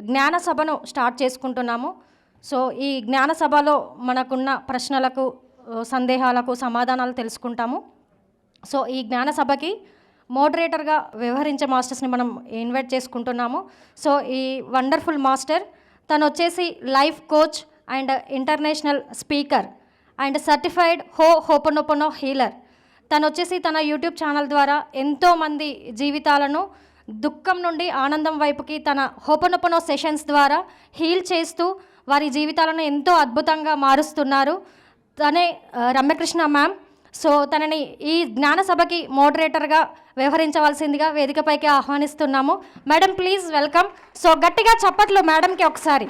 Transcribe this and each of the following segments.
జ్ఞాన సభను స్టార్ట్ చేసుకుంటున్నాము. సో ఈ జ్ఞాన సభలో మనకున్న ప్రశ్నలకు సందేహాలకు సమాధానాలు తెలుసుకుంటాము. సో ఈ జ్ఞాన సభకి మోడరేటర్గా వ్యవహరించే మాస్టర్స్ని మనం ఇన్వైట్ చేసుకుంటున్నాము. సో ఈ వండర్ఫుల్ మాస్టర్ తను వచ్చేసి life coach and international speaker and certified ho'oponopono healer. తను వచ్చేసి తన యూట్యూబ్ ఛానల్ ద్వారా ఎంతోమంది జీవితాలను దుఃఖం నుండి ఆనందం వైపుకి తన హోపనోపనో సెషన్స్ ద్వారా హీల్ చేస్తూ వారి జీవితాలను ఎంతో అద్భుతంగా మారుస్తున్నారు. తనే రమ్యకృష్ణ మ్యామ్. సో తనని ఈ జ్ఞాన సభకి మోడరేటర్గా వ్యవహరించవలసిందిగా వేదికపైకి ఆహ్వానిస్తున్నాము. Madam please welcome. సో గట్టిగా చప్పట్లు మేడంకి ఒకసారి.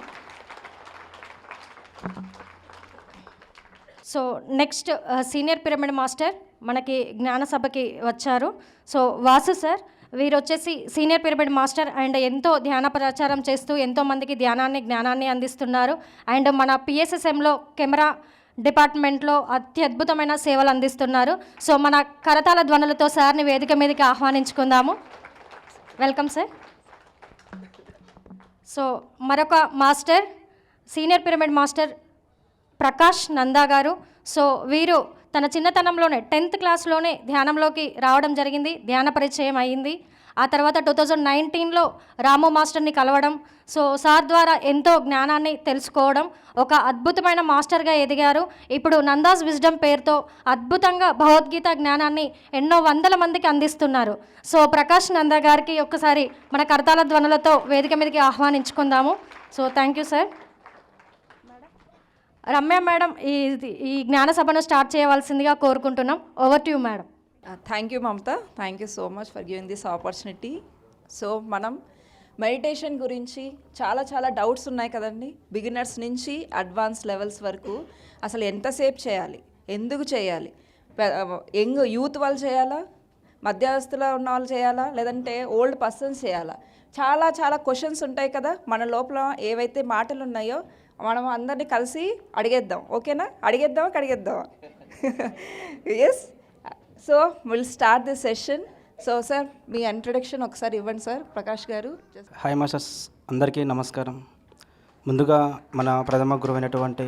So next senior pyramid master మనకి జ్ఞాన సభకి వచ్చారు. సో వాసు సార్, వీరు వచ్చేసి సీనియర్ పిరమిడ్ మాస్టర్ అండ్ ఎంతో ధ్యాన ప్రచారం చేస్తూ ఎంతోమందికి జ్ఞానాన్ని అందిస్తున్నారు. అండ్ మన పిఎస్ఎస్ఎంలో కెమెరా డిపార్ట్మెంట్లో అత్యద్భుతమైన సేవలు అందిస్తున్నారు. సో మన కరతాళ ధ్వనులతో సార్ని వేదిక మీదకి ఆహ్వానించుకుందాము. Welcome sir. సో మరొక master senior pyramid master Prakash Nanda గారు. సో వీరు తన చిన్నతనంలోనే 10th క్లాస్లోనే ధ్యానంలోకి రావడం జరిగింది. ధ్యాన పరిచయం అయ్యింది. ఆ తర్వాత 2019లో రాము మాస్టర్ని కలవడం, సో సార్ ద్వారా ఎంతో జ్ఞానాన్ని తెలుసుకోవడం, ఒక అద్భుతమైన మాస్టర్గా ఎదిగారు. ఇప్పుడు నందాస్ విజ్డమ్ పేరుతో అద్భుతంగా భగవద్గీత జ్ఞానాన్ని ఎన్నో వందల మందికి అందిస్తున్నారు. సో ప్రకాష్ నందా గారికి ఒక్కసారి మన కరతాళ ధ్వనులతో వేదిక మీదకి ఆహ్వానించుకుందాము. So thank you sir. Ramya madam ఈ జ్ఞాన సభను స్టార్ట్ చేయవలసిందిగా కోరుకుంటున్నాం. Over to you madam. Thank you Mamata. Thank you so much for giving this opportunity. So మనం మెడిటేషన్ గురించి చాలా డౌట్స్ ఉన్నాయి కదండి. బిగినర్స్ నుంచి అడ్వాన్స్ లెవెల్స్ వరకు అసలు ఎంతసేపు చేయాలి, ఎందుకు చేయాలి, యూత్ వాళ్ళు చేయాలా, మధ్యవస్థలో ఉన్న వాళ్ళు చేయాలా, లేదంటే ఓల్డ్ పర్సన్స్ చేయాలా, చాలా క్వశ్చన్స్ ఉంటాయి కదా. మన లోపల ఏవైతే మాటలు ఉన్నాయో మనం అందరినీ కలిసి అడిగేద్దాం. ఓకేనా? అడిగేద్దామా? Yes. So will start this session. So sir మీ ఇంట్రడక్షన్ ఒకసారి ఇవ్వండి సార్. ప్రకాష్ గారు. హాయ్ మాస్టర్స్, అందరికీ నమస్కారం. ముందుగా మన ప్రథమ గురువు అయినటువంటి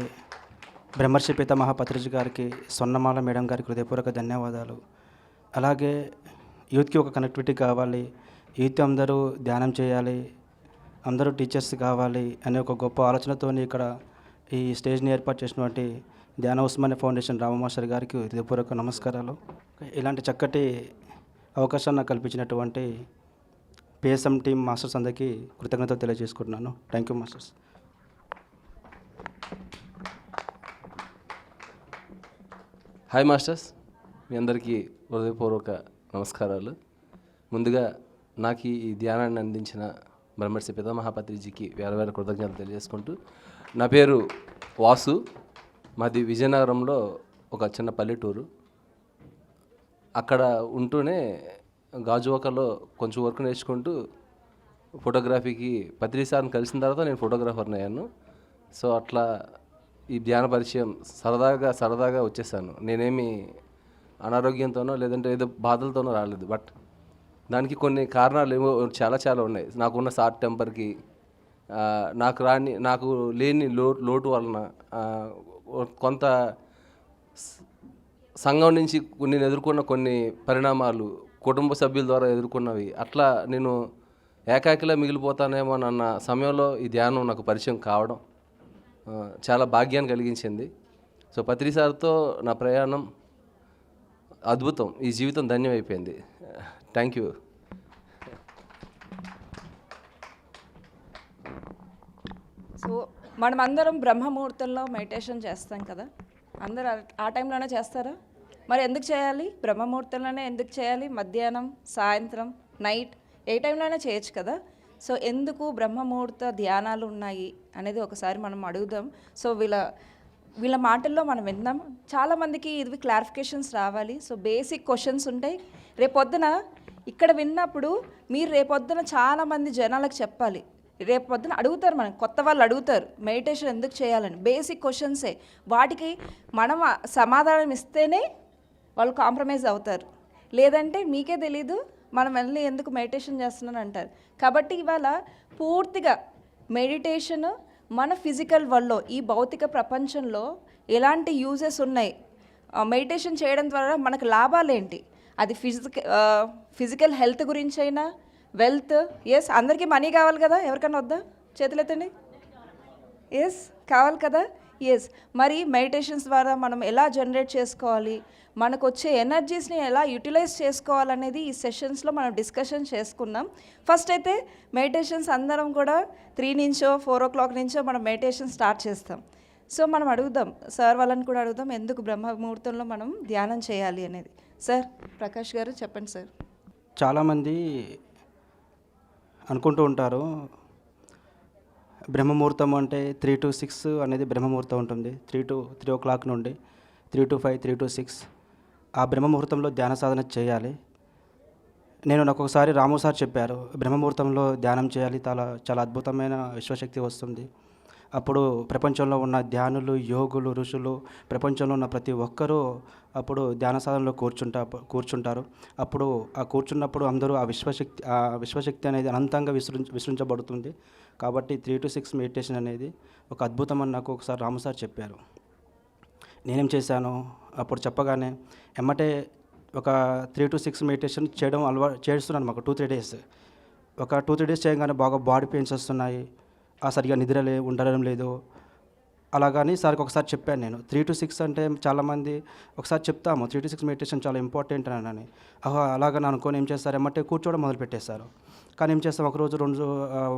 బ్రహ్మర్షి పితామహ పత్రిజీ గారికి, సొన్నమాల మేడం గారికి హృదయపూర్వక ధన్యవాదాలు. అలాగే యూత్కి ఒక కనెక్టివిటీ కావాలి, యూత్ అందరూ ధ్యానం చేయాలి, అందరూ టీచర్స్ కావాలి అనే ఒక గొప్ప ఆలోచనతో ఇక్కడ ఈ స్టేజ్ని ఏర్పాటు చేసినటువంటి ధ్యాన ఉస్మానియా ఫౌండేషన్ రామ మాస్టర్ గారికి హృదయపూర్వక నమస్కారాలు. ఇలాంటి చక్కటి అవకాశాన్ని నాకు కల్పించినటువంటి పిఎస్ఎం టీమ్ మాస్టర్స్ అందరికీ కృతజ్ఞతలు తెలియజేసుకుంటున్నాను. Thank you masters. Hi masters, మీ అందరికీ హృదయపూర్వక నమస్కారాలు. ముందుగా నాకు ఈ ధ్యానాన్ని అందించిన బ్రహ్మర్షి పితామహ పత్రిజీకి వేల కృతజ్ఞతలు తెలియజేసుకుంటూ, నా పేరు వాసు. మాది విజయనగరంలో ఒక చిన్న పల్లెటూరు. అక్కడ ఉంటూనే గాజువాకలో కొంచెం వర్క్ నేర్చుకుంటూ ఫోటోగ్రఫీకి పత్రిజీ సార్ని కలిసిన తర్వాత నేను ఫోటోగ్రాఫర్ని అయ్యాను. సో అట్లా ఈ ధ్యాన పరిచయం సరదాగా వచ్చేసాను. నేనేమి అనారోగ్యంతోనో లేదంటే ఏదో బాధలతోనో రాలేదు. బట్ దానికి కొన్ని కారణాలు ఏమో చాలా ఉన్నాయి. నాకున్న షార్ట్ టెంపర్కి, నాకు లేని లోటు వలన, కొంత సంఘం నుంచి నేను ఎదుర్కొన్న కొన్ని పరిణామాలు, కుటుంబ సభ్యుల ద్వారా ఎదుర్కొన్నవి, అట్లా నేను ఏకాకిలా మిగిలిపోతానేమో అన్న సమయంలో ఈ ధ్యానం నాకు పరిచయం కావడం చాలా భాగ్యాన్ని కలిగించింది. సో పత్రిజీ సార్తో నా ప్రయాణం అద్భుతం. ఈ జీవితం ధన్యమైపోయింది. Thank you. సో మనమందరం బ్రహ్మముహూర్తంలో మెడిటేషన్ చేస్తాం కదా. అందరూ ఆ టైంలోనే చేస్తారా? మరి ఎందుకు చేయాలి? బ్రహ్మముహూర్తంలోనే ఎందుకు చేయాలి? మధ్యాహ్నం, సాయంత్రం, నైట్ ఏ టైంలోనే చేయొచ్చు కదా. సో ఎందుకు బ్రహ్మముహూర్త ధ్యానాలు ఉన్నాయి అనేది ఒకసారి మనం అడుగుదాం. సో వీళ్ళ మాటల్లో మనం విందాం. చాలామందికి ఇది క్లారిఫికేషన్స్ రావాలి. సో బేసిక్ క్వశ్చన్స్ ఉంటాయి. రేపొద్దున ఇక్కడ విన్నప్పుడు మీరు రేపొద్దున చాలామంది జనాలకు చెప్పాలి. రేపొద్దున అడుగుతారు, మనం కొత్త వాళ్ళు అడుగుతారు మెడిటేషన్ ఎందుకు చేయాలని. బేసిక్ క్వశ్చన్సే. వాటికి మనం సమాధానం ఇస్తేనే వాళ్ళు కాంప్రమైజ్ అవుతారు. లేదంటే మీకే తెలీదు మనం వెళ్ళి ఎందుకు మెడిటేషన్ చేస్తున్నాను అంటారు. కాబట్టి ఇవాళ పూర్తిగా మెడిటేషన్ మన ఫిజికల్ వరల్డ్లో, ఈ భౌతిక ప్రపంచంలో ఎలాంటి యూజెస్ ఉన్నాయి, మెడిటేషన్ చేయడం ద్వారా మనకు లాభాలు ఏంటి, అది ఫిజికల్ హెల్త్ గురించి అయినా, వెల్త్. ఎస్, అందరికీ మనీ కావాలి కదా, ఎవరికైనా వద్దా? చేతులెత్తండి. ఎస్, కావాలి కదా. ఎస్, మరి మెడిటేషన్స్ ద్వారా మనం ఎలా జనరేట్ చేసుకోవాలి, మనకు వచ్చే ఎనర్జీస్ని ఎలా యూటిలైజ్ చేసుకోవాలనేది ఈ సెషన్స్లో మనం డిస్కషన్ చేసుకున్నాం. ఫస్ట్ అయితే మెడిటేషన్స్ అందరం కూడా 3 నుంచో 4 o'clock నుంచో మనం మెడిటేషన్ స్టార్ట్ చేస్తాం. సో మనం అడుగుదాం, సార్ వాళ్ళని కూడా అడుగుదాం, ఎందుకు బ్రహ్మ ముహూర్తంలో మనం ధ్యానం చేయాలి అనేది. సార్, ప్రకాష్ గారు చెప్పండి సార్. చాలామంది అనుకుంటూ ఉంటారు, బ్రహ్మముహూర్తం అంటే 3 to 6 అనేది బ్రహ్మముహూర్తం ఉంటుంది. 3 o'clock నుండి 3 to 5, 3 to 6 ఆ బ్రహ్మముహూర్తంలో ధ్యాన సాధన చేయాలి. నాకు ఒకసారి రాము సార్ చెప్పారు, బ్రహ్మముహూర్తంలో ధ్యానం చేయాలి, చాలా అద్భుతమైన విశ్వశక్తి వస్తుంది. అప్పుడు ప్రపంచంలో ఉన్న ధ్యానులు, యోగులు, ఋషులు, ప్రపంచంలో ఉన్న ప్రతి ఒక్కరూ అప్పుడు ధ్యాన సాధనలో కూర్చుంటారు. అప్పుడు కూర్చున్నప్పుడు అందరూ ఆ విశ్వశక్తి అనేది అనంతంగా విసరించబడుతుంది. కాబట్టి 3 to 6 మెడిటేషన్ అనేది ఒక అద్భుతం అని నాకు ఒకసారి రాము సార్ చెప్పారు. నేనేం చేశాను, అప్పుడు చెప్పగానే ఎమ్మటే ఒక 3 to 6 మెడిటేషన్ చేస్తున్నాను. మాకు 2-3 days, ఒక 2-3 days చేయగానే బాగా బాడీ పెయిన్స్ వస్తున్నాయి, సరిగా నిద్ర ఉండడం లేదు. అలాగని సార్కి ఒకసారి చెప్పాను నేను. 3 to 6 అంటే చాలామంది ఒకసారి చెప్తాము 3 to 6 మెడిటేషన్ చాలా ఇంపార్టెంట్ అని. అలాగని అనుకొని ఏం చేస్తారు, ఎమ్మటే కూర్చోవడం మొదలు పెట్టేశారు. కానీ ఏం చేస్తాం, ఒక రోజు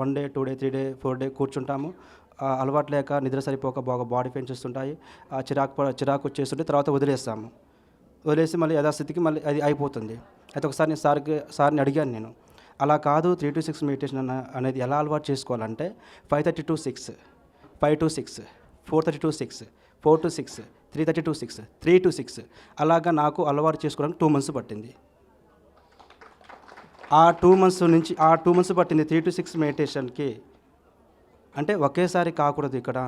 1 day, 2 day, 3 day, 4 day కూర్చుంటాము. అలవాటు లేక నిద్ర సరిపోక బాగా బాడీ పెయిన్స్ వస్తుంటాయి, చిరాకు వచ్చేస్తుంటే తర్వాత వదిలేసి మళ్ళీ యథాస్థితికి మళ్ళీ అది అయిపోతుంది. అయితే ఒకసారి నేను సార్ని అడిగాను నేను, అలా కాదు 3 to 6 మెడిటేషన్ అనేది ఎలా అలవాటు చేసుకోవాలంటే 5:30 to 6, 5 to 6, 4:30 to 6, 4 to 6, 3:30 to 6, 3 to 6 అలాగా నాకు అలవాటు చేసుకోవడానికి 2 months పట్టింది. ఆ 2 months పట్టింది 3 to 6 మెడిటేషన్కి. అంటే ఒకేసారి కాకూడదు, ఇక్కడ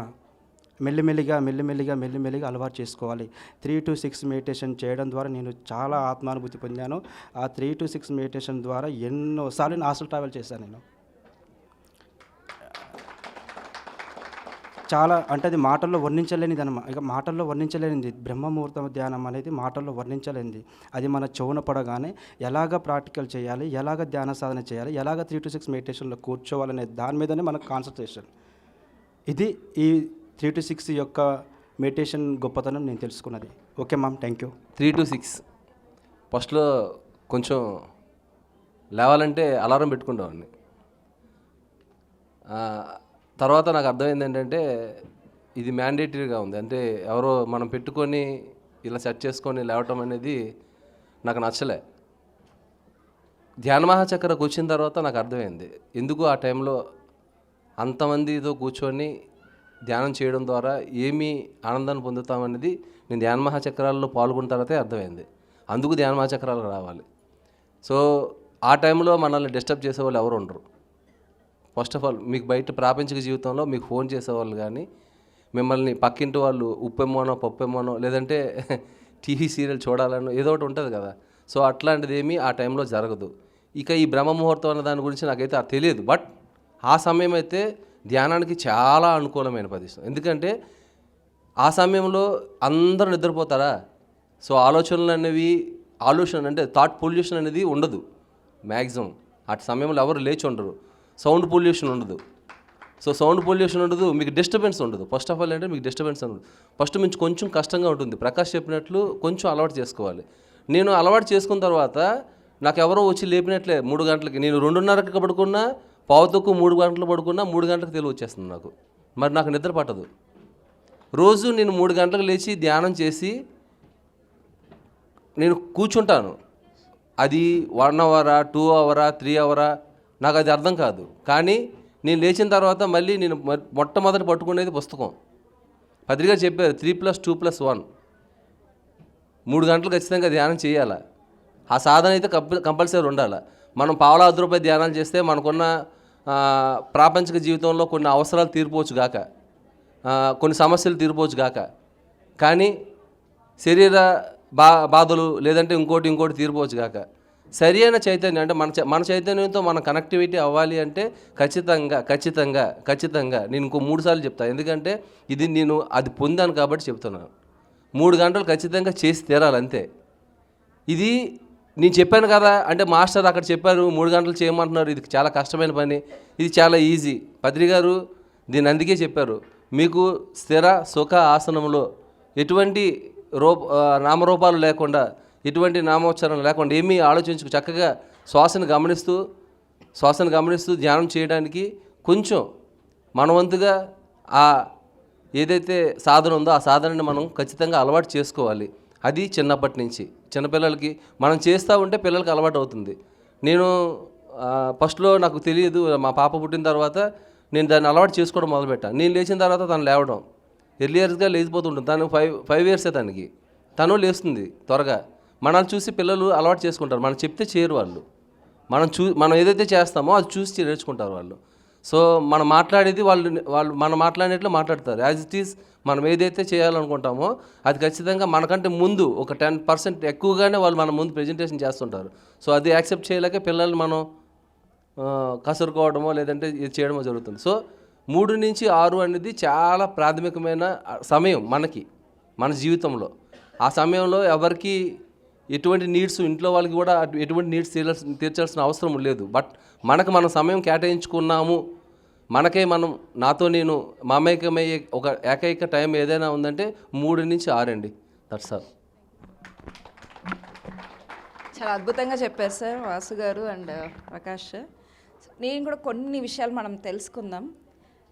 మెల్లిమెల్లిగా అలవాటు చేసుకోవాలి. 3 to 6 మెడిటేషన్ చేయడం ద్వారా నేను చాలా ఆత్మానుభూతి పొందాను. ఆ 3 to 6 మెడిటేషన్ ద్వారా ఎన్నోసార్లు నేను హాస్టల్ ట్రావెల్ చేశాను. నేను చాలా, అంటే అది మాటల్లో వర్ణించలేనిది అన్నమాట. ఇక మాటల్లో వర్ణించలేనిది బ్రహ్మముహూర్తం ధ్యానం అనేది మాటల్లో వర్ణించలేనిది. అది మన చెవున పడగానే ఎలాగ ప్రాక్టికల్ చేయాలి, ఎలాగ ధ్యాన సాధన చేయాలి, ఎలాగ 3 to 6 మెడిటేషన్లో కూర్చోవాలనే దాని మీదనే మనకు కాన్సన్ట్రేషన్. ఇది ఈ 3 to 6 యొక్క మెడిటేషన్ గొప్పతనం నేను తెలుసుకున్నది. Okay ma'am, thank you. 3 to 6 ఫస్ట్లో కొంచెం లేవాలంటే అలారం పెట్టుకుంటామండి. తర్వాత నాకు అర్థమైంది ఏంటంటే ఇది మ్యాండేటరీగా ఉంది. అంటే ఎవరో మనం పెట్టుకొని ఇలా సెట్ చేసుకొని లేవటం అనేది నాకు నచ్చలే. ధ్యాన మహాచక్రకు వచ్చిన తర్వాత నాకు అర్థమైంది ఎందుకు ఆ టైంలో అంతమందితో కూర్చొని ధ్యానం చేయడం ద్వారా ఏమి ఆనందాన్ని పొందుతామనేది నేను ధ్యాన మహాచక్రాల్లో పాల్గొన్న తర్వాతే అర్థమైంది. అందుకు ధ్యాన మహాచక్రాలకు రావాలి. సో ఆ టైంలో మనల్ని డిస్టర్బ్ చేసేవాళ్ళు ఎవరు ఉండరు. ఫస్ట్ ఆఫ్ ఆల్ మీకు బయట ప్రాపంచిక జీవితంలో మీకు ఫోన్ చేసేవాళ్ళు కానీ, మిమ్మల్ని పక్కింటి వాళ్ళు ఉప్పెమ్మోనో పప్పెమ్మోనో లేదంటే టీవీ సీరియల్ చూడాలనో ఏదో ఒకటి ఉంటుంది కదా. సో అట్లాంటిది ఏమీ ఆ టైంలో జరగదు. ఇక ఈ బ్రహ్మ ముహూర్తం అన్న దాని గురించి నాకైతే తెలియదు. బట్ ఆ సమయం అయితే ధ్యానానికి చాలా అనుకూలమైన ప్రదేశం. ఎందుకంటే ఆ సమయంలో అందరూ నిద్రపోతారా. సో ఆలోచన అంటే థాట్ పొల్యూషన్ అనేది ఉండదు మ్యాక్సిమం. ఆ సమయంలో ఎవరు లేచి ఉండరు. సౌండ్ పొల్యూషన్ ఉండదు. సో సౌండ్ పొల్యూషన్ ఉండదు, మీకు డిస్టర్బెన్స్ ఉండదు. ఫస్ట్ ఆఫ్ ఆల్ అంటే మీకు డిస్టర్బెన్స్ ఉండదు. ఫస్ట్ నుంచి కొంచెం కష్టంగా ఉంటుంది. ప్రకాష్ చెప్పినట్లు కొంచెం అలవాటు చేసుకోవాలి. నేను అలవాటు చేసుకున్న తర్వాత నాకు ఎవరో వచ్చి లేపినట్లే 3 గంటలకి. నేను 2:30కి పడుకున్నా, 2:45 3 గంటలు పడుకున్నా 3 గంటలకు తెలివి వచ్చేస్తుంది నాకు. మరి నాకు నిద్ర పట్టదు. రోజు నేను 3 గంటలకు లేచి ధ్యానం చేసి నేను కూర్చుంటాను. అది 1 hour, 2 hour, 3 hour నాకు అది అర్థం కాదు. కానీ నేను లేచిన తర్వాత మళ్ళీ నేను మొట్టమొదటి పట్టుకునేది పుస్తకం. పత్రిక చెప్పారు 3+2+1 3 గంటలు ఖచ్చితంగా ధ్యానం చేయాలి. ఆ సాధన అయితే కంపల్సరీ ఉండాలి. మనం ₹1.5 ధ్యానాలు చేస్తే మనకున్న ప్రాపంచిక జీవితంలో కొన్ని అవసరాలు తీరిపోవచ్చు గాక, కొన్ని సమస్యలు తీరిపోవచ్చు గాక, కానీ శరీర బాధలు లేదంటే ఇంకోటి తీరిపోవచ్చు గాక. సరి అయిన చైతన్యం అంటే మన చైతన్యంతో మన కనెక్టివిటీ అవ్వాలి అంటే ఖచ్చితంగా నేను ఇంకో 3 సార్లు చెప్తాను. ఎందుకంటే ఇది నేను అది పొందాను కాబట్టి చెప్తున్నాను. 3 గంటలు ఖచ్చితంగా చేసి తీరాలి అంతే. ఇది నేను చెప్పాను కదా అంటే మాస్టర్ అక్కడ చెప్పారు 3 గంటలు చేయమంటున్నారు, ఇది చాలా కష్టమైన పని, ఇది చాలా ఈజీ. పత్రి గారు దీన్ని అందుకే చెప్పారు, మీకు స్థిర సుఖ ఆసనంలో ఎటువంటి నామరూపాలు లేకుండా, ఎటువంటి నామోచ్చారణ లేకుండా ఏమీ ఆలోచించుకు చక్కగా శ్వాసను గమనిస్తూ ధ్యానం చేయడానికి కొంచెం మనవంతుగా ఆ ఏదైతే సాధన ఉందో ఆ సాధనని మనం ఖచ్చితంగా అలవాటు చేసుకోవాలి. అది చిన్నప్పటి నుంచి చిన్నపిల్లలకి మనం చేస్తూ ఉంటే పిల్లలకి అలవాటు అవుతుంది. నేను ఫస్ట్లో నాకు తెలియదు, మా పాప పుట్టిన తర్వాత నేను దాన్ని అలవాటు చేసుకోవడం మొదలుపెట్టాను. నేను లేచిన తర్వాత తను లేవడం ఎర్లియర్స్గా లేచిపోతుంటుంది. తను 5 ఇయర్సే తను లేస్తుంది త్వరగా. మనల్ని చూసి పిల్లలు అలవాటు చేసుకుంటారు. మనం చెప్తే చేయరు వాళ్ళు. మనం ఏదైతే చేస్తామో అది చూసి నేర్చుకుంటారు వాళ్ళు. సో మనం మాట్లాడేది వాళ్ళు మనం మాట్లాడినట్లు మాట్లాడతారు. యాజ్ ఇట్ ఈస్ మనం ఏదైతే చేయాలనుకుంటామో అది ఖచ్చితంగా మనకంటే ముందు ఒక 10% ఎక్కువగానే వాళ్ళు మన ముందు ప్రజెంటేషన్ చేస్తుంటారు. సో అది యాక్సెప్ట్ చేయలేక పిల్లల్ని మనం కసురుకోవడమో లేదంటే ఇది చేయడమో జరుగుతుంది. సో 3 నుంచి 6 అనేది చాలా ప్రాథమికమైన సమయం మన జీవితంలో. ఆ సమయంలో ఎవరికి ఎటువంటి నీడ్స్, ఇంట్లో వాళ్ళకి కూడా ఎటువంటి నీడ్స్ తీర్చాల్సిన అవసరం లేదు. బట్ మన సమయం కేటాయించుకున్నాము, నాతో నేను మమేకమయ్యే ఒక ఏకైక టైం ఏదైనా ఉందంటే 3 నుంచి 6 అండి. That's all. చాలా అద్భుతంగా చెప్పారు సార్ వాసు గారు అండ్ ప్రకాష్. నేను కూడా కొన్ని విషయాలు మనం తెలుసుకుందాం.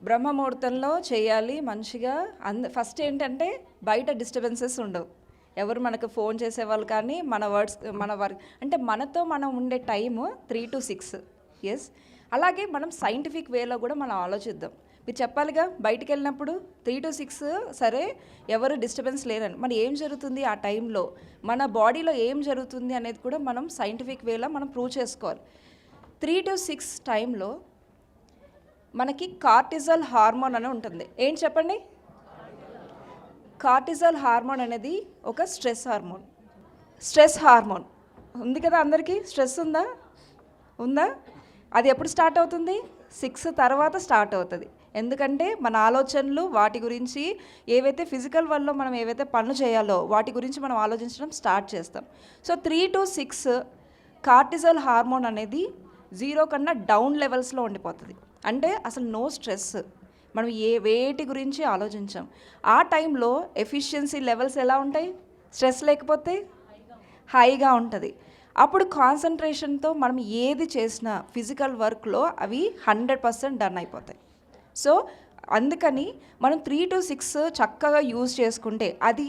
బ్రహ్మముహూర్తంలో చేయాలి మంచిగా. ఫస్ట్ ఏంటంటే బయట డిస్టర్బెన్సెస్ ఉండవు. ఎవరు మనకు ఫోన్ చేసేవాళ్ళు కానీ మన వర్క్ అంటే మనతో మనం ఉండే టైము 3 to 6. ఎస్, అలాగే మనం సైంటిఫిక్ వేలో కూడా మనం ఆలోచిద్దాం. మీరు చెప్పాలిగా బయటికి వెళ్ళినప్పుడు 3 to 6 సరే ఎవరు డిస్టర్బెన్స్ లేరని, మరి ఏం జరుగుతుంది ఆ టైంలో, మన బాడీలో ఏం జరుగుతుంది అనేది కూడా మనం సైంటిఫిక్ వేలో మనం ప్రూవ్ చేసుకోవాలి. 3 to 6 టైంలో మనకి కార్టిజల్ హార్మోన్ అని ఉంటుంది. ఏం చెప్పండి? కార్టిజల్ హార్మోన్ అనేది ఒక స్ట్రెస్ హార్మోన్ ఉంది కదా అందరికీ. స్ట్రెస్ ఉందా? అది ఎప్పుడు స్టార్ట్ అవుతుంది? 6 తర్వాత స్టార్ట్ అవుతుంది. ఎందుకంటే మన ఆలోచనలు వాటి గురించి ఏవైతే ఫిజికల్ వరల్డ్లో మనం ఏవైతే పనులు చేయాలో వాటి గురించి మనం ఆలోచించడం స్టార్ట్ చేస్తాం. సో 3 to 6 కార్టిజల్ హార్మోన్ అనేది 0 కన్నా డౌన్ లెవెల్స్లో ఉండిపోతుంది. అంటే అసలు నో స్ట్రెస్, మనం వేటి గురించి ఆలోచించాం. ఆ టైంలో ఎఫిషియన్సీ లెవెల్స్ ఎలా ఉంటాయి? స్ట్రెస్ లేకపోతే హైగా ఉంటుంది. అప్పుడు కాన్సన్ట్రేషన్తో మనం ఏది చేసినా ఫిజికల్ వర్క్లో అవి 100% డన్ అయిపోతాయి. సో అందుకని మనం 3 to 6 చక్కగా యూజ్ చేసుకుంటే అది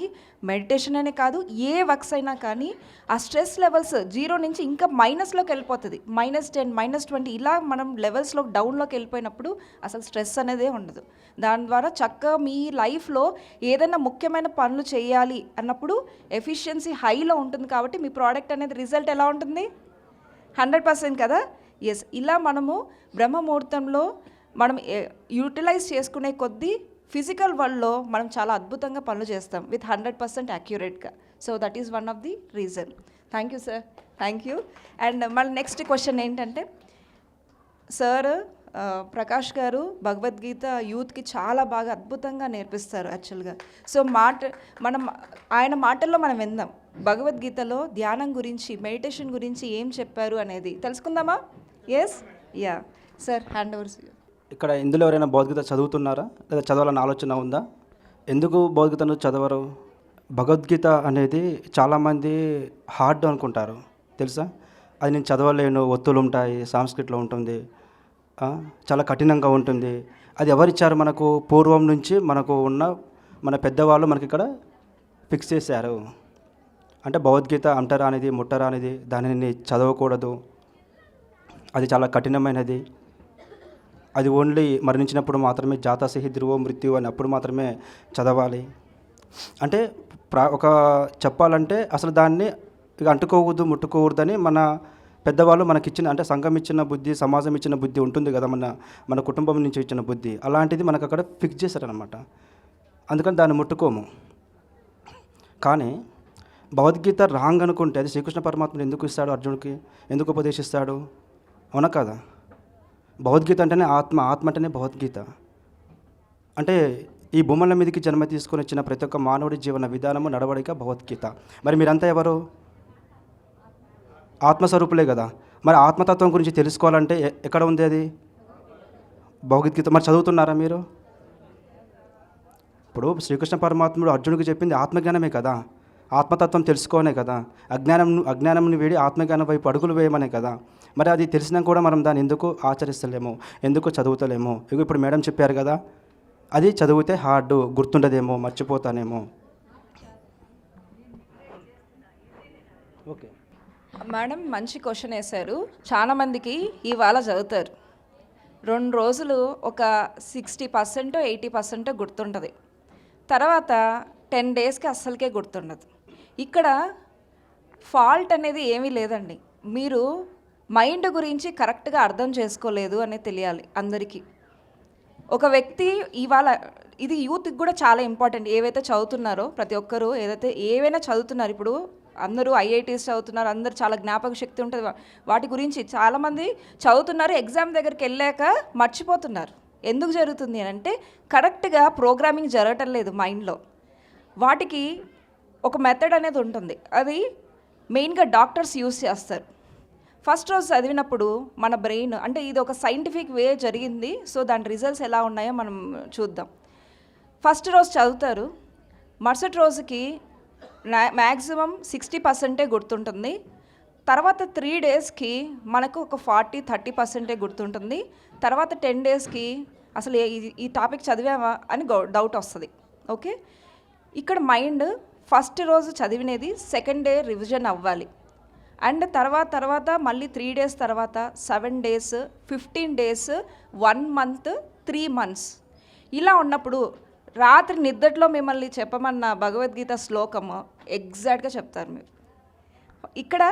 మెడిటేషన్ అనే కాదు, ఏ వర్క్స్ అయినా కానీ ఆ స్ట్రెస్ లెవెల్స్ 0 నుంచి ఇంకా మైనస్లోకి వెళ్ళిపోతుంది. -10, -20 ఇలా మనం లెవెల్స్లో డౌన్లోకి వెళ్ళిపోయినప్పుడు అసలు స్ట్రెస్ అనేదే ఉండదు. దాని ద్వారా చక్కగా మీ లైఫ్లో ఏదైనా ముఖ్యమైన పనులు చేయాలి అన్నప్పుడు ఎఫిషియన్సీ హైలో ఉంటుంది. కాబట్టి మీ ప్రోడక్ట్ అనేది రిజల్ట్ ఎలా ఉంటుంది? 100% కదా. ఎస్, ఇలా మనము బ్రహ్మముహూర్తంలో మనం యూటిలైజ్ చేసుకునే కొద్దీ ఫిజికల్ వరల్డ్లో మనం చాలా అద్భుతంగా పనులు చేస్తాం విత్ 100% యాక్యురేట్గా. So that is one of the reason. Thank you sir, thank you. And మన నెక్స్ట్ క్వశ్చన్ ఏంటంటే, సార్ ప్రకాష్ గారు భగవద్గీత యూత్కి చాలా బాగా అద్భుతంగా నేర్పిస్తారు యాక్చువల్గా. సో ఆయన మాటల్లో మనం విందాం. భగవద్గీతలో ధ్యానం గురించి, మెడిటేషన్ గురించి ఏం చెప్పారు అనేది తెలుసుకుందామా? Yes, ya sir, hand overs. ఇక్కడ ఇందులో ఎవరైనా భగవద్గీత చదువుతున్నారా లేదా చదవాలన్న ఆలోచన ఉందా? ఎందుకు భగవద్గీతను చదవరు? భగవద్గీత అనేది చాలామంది హార్డ్ అనుకుంటారు, తెలుసా? అది నేను చదవలేను, ఒత్తులు ఉంటాయి, సంస్కృతిలో ఉంటుంది, చాలా కఠినంగా ఉంటుంది. అది ఎవరిచ్చారు మనకు? పూర్వం నుంచి మనకు ఉన్న మన పెద్దవాళ్ళు మనకి ఇక్కడ ఫిక్స్ చేశారు. అంటే భగవద్గీత అంటరా అనేది ముట్టరా అనేది, దానిని చదవకూడదు, అది చాలా కఠినమైనది, అది ఓన్లీ మరణించినప్పుడు మాత్రమే జాతసిహి ధ్రువో మృత్యు అని అప్పుడు మాత్రమే చదవాలి. అంటే ఒక చెప్పాలంటే అసలు దాన్ని ఇక అంటుకోకూడదు, ముట్టుకోకూడదని మన పెద్దవాళ్ళు మనకిచ్చిన, అంటే సంఘం ఇచ్చిన బుద్ధి, సమాజం ఇచ్చిన బుద్ధి ఉంటుంది కదా, మన కుటుంబం నుంచి ఇచ్చిన బుద్ధి, అలాంటిది మనకు అక్కడ ఫిక్స్ చేశారనమాట. అందుకని దాన్ని ముట్టుకోము. కానీ భగవద్గీత రాంగ్ అనుకుంటే అది శ్రీకృష్ణ పరమాత్ముడు ఎందుకు ఇస్తాడు అర్జునుడికి, ఎందుకు ఉపదేశిస్తాడు? అవునా కదా? భగవద్గీత అంటేనే ఆత్మ, ఆత్మ అంటేనే భగవద్గీత. అంటే ఈ భూముల మీదకి జన్మ తీసుకొని వచ్చిన ప్రతి ఒక్క మానవుడి జీవన విధానము, నడవడిక భగవద్గీత. మరి మీరంతా ఎవరు? ఆత్మస్వరూపులే కదా. మరి ఆత్మతత్వం గురించి తెలుసుకోవాలంటే ఎక్కడ ఉంది అది? భగవద్గీత. మరి చదువుతున్నారా మీరు? ఇప్పుడు శ్రీకృష్ణ పరమాత్ముడు అర్జునుడికి చెప్పింది ఆత్మజ్ఞానమే కదా, ఆత్మతత్వం తెలుసుకోనే కదా, అజ్ఞానంని వీడి ఆత్మజ్ఞానం వైపు అడుగులు వేయమనే కదా. మరి అది తెలిసినా కూడా మనం దాన్ని ఎందుకు ఆచరిస్తలేము, ఎందుకు చదువుతలేము? ఇప్పుడు మేడం చెప్పారు కదా, అది చదివితే హార్డ్, గుర్తుండదేమో, మర్చిపోతానేమో. ఓకే మేడం మంచి క్వశ్చన్ వేశారు. చాలామందికి ఇవాళ చదువుతారు, 2 రోజులు ఒక 60% 80% గుర్తుంటుంది, తర్వాత 10 డేస్కి అస్సలకే గుర్తుండదు. ఇక్కడ ఫాల్ట్ అనేది ఏమీ లేదండి, మీరు మైండ్ గురించి కరెక్ట్గా అర్థం చేసుకోలేదు అనేది తెలియాలి అందరికీ. ఒక వ్యక్తి ఇవాళ, ఇది యూత్కి కూడా చాలా ఇంపార్టెంట్, ఏవైతే చదువుతున్నారో ప్రతి ఒక్కరూ ఏవైనా చదువుతున్నారు, ఇప్పుడు అందరూ ఐఐటీస్ చదువుతున్నారు, అందరూ చాలా జ్ఞాపక శక్తి ఉంటుంది, వాటి గురించి చాలామంది చదువుతున్నారు, ఎగ్జామ్ దగ్గరికి వెళ్ళాక మర్చిపోతున్నారు. ఎందుకు జరుగుతుంది అని అంటే కరెక్ట్గా ప్రోగ్రామింగ్ జరగటం లేదు మైండ్లో. వాటికి ఒక మెథడ్ అనేది ఉంటుంది, అది మెయిన్గా డాక్టర్స్ యూస్ చేస్తారు. ఫస్ట్ రోజు చదివినప్పుడు మన బ్రెయిన్, అంటే ఇది ఒక సైంటిఫిక్ వే జరిగింది, సో దాని రిజల్ట్స్ ఎలా ఉన్నాయో మనం చూద్దాం. ఫస్ట్ రోజు చదువుతారు, మరుసటి రోజుకి మ్యాక్సిమం 60% గుర్తుంటుంది, తర్వాత 3 డేస్కి మనకు ఒక 40-30% గుర్తుంటుంది, తర్వాత 10 డేస్కి అసలు ఈ టాపిక్ చదివామా అని డౌట్ వస్తుంది. ఓకే, ఇక్కడ మైండ్ ఫస్ట్ రోజు చదివినది సెకండ్ డే రివిజన్ అవ్వాలి, అండ్ తర్వాత మళ్ళీ 3 డేస్, తర్వాత 7 డేస్, 15 డేస్, 1 మంత్, 3 మంత్స్. ఇలా ఉన్నప్పుడు రాత్రి నిద్రలో మిమ్మల్ని చెప్పమన్న భగవద్గీత శ్లోకము ఎగ్జాక్ట్గా చెప్తారు మీరు. ఇక్కడ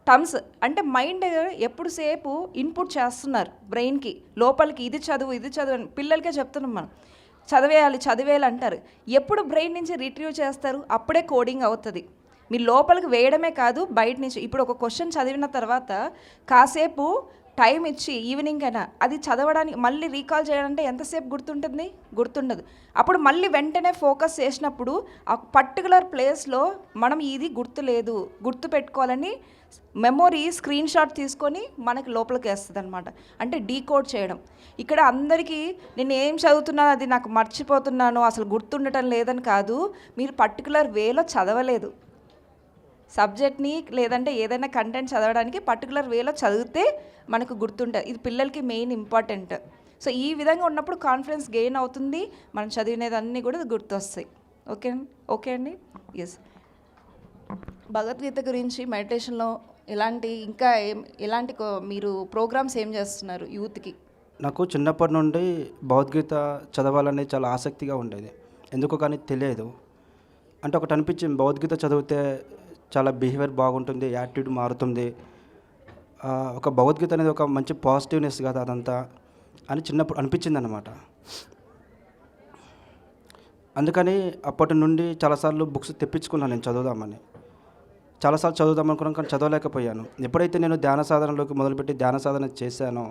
టర్మ్స్ అంటే మైండ్ ఎప్పుడు సేపు ఇన్పుట్ చేస్తున్నారు బ్రెయిన్కి, లోపలికి ఇది చదువు అని పిల్లలకే చెప్తున్నాం మనం, చదివేయాలి అంటారు. ఎప్పుడు బ్రెయిన్ నుంచి రిట్రీవ్ చేస్తారు? అప్పుడే కోడింగ్ అవుతుంది. మీ లోపలికి వేయడమే కాదు, బయట నుంచి. ఇప్పుడు ఒక క్వశ్చన్ చదివిన తర్వాత కాసేపు టైం ఇచ్చి ఈవినింగ్ అయినా అది చదవడానికి మళ్ళీ రీకాల్ చేయాలంటే ఎంతసేపు గుర్తుంటుంది? గుర్తుండదు. అప్పుడు మళ్ళీ వెంటనే ఫోకస్ చేసినప్పుడు ఆ పర్టికులర్ ప్లేస్లో మనం ఇది గుర్తులేదు, గుర్తు పెట్టుకోవాలని మెమొరీ స్క్రీన్ షాట్ తీసుకొని మనకి లోపలికి వేస్తుంది అనమాట. అంటే డీకోడ్ చేయడం. ఇక్కడ అందరికీ నేను ఏం చదువుతున్నాను అది నాకు మర్చిపోతున్నాను, అసలు గుర్తుండటం లేదని కాదు, మీరు పర్టికులర్ వేలో చదవలేదు. సబ్జెక్ట్ని లేదంటే ఏదైనా కంటెంట్ చదవడానికి పర్టికులర్ వేలో చదివితే మనకు గుర్తుంటుంది. ఇది పిల్లలకి మెయిన్ ఇంపార్టెంట్. సో ఈ విధంగా ఉన్నప్పుడు కాన్ఫిడెన్స్ గెయిన్ అవుతుంది, మనం చదివినదన్నీ కూడా గుర్తొస్తాయి. ఓకే అండి. ఎస్, భగవద్గీత గురించి మెడిటేషన్లో ఎలాంటి మీరు ప్రోగ్రామ్స్ ఏం చేస్తున్నారు యూత్కి? నాకు చిన్నప్పటి నుండి భగవద్గీత చదవాలని చాలా ఆసక్తిగా ఉండేది, ఎందుకో కానీ తెలియదు. అంటే ఒకటి అనిపించింది, భగవద్గీత చదివితే చాలా బిహేవియర్ బాగుంటుంది, యాటిట్యూడ్ మారుతుంది, ఒక భగవద్గీత అనేది ఒక మంచి పాజిటివ్నెస్ కదా అదంతా అని చిన్నప్పుడు అనిపించింది అన్నమాట. అందుకని అప్పటి నుండి చాలాసార్లు బుక్స్ తెప్పించుకున్నాను నేను చదువుదామని. చాలాసార్లు చదువుదాం అనుకున్నాను, కానీ చదవలేకపోయాను. ఎప్పుడైతే నేను ధ్యాన సాధనలోకి మొదలుపెట్టి ధ్యాన సాధన చేశానో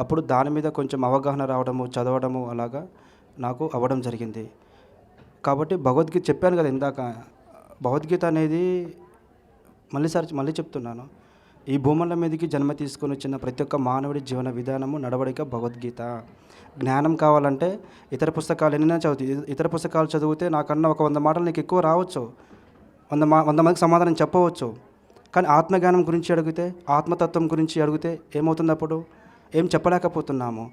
అప్పుడు దాని మీద కొంచెం అవగాహన రావడము, చదవడము అలాగా నాకు అవ్వడం జరిగింది. కాబట్టి భగవద్గీత చెప్పాను కదా ఇందాక, భగవద్గీత అనేది మళ్ళీ చెప్తున్నాను, ఈ భూముల మీదకి జన్మ తీసుకొని వచ్చిన ప్రతి ఒక్క మానవుడి జీవన విధానము, నడవడిక భగవద్గీత. జ్ఞానం కావాలంటే ఇతర పుస్తకాలు ఎన్నైనా చదువుతాయి, ఇతర పుస్తకాలు చదివితే నాకన్నా ఒక 100 మాటలు నీకు ఎక్కువ రావచ్చు, 100 మందికి సమాధానం చెప్పవచ్చు. కానీ ఆత్మజ్ఞానం గురించి అడిగితే, ఆత్మతత్వం గురించి అడిగితే ఏమవుతుంది? అప్పుడు ఏం చెప్పలేకపోతున్నాము.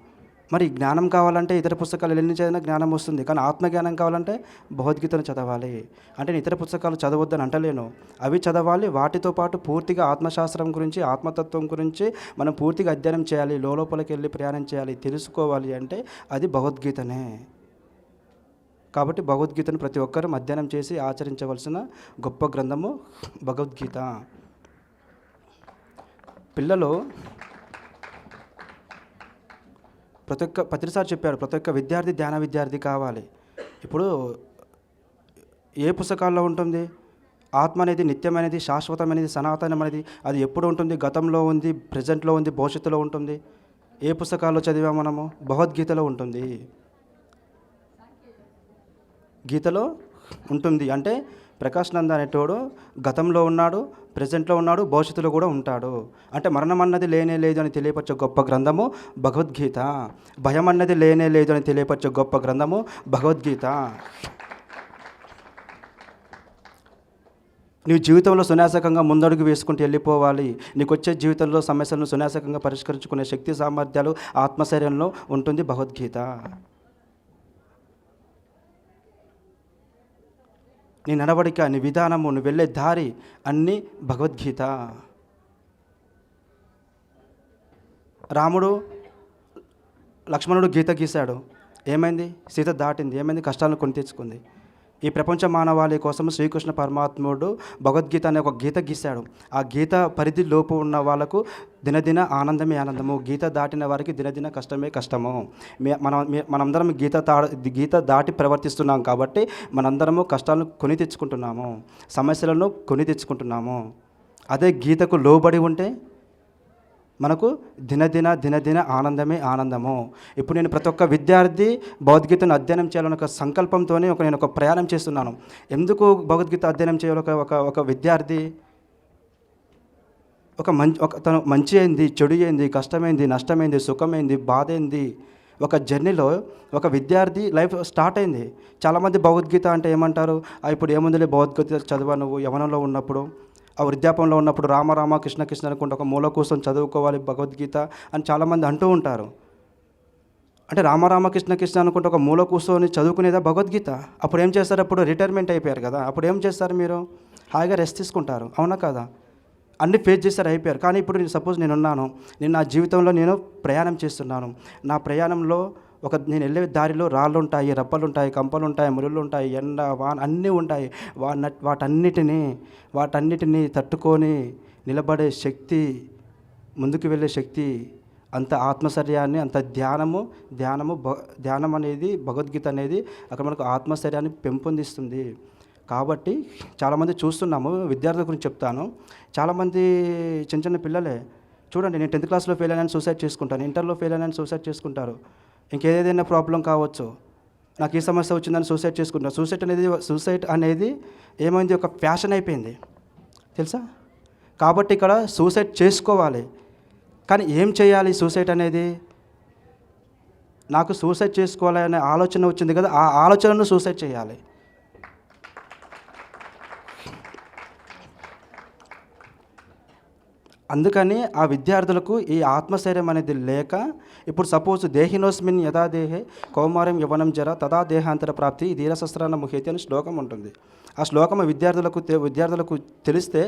మరి జ్ఞానం కావాలంటే ఇతర పుస్తకాలు ఎన్ని చదివినా జ్ఞానం వస్తుంది, కానీ ఆత్మజ్ఞానం కావాలంటే భగవద్గీతను చదవాలి. అంటే నేను ఇతర పుస్తకాలు చదవద్దని అంటలేను, అవి చదవాలి. వాటితో పాటు పూర్తిగా ఆత్మశాస్త్రం గురించి, ఆత్మతత్వం గురించి మనం పూర్తిగా అధ్యయనం చేయాలి, లోపలికి వెళ్ళి ప్రయాణం చేయాలి, తెలుసుకోవాలి. అంటే అది భగవద్గీతనే. కాబట్టి భగవద్గీతను ప్రతి ఒక్కరూ అధ్యయనం చేసి ఆచరించవలసిన గొప్ప గ్రంథము భగవద్గీత. పిల్లలు ప్రతిసారి చెప్పారు, ప్రతి ఒక్క విద్యార్థి ధ్యాన విద్యార్థి కావాలి. ఇప్పుడు ఏ పుస్తకాల్లో ఉంటుంది? ఆత్మ అనేది నిత్యమైనది, శాశ్వతమైనది, సనాతనమైనది. అది ఎప్పుడు ఉంటుంది? గతంలో ఉంది, ప్రజెంట్లో ఉంది, భవిష్యత్తులో ఉంటుంది. ఏ పుస్తకాల్లో చదివాం మనము? భగవద్గీతలో ఉంటుంది. గీతలో ఉంటుంది. అంటే ప్రకాష్ నంద అనేటోడు గతంలో ఉన్నాడు, ప్రజెంట్లో ఉన్నాడు, భవిష్యత్తులో కూడా ఉంటాడు. అంటే మరణం అన్నది లేనే లేదు అని తెలియపరిచే గొప్ప గ్రంథము భగవద్గీత. భయం అన్నది లేనే లేదు అని తెలియపరిచే గొప్ప గ్రంథము భగవద్గీత. నీవు జీవితంలో సునాశకంగా ముందడుగు వేసుకుంటూ వెళ్ళిపోవాలి. నీకు వచ్చే జీవితంలో సమస్యలను సునాశకంగా పరిష్కరించుకునే శక్తి సామర్థ్యాలు ఆత్మశరీరంలో ఉంటుంది భగవద్గీత. నీ నడవడిక, నీ విధానము, నువ్వు వెళ్ళే దారి అన్నీ భగవద్గీత. రాముడు లక్ష్మణుడు గీత గీశాడు. ఏమైంది? సీత దాటింది. ఏమైంది? కష్టాలను కొని తెచ్చుకుంది. ఈ ప్రపంచ మానవాళి కోసం శ్రీకృష్ణ పరమాత్ముడు భగవద్గీత అనే ఒక గీత గీశాడు. ఆ గీత పరిధి లోపు ఉన్న వాళ్ళకు దినదిన ఆనందమే ఆనందము, గీత దాటిన వారికి దినదిన కష్టమే కష్టము. మనందరం గీత దాటి ప్రవర్తిస్తున్నాం కాబట్టి మనందరము కష్టాలను కొని తెచ్చుకుంటున్నాము, సమస్యలను కొని తెచ్చుకుంటున్నాము. అదే గీతకు లోబడి ఉంటే మనకు దినదిన ఆనందమే ఆనందము. ఇప్పుడు నేను ప్రతి ఒక్క విద్యార్థి భగవద్గీతను అధ్యయనం చేయాలని ఒక సంకల్పంతో నేను ఒక ప్రయాణం చేస్తున్నాను. ఎందుకు భగవద్గీత అధ్యయనం చేయాలి? ఒక విద్యార్థి తను మంచి ఏంది, చెడు ఏంది, కష్టమైంది, నష్టమైంది, సుఖమైంది, బాధ ఏంది, ఒక జర్నీలో ఒక విద్యార్థి లైఫ్ స్టార్ట్ అయింది. చాలామంది భగవద్గీత అంటే ఏమంటారు? ఇప్పుడు ఏముందిలే భగవద్గీత చదివా నువ్వు యవనంలో ఉన్నప్పుడు, ఆ వృద్ధాపంలో ఉన్నప్పుడు రామ కృష్ణ కృష్ణ అనుకుంటే ఒక మూల కోసం చదువుకోవాలి భగవద్గీత అని చాలామంది అంటూ ఉంటారు. అంటే రామ కృష్ణ కృష్ణ అనుకుంటే ఒక మూల కూర్చొని చదువుకునేదా భగవద్గీత? అప్పుడు ఏం చేస్తారు? అప్పుడు రిటైర్మెంట్ అయిపోయారు కదా, అప్పుడు ఏం చేస్తారు? మీరు హాయిగా రెస్ట్ తీసుకుంటారు, అవునా కదా? అన్ని ఫేస్ చేస్తారు, అయిపోయారు. కానీ ఇప్పుడు సపోజ్ నేనున్నాను, నేను నా జీవితంలో నేను ప్రయాణం చేస్తున్నాను. నా ప్రయాణంలో నేను వెళ్ళే దారిలో రాళ్ళు ఉంటాయి, రప్పలు ఉంటాయి, కంపలు ఉంటాయి, ముళ్ళు ఉంటాయి, ఎండ వాన అన్నీ ఉంటాయి. వాటన్నిటినీ తట్టుకొని నిలబడే శక్తి, ముందుకు వెళ్ళే శక్తి, అంత ఆత్మశర్యాన్ని, అంత ధ్యానం అనేది భగవద్గీత అనేది అక్కడ మనకు ఆత్మశర్యాన్ని పెంపొందిస్తుంది. కాబట్టి చాలామంది చూస్తున్నాము, విద్యార్థుల గురించి చెప్తాను. చాలామంది చిన్న పిల్లలే చూడండి, నేను 10th క్లాస్లో ఫెయిల్ అయినా సూసైడ్ చేసుకుంటాను, ఇంటర్లో ఫెయిల్ అయినా సూసైడ్ చేసుకుంటారు, ఇంకేదైనా ప్రాబ్లం కావచ్చు, నాకు ఈ సమస్య వచ్చిందని సూసైడ్ చేసుకుంటారు. సూసైడ్ అనేది ఏమైంది? ఒక ఫ్యాషన్ అయిపోయింది, తెలుసా? కాబట్టి ఇక్కడ సూసైడ్ చేసుకోవాలి. కానీ ఏం చేయాలి? సూసైడ్ అనేది నాకు సూసైడ్ చేసుకోవాలి అనే ఆలోచన వచ్చింది కదా, ఆ ఆలోచనను సూసైడ్ చేయాలి. అందుకని ఆ విద్యార్థులకు ఈ ఆత్మశైర్యం అనేది లేక, ఇప్పుడు సపోజ్ దేహినోస్మిన్ యథా దేహే కౌమారం యవనం జర తదా దేహాంతర ప్రాప్తి ధీరశస్త్రాన ముహేతి అనే శ్లోకం ఉంటుంది. ఆ శ్లోకం విద్యార్థులకు తెలిస్తే,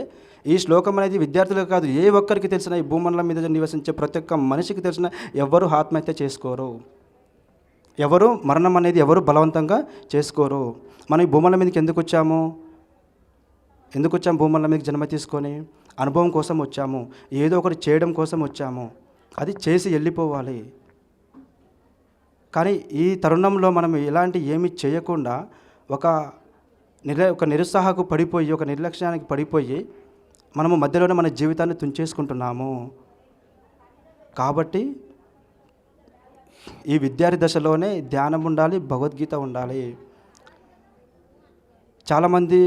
ఈ శ్లోకం అనేది విద్యార్థులకు కాదు, ఏ ఒక్కరికి తెలిసిన, ఈ భూమండలం మీద నివసించే ప్రతి ఒక్క మనిషికి తెలిసిన, ఎవరు ఆత్మహత్య చేసుకోరు, ఎవరు మరణం అనేది ఎవరు బలవంతంగా చేసుకోరు. మనం ఈ భూమండలం మీదకి ఎందుకు వచ్చాము? భూమండలం మీదకి జన్మ తీసుకొని అనుభవం కోసం వచ్చాము, ఏదో ఒకటి చేయడం కోసం వచ్చాము, అది చేసి వెళ్ళిపోవాలి. కానీ ఈ తరుణంలో మనం ఏమీ చేయకుండా ఒక నిరుత్సాహకు పడిపోయి, ఒక నిర్లక్ష్యానికి పడిపోయి మనము మధ్యలోనే మన జీవితాన్ని తుంచేసుకుంటున్నాము. కాబట్టి ఈ విద్యార్థి దశలోనే ధ్యానం ఉండాలి, భగవద్గీత ఉండాలి. చాలామంది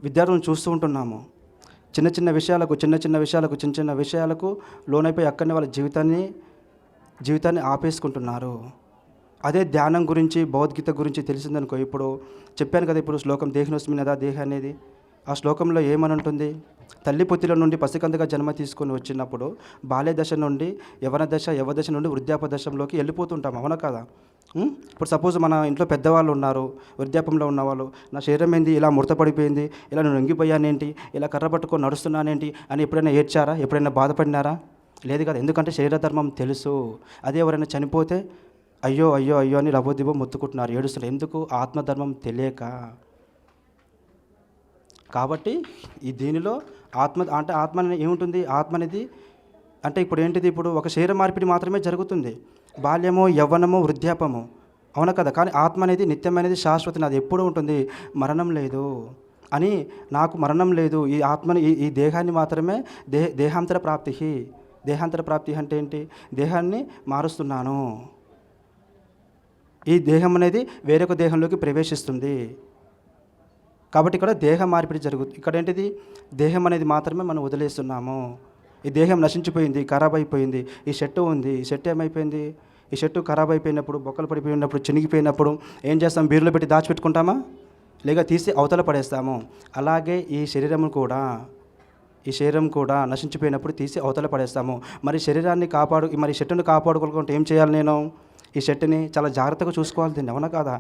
విద్యార్థులను చూస్తూ ఉంటున్నాము, చిన్న విషయాలకు లోనైపోయి అక్కడనే వాళ్ళ జీవితాన్ని ఆపేసుకుంటున్నారు. అదే ధ్యానం గురించి, భగవద్గీత గురించి తెలిసిందనుకో, ఇప్పుడు చెప్పాను కదా, ఇప్పుడు శ్లోకం దేహినోస్మిన్ యథా దేహ అనేది, ఆ శ్లోకంలో ఏమని ఉంటుంది? తల్లి పొత్తిలో నుండి పసికందుగా జన్మ తీసుకొని వచ్చినప్పుడు బాల్య దశ నుండి యవన దశ నుండి వృద్ధాప్య దశలోకి వెళ్ళిపోతుంటాం, అవునా కదా? ఇప్పుడు సపోజ్ మన ఇంట్లో పెద్దవాళ్ళు ఉన్నారు, వృద్ధాప్యంలో ఉన్నవాళ్ళు, నా శరీరం ఏంది ఇలా ముడతపడిపోయింది, ఇలా నేను వంగిపోయానేంటి, ఇలా కర్ర పట్టుకొని నడుస్తున్నానేంటి అని ఎప్పుడైనా ఏడ్చారా? ఎప్పుడైనా బాధపడినారా? లేదు కదా. ఎందుకంటే శరీర ధర్మం తెలుసు. అదే ఎవరైనా చనిపోతే అయ్యో అని లబోదిబో మొత్తుకుంటున్నారు, ఏడుస్తున్నారు. ఎందుకు? ఆత్మధర్మం తెలియక. కాబట్టి ఈ దీనిలో ఆత్మ ఏముంటుంది? ఆత్మ అనేది అంటే ఇప్పుడు ఏంటిది? ఇప్పుడు ఒక శరీర మార్పిడి మాత్రమే జరుగుతుంది. బాల్యము, యవ్వనము, వృద్ధాపము. అవునా కదా? కానీ ఆత్మ అనేది నిత్యమైనది, శాశ్వతం, అది ఎప్పుడూ ఉంటుంది, మరణం లేదు అని. నాకు మరణం లేదు, ఈ ఆత్మని ఈ దేహాన్ని మాత్రమే దేహాంతర ప్రాప్తి అంటే ఏంటి? దేహాన్ని మారుస్తున్నాను, ఈ దేహం అనేది వేరొక దేహంలోకి ప్రవేశిస్తుంది. కాబట్టి ఇక్కడ దేహ మార్పిడి జరుగుతుంది. ఇక్కడ ఏంటిది? దేహం అనేది మాత్రమే మనం వదిలేస్తున్నాము. ఈ దేహం నశించిపోయింది, ఖరాబ్ అయిపోయింది. ఈ షర్టు ఉంది, ఈ షర్ట్ ఏమైపోయింది? ఈ షర్టు ఖరాబ్ అయిపోయినప్పుడు, బొక్కలు పడిపోయినప్పుడు, చినిగిపోయినప్పుడు ఏం చేస్తాం? బీరులో పెట్టి దాచిపెట్టుకుంటామా? లేక తీసి అవతల పడేస్తాము. అలాగే ఈ శరీరం కూడా నశించిపోయినప్పుడు తీసి అవతల పడేస్తాము. మరి శరీరాన్ని మరి షర్టును కాపాడుకోవాలంటే ఏం చేయాలి? నేను ఈ షర్టుని చాలా జాగ్రత్తగా చూసుకోవాలి దీన్ని, అవునా కాదా?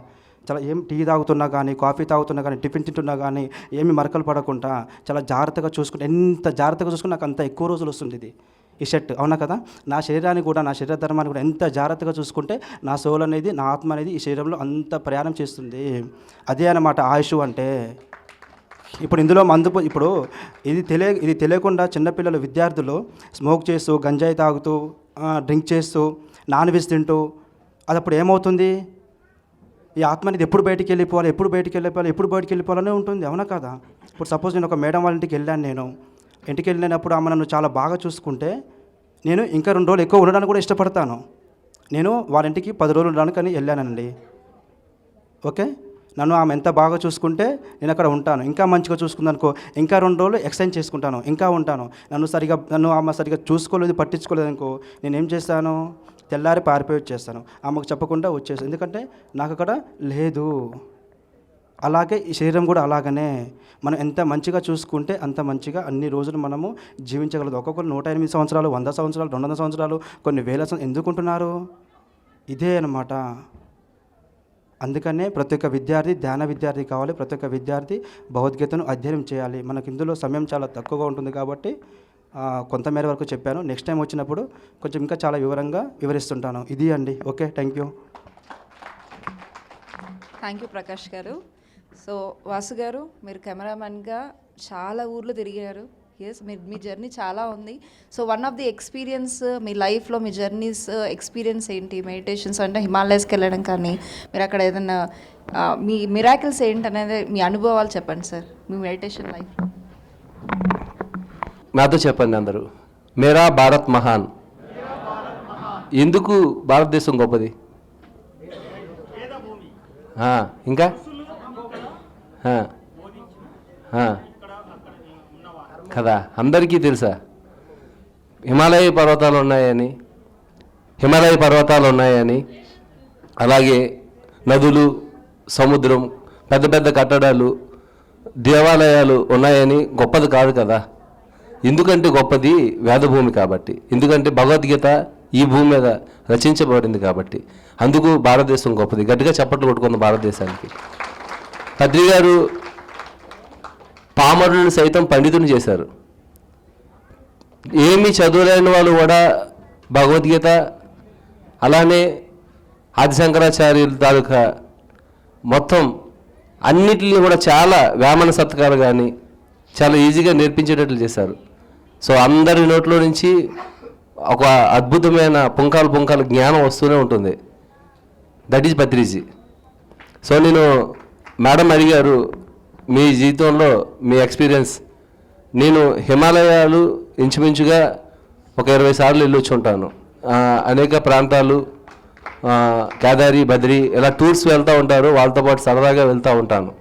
చాలా ఏం టీ తాగుతున్నా కానీ, కాఫీ తాగుతున్నా కానీ, టిఫిన్ తింటున్నా కానీ ఏమి మరకలు పడకుండా చాలా జాగ్రత్తగా చూసుకుంటే, ఎంత జాగ్రత్తగా చూసుకుని నాకు అంత ఎక్కువ రోజులు వస్తుంది ఇది ఈ షర్ట్, అవునా కదా? నా శరీరాన్ని కూడా, నా శరీర ధర్మాన్ని కూడా ఎంత జాగ్రత్తగా చూసుకుంటే నా సోల్ అనేది, నా ఆత్మ అనేది ఈ శరీరంలో అంత ప్రయాణం చేస్తుంది. అదే అన్నమాట ఆయుష్ అంటే. ఇప్పుడు ఇందులో ఇప్పుడు ఇది తెలియకుండా చిన్నపిల్లలు, విద్యార్థులు స్మోక్ చేస్తూ, గంజాయి తాగుతూ, డ్రింక్ చేస్తూ, నాన్ వెజ్ తింటూ, అది అప్పుడు ఏమవుతుంది? ఈ ఆత్మ అనేది ఎప్పుడు బయటికి వెళ్ళిపోవాలనే ఉంటుంది, అవునా కదా? ఇప్పుడు సపోజ్ నేను ఒక మేడం వాళ్ళ ఇంటికి వెళ్ళాను. ఇంటికి వెళ్ళినప్పుడు ఆమె నన్ను చాలా బాగా చూసుకుంటే నేను ఇంకా 2 రోజులు ఎక్కువ ఉండడానికి కూడా ఇష్టపడతాను. నేను వాళ్ళ ఇంటికి 10 రోజులు ఉండడానికి అని వెళ్ళానండి. ఓకే, నన్ను ఆమె ఎంత బాగా చూసుకుంటే నేను అక్కడ ఉంటాను. ఇంకా మంచిగా చూసుకుందనుకో, ఇంకా 2 రోజులు ఎక్స్టెండ్ చేసుకుంటాను, ఇంకా ఉంటాను. నన్ను ఆమె సరిగా చూసుకోలేదు, పట్టించుకోలేదు అనుకో, నేనేం చేస్తాను? తెల్లారి పారిపోయి వచ్చేస్తాను, ఆమెకు చెప్పకుండా వచ్చేస్తాను. ఎందుకంటే నాకు అక్కడ లేదు. అలాగే ఈ శరీరం కూడా అలాగనే. మనం ఎంత మంచిగా చూసుకుంటే అంత మంచిగా అన్ని రోజులు మనము జీవించగలదు. ఒక్కొక్కరు 108 సంవత్సరాలు, 100 సంవత్సరాలు, 200 సంవత్సరాలు, కొన్ని వేల సంవత్సరాలు ఎందుకుంటున్నారు? ఇదే అన్నమాట. అందుకనే ప్రతి ఒక్క విద్యార్థి ధ్యాన విద్యార్థి కావాలి. ప్రతి ఒక్క విద్యార్థి భగవద్గీతను అధ్యయనం చేయాలి. మనకి ఇందులో సమయం చాలా తక్కువగా ఉంటుంది కాబట్టి కొంతమేర వరకు చెప్పాను. నెక్స్ట్ టైం వచ్చినప్పుడు కొంచెం ఇంకా చాలా వివరంగా వివరిస్తుంటాను. ఇది అండి. ఓకే, థ్యాంక్ యూ ప్రకాష్ గారు. సో వాసు గారు, మీరు కెమెరామెన్గా చాలా ఊర్లు తిరిగారు. ఎస్, మీ జర్నీ చాలా ఉంది. So one of the experience మీ లైఫ్లో, మీ జర్నీస్ ఎక్స్పీరియన్స్ ఏంటి? మెడిటేషన్స్ అంటే హిమాలయస్కి వెళ్ళడం కానీ, మీరు అక్కడ ఏదైనా మీ మిరాకిల్స్ ఏంటి అనేది మీ అనుభవాలు చెప్పండి సార్, మీ మెడిటేషన్ లైఫ్. నాతో చెప్పండి అందరూ. మేరా భారత్ మహాన్. ఎందుకు భారతదేశం గొప్పది? ఇంకా కదా, అందరికీ తెలుసా హిమాలయ పర్వతాలు ఉన్నాయని, అలాగే నదులు, సముద్రం, పెద్ద పెద్ద కట్టడాలు, దేవాలయాలు ఉన్నాయని గొప్పది కాదు కదా. ఎందుకంటే గొప్పది వేదభూమి కాబట్టి, ఎందుకంటే భగవద్గీత ఈ భూమి మీద రచించబడింది కాబట్టి, అందుకు భారతదేశం గొప్పది. గట్టిగా చప్పట్లు కొట్టుకుంది భారతదేశానికి. పత్రి గారు పామరులను సైతం పండితుని చేశారు. ఏమీ చదువులేని వాళ్ళు కూడా భగవద్గీత, అలానే ఆదిశంకరాచార్యుల తాలూకా మొత్తం అన్నిటిని కూడా చాలా వేమన సత్కాలు కానీ చాలా ఈజీగా నేర్పించేటట్లు చేశారు. సో అందరి నోట్లో నుంచి ఒక అద్భుతమైన పుంకాలు జ్ఞానం వస్తూనే ఉంటుంది. That is Patriji. సో నేను మేడం అడిగారు మీ జీవితంలో మీ ఎక్స్పీరియన్స్. నేను హిమాలయాలు ఇంచుమించుగా ఒక 20 సార్లు వెళ్ళొచ్చి ఉంటాను. అనేక ప్రాంతాలు, కేదారి, బద్రి ఇలా టూర్స్ వెళ్తూ ఉంటారు. వాళ్ళతో పాటు సరదాగా వెళ్తూ ఉంటాను.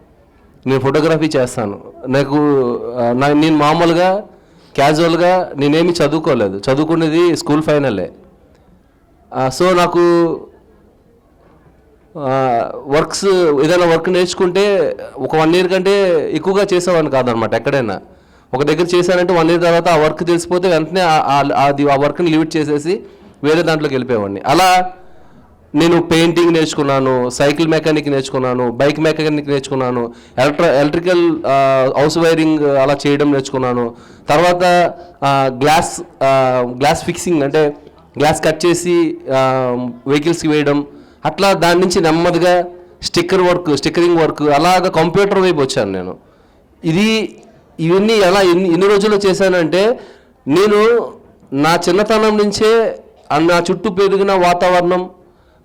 నేను ఫోటోగ్రఫీ చేస్తాను. నేను మామూలుగా క్యాజువల్గా నేనేమి చదువుకోలేదు, చదువుకునేది స్కూల్ ఫైనలే. సో నాకు ఏదైనా వర్క్ నేర్చుకుంటే ఒక 1 year కంటే ఎక్కువగా చేసేవాడిని కాదనమాట. ఎక్కడైనా ఒక దగ్గర చేశానంటే 1 year తర్వాత ఆ వర్క్ తెలిసిపోతే వెంటనే ఆ వర్క్ని లిమిట్ చేసేసి వేరే దాంట్లోకి వెళ్ళిపోయేవాడిని. అలా నేను పెయింటింగ్ నేర్చుకున్నాను, సైకిల్ మెకానిక్ నేర్చుకున్నాను, బైక్ మెకానిక్ నేర్చుకున్నాను, ఎలక్ట్రికల్ హౌస్ వైరింగ్ అలా చేయడం నేర్చుకున్నాను. తర్వాత గ్లాస్ ఫిక్సింగ్ అంటే గ్లాస్ కట్ చేసి వెహికల్స్కి వేయడం, అట్లా దాని నుంచి నెమ్మదిగా స్టిక్కరింగ్ వర్క్ అలాగా కంప్యూటర్ వైపు వచ్చాను నేను. ఇవన్నీ ఎలా ఎన్ని రోజుల్లో చేశానంటే, నేను నా చిన్నతనం నుంచే నా చుట్టూ పెరిగిన వాతావరణం,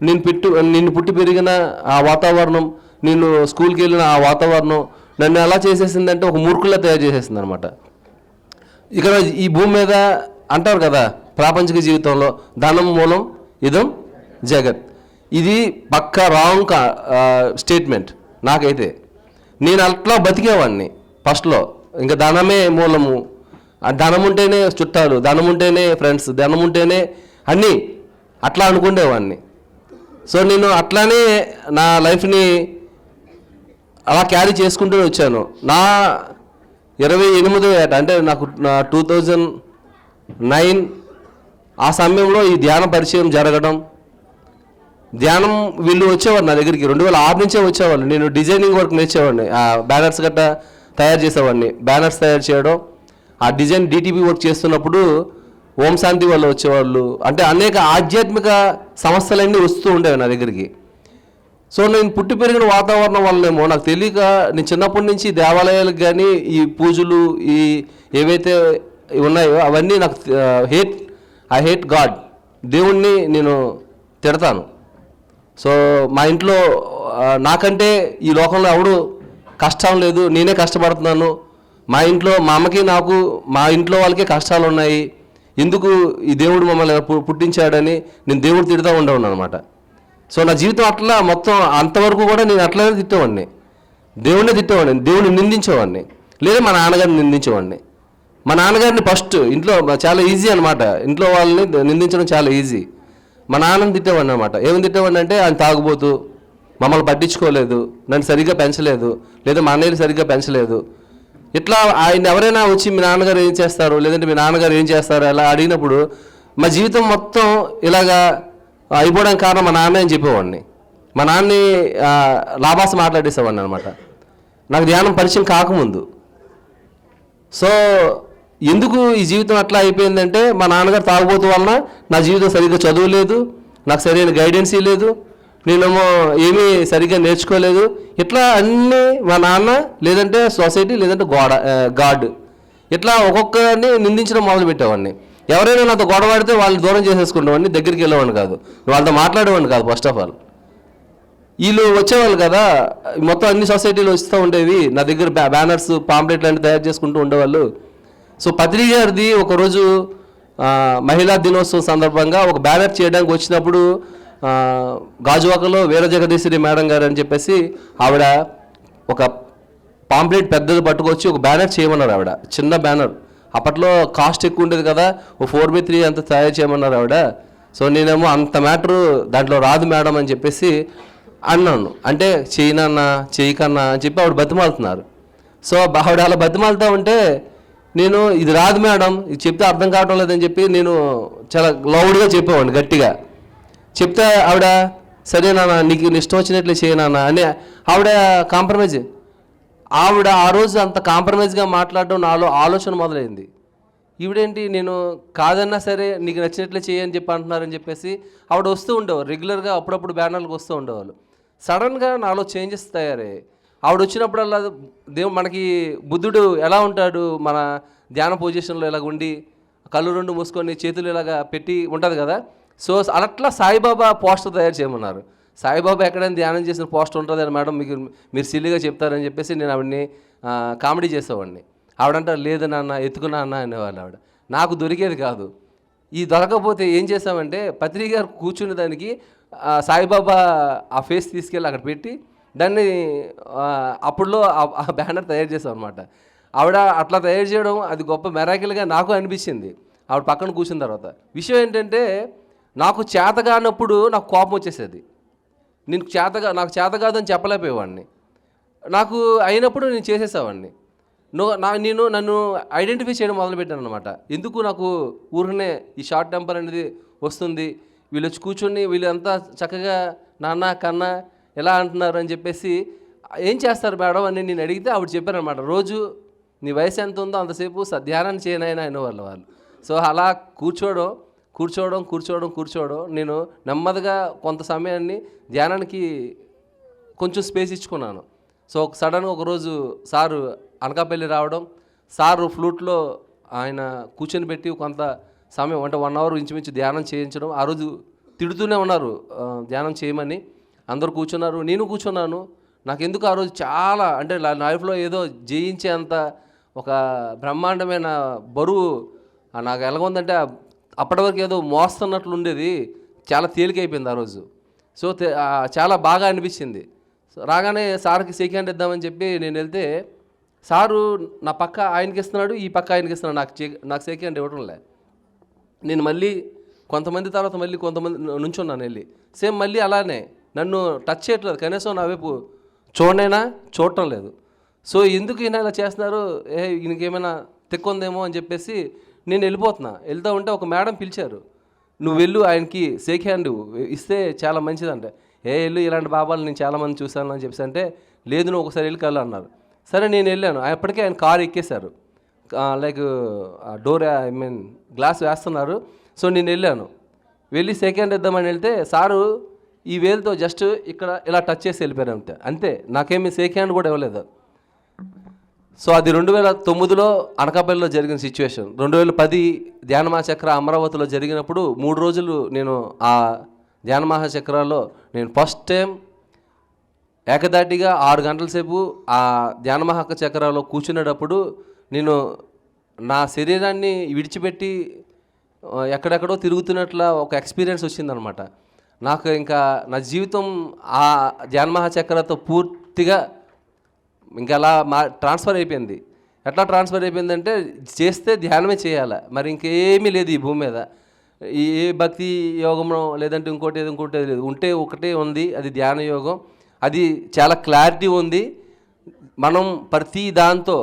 నిన్ను పుట్టి పెరిగిన ఆ వాతావరణం, నేను స్కూల్కి వెళ్ళిన ఆ వాతావరణం నన్ను ఎలా చేసేసిందంటే ఒక మూర్ఖుల్లా తయారు చేసేసింది అనమాట. ఇక్కడ ఈ భూమి మీద అంటారు కదా, ప్రాపంచిక జీవితంలో ధనం మూలం ఇదం జగత్. ఇది పక్కా రాంగ్ స్టేట్మెంట్ నాకైతే. నేను అట్లా బతికేవాడిని ఫస్ట్లో. ఇంకా ధనమే మూలము, ధనం ఉంటేనే చుట్టాలు, ధనం ఉంటేనే ఫ్రెండ్స్, ధనం ఉంటేనే అన్నీ అట్లా అనుకునేవాడిని. సో నేను అట్లానే నా లైఫ్ని అలా క్యారీ చేసుకుంటూ వచ్చాను. నా 28వ ఏట అంటే నాకు 2009 ఆ సమయంలో ఈ ధ్యాన పరిచయం జరగడం, ధ్యానం వీళ్ళు వచ్చేవారు నా దగ్గరికి 2006 నుంచే వచ్చేవాళ్ళు. నేను డిజైనింగ్ వర్క్ నేర్చేవాడిని, బ్యానర్స్ గట్రా తయారు చేసేవాడిని. బ్యానర్స్ తయారు చేయడం, ఆ డిజైన్ డిటిపి వర్క్ చేస్తున్నప్పుడు ఓం శాంతి వాళ్ళు వచ్చేవాళ్ళు. అంటే అనేక ఆధ్యాత్మిక సమస్యలన్నీ వస్తూ ఉండేవి నా దగ్గరికి. సో నేను పుట్టి పెరిగిన వాతావరణం వల్లనేమో నాకు తెలియక నేను చిన్నప్పటి నుంచి దేవాలయాలకు కానీ ఈ పూజలు ఈ ఏవైతే ఉన్నాయో అవన్నీ నాకు ఐ హేట్ గాడ్, దేవుణ్ణి నేను తిడతాను. సో మా ఇంట్లో నాకంటే ఈ లోకంలో ఎవడు కష్టం లేదు, నేనే కష్టపడుతున్నాను. మా ఇంట్లో మా అమ్మకి నాకు మా ఇంట్లో వాళ్ళకే కష్టాలు ఉన్నాయి, ఎందుకు ఈ దేవుడు మమ్మల్ని పుట్టించాడని నేను దేవుడు తిడుతూ ఉండేవాడిని అనమాట. సో నా జీవితం అట్లా మొత్తం అంతవరకు కూడా నేను అట్లానే తిట్టేవాడిని, దేవుడినే తిట్టేవాడిని, దేవుడిని నిందించేవాడిని, లేదా మా నాన్నగారిని నిందించేవాడిని. మా నాన్నగారిని ఫస్ట్ ఇంట్లో చాలా ఈజీ అనమాట, ఇంట్లో వాళ్ళని నిందించడం చాలా ఈజీ. మా నాన్నని తిట్టేవాడిని అనమాట. ఏమని తిట్టేవాడిని అంటే ఆయన తాగుబోతు, మమ్మల్ని పట్టించుకోలేదు, నన్ను సరిగ్గా పెంచలేదు, లేదా మా అన్నయ్యని సరిగ్గా పెంచలేదు. ఇట్లా ఆయన ఎవరైనా వచ్చి మీ నాన్నగారు ఏం చేస్తారు, లేదంటే మీ నాన్నగారు ఏం చేస్తారు అలా అడిగినప్పుడు మా జీవితం మొత్తం ఇలాగా అయిపోవడానికి కారణం మా నాన్న అని చెప్పేవాడిని. మా నాన్నని లాభాస మాట్లాడేసేవాడిని అనమాట నాకు ధ్యానం పరిచయం కాకముందు. సో ఎందుకు ఈ జీవితం అట్లా అయిపోయిందంటే మా నాన్నగారు తాగుబోతు వలన నా జీవితం సరిగ్గా చదువులేదు, నాకు సరైన గైడెన్స్ లేదు, నేనేమో ఏమీ సరిగ్గా నేర్చుకోలేదు. ఇట్లా అన్నీ మా నాన్న, లేదంటే సొసైటీ, లేదంటే గాడ్, ఇట్లా ఒక్కొక్కరిని నిందించడం మొదలుపెట్టేవాడిని. ఎవరైనా నాతో గొడవాడితే వాళ్ళని దూరం చేసేసుకునేవాడిని, దగ్గరికి వెళ్ళేవాడిని కాదు, వాళ్ళతో మాట్లాడేవాడిని కాదు. ఫస్ట్ ఆఫ్ ఆల్ వీళ్ళు వచ్చేవాళ్ళు కదా, మొత్తం అన్ని సొసైటీలు వస్తూ ఉండేవి నా దగ్గర, బ్యానర్స్ పాంప్లెట్లు అన్నీ తయారు చేసుకుంటూ ఉండేవాళ్ళు. సో పత్రి గారిది ఒకరోజు మహిళా దినోత్సవం సందర్భంగా ఒక బ్యానర్ చేయడానికి వచ్చినప్పుడు గాజువాకలో వీర జగదీశ్వరి మేడం గారు అని చెప్పేసి ఆవిడ ఒక పాంప్లెట్ పెద్దది పట్టుకొచ్చి ఒక బ్యానర్ చేయమన్నారు. ఆవిడ చిన్న బ్యానర్, అప్పట్లో కాస్ట్ ఎక్కువ ఉండేది కదా, ఓ 4x3 అంత తయారు చేయమన్నారు ఆవిడ. సో నేనేమో అంత మ్యాటరు దాంట్లో రాదు మేడం అని చెప్పేసి అన్నాను. అంటే చేయనన్నా చేయకన్నా అని చెప్పి ఆవిడ బతిమాలుతున్నారు. సో ఆవిడ అలా బతిమాలుతూ ఉంటే నేను ఇది రాదు మేడం, ఇది చెప్తే అర్థం కావటం లేదని చెప్పి నేను చాలా లౌడ్గా చెప్పేవాడిని, గట్టిగా చెప్తే ఆవిడ సరే నాన్న నీకు ఇష్టం వచ్చినట్లే చేయనా అని ఆవిడ కాంప్రమైజ్. ఆవిడ ఆ రోజు అంత కాంప్రమైజ్గా మాట్లాడడం నాలో ఆలోచన మొదలైంది. ఈవిడేంటి నేను కాదన్నా సరే నీకు నచ్చినట్లే చేయని చెప్పి అంటున్నారని చెప్పేసి ఆవిడ వస్తూ ఉండేవారు, రెగ్యులర్గా అప్పుడప్పుడు బ్యానర్లకు వస్తూ ఉండేవాళ్ళు. సడన్గా నాలో చేంజెస్ తయారయ్యాయి. ఆవిడ వచ్చినప్పుడల్లా మనకి బుద్ధుడు ఎలా ఉంటాడు, మన ధ్యాన పొజిషన్లో ఇలాగ ఉండి కళ్ళు రెండు మూసుకొని చేతులు ఇలాగా పెట్టి ఉంటుంది కదా. సో అట్లా సాయిబాబా పోస్టర్ తయారు చేయమన్నారు. సాయిబాబా ఎక్కడైనా ధ్యానం చేసిన పోస్టర్ ఉంటుంది మేడం, మీరు సిల్లిగా చెప్తారని చెప్పేసి నేను ఆవిడని కామెడీ చేసేవాడిని. ఆవిడంటారు లేదు నాన్న ఎత్తుకున్నా అన్న అనేవాళ్ళు. ఆవిడ నాకు దొరికేది కాదు. ఈ దొరకపోతే ఏం చేసామంటే పత్రిక గారు కూర్చునే దానికి సాయిబాబా ఆ ఫేస్ తీసుకెళ్ళి అక్కడ పెట్టి దాన్ని అప్పుడులో ఆ బ్యానర్ తయారు చేసాం అనమాట. ఆవిడ అట్లా తయారు చేయడం అది గొప్ప మెరాకిల్గా నాకు అనిపించింది ఆవిడ పక్కన కూర్చున్న తర్వాత. విషయం ఏంటంటే నాకు చేత కానప్పుడు నాకు కోపం వచ్చేసేది. నాకు చేత కాదని చెప్పలేకపోయేవాడిని, నాకు అయినప్పుడు నేను చేసేసేవాడిని. నేను నన్ను ఐడెంటిఫై చేయడం మొదలుపెట్టాను అనమాట. ఎందుకు నాకు ఊరినే ఈ షార్ట్ టెంపర్ అనేది వస్తుంది, వీళ్ళు వచ్చి కూర్చొని వీళ్ళంతా చక్కగా నాన్న కన్నా ఎలా అంటున్నారు అని చెప్పేసి ఏం చేస్తారు మేడం అని నేను అడిగితే ఆవిడ చెప్పారనమాట, రోజు నీ వయసు ఎంత ఉందో అంతసేపు ధ్యానం చేయనైనా అనేవాళ్ళు వాళ్ళు. సో అలా కూర్చోవడం నేను నెమ్మదిగా కొంత సమయాన్ని ధ్యానానికి కొంచెం స్పేస్ ఇచ్చుకున్నాను. సో సడన్గా ఒకరోజు సారు అనకాపల్లి రావడం, సారు ఫ్లూట్లో ఆయన కూర్చొని పెట్టి కొంత సమయం అంటే 1 అవర్ ఇంచుమించు ధ్యానం చేయించడం. ఆ రోజు తిడుతూనే ఉన్నారు ధ్యానం చేయమని. అందరూ కూర్చున్నారు, నేను కూర్చున్నాను. నాకెందుకు ఆ రోజు చాలా అంటే నా లైఫ్లో ఏదో జయించేంత ఒక బ్రహ్మాండమైన బరువు నాకు ఎలాగుందంటే అప్పటి వరకు ఏదో మోస్తున్నట్లు ఉండేది, చాలా తేలికైపోయింది ఆ రోజు. సో చాలా బాగా అనిపించింది. రాగానే సార్కి సెకండ్ ఇద్దామని చెప్పి నేను వెళ్తే సారు నా పక్క ఆయనకి ఇస్తున్నాడు, ఈ పక్క ఆయనకి ఇస్తున్నాడు, నాకు సెకండ్ ఇవ్వడం లే. నేను మళ్ళీ కొంతమంది తర్వాత మళ్ళీ కొంతమంది నుంచున్నాను వెళ్ళి, సేమ్ మళ్ళీ అలానే నన్ను టచ్ చేయట్లేదు, కనీసం నా వైపు చూడటం లేదు. సో ఎందుకు ఈయన ఇలా చేస్తున్నారు, ఈయనకేమైనా తిక్కుందేమో అని చెప్పేసి నేను వెళ్తూ ఉంటే ఒక మేడం పిలిచారు, నువ్వు వెళ్ళు ఆయనకి షేక్ హ్యాండ్ ఇస్తే చాలా మంచిదంటే. వెళ్ళు, ఇలాంటి బాబాలు నేను చాలామంది చూశాను అని చెప్పేసి అంటే, లేదు నువ్వు ఒకసారి వెళ్ళి కళ్ళు అన్నారు. సరే నేను వెళ్ళాను. అప్పటికే ఆయన కారు ఎక్కేశారు, లైక్ డోర్ గ్లాస్ వేస్తున్నారు. సో నేను వెళ్ళి షేక్ హ్యాండ్ ఇద్దామని వెళ్తే సారు ఈ వేలుతో జస్ట్ ఇక్కడ ఇలా టచ్ చేసి వెళ్ళిపోయారు అంతే. నాకేమీ షేక్ హ్యాండ్ కూడా ఇవ్వలేదు. సో అది 2009లో అనకాపల్లిలో జరిగిన సిచ్యువేషన్. 2010 ధ్యాన మహాచక్ర అమరావతిలో జరిగినప్పుడు 3 రోజులు నేను ఆ ధ్యాన మహాచక్రాల్లో నేను ఫస్ట్ టైం ఏకదాటిగా 6 గంటల సేపు ఆ ధ్యాన మహాచక్రాల్లో కూర్చునేటప్పుడు నేను నా శరీరాన్ని విడిచిపెట్టి ఎక్కడెక్కడో తిరుగుతున్నట్ల ఒక ఎక్స్పీరియన్స్ వచ్చిందనమాట. నాకు ఇంకా నా జీవితం ఆ ధ్యాన మహాచక్రతో పూర్తిగా ఇంకా అలా ట్రాన్స్ఫర్ అయిపోయింది. ఎట్లా ట్రాన్స్ఫర్ అయిపోయిందంటే చేస్తే ధ్యానమే చేయాలి, మరి ఇంకేమీ లేదు ఈ భూమి మీద. ఏ భక్తి యోగంలో లేదంటే ఇంకోటి లేదు, ఉంటే ఒకటే ఉంది, అది ధ్యాన యోగం. అది చాలా క్లారిటీ ఉంది. మనం ప్రతి దాంతో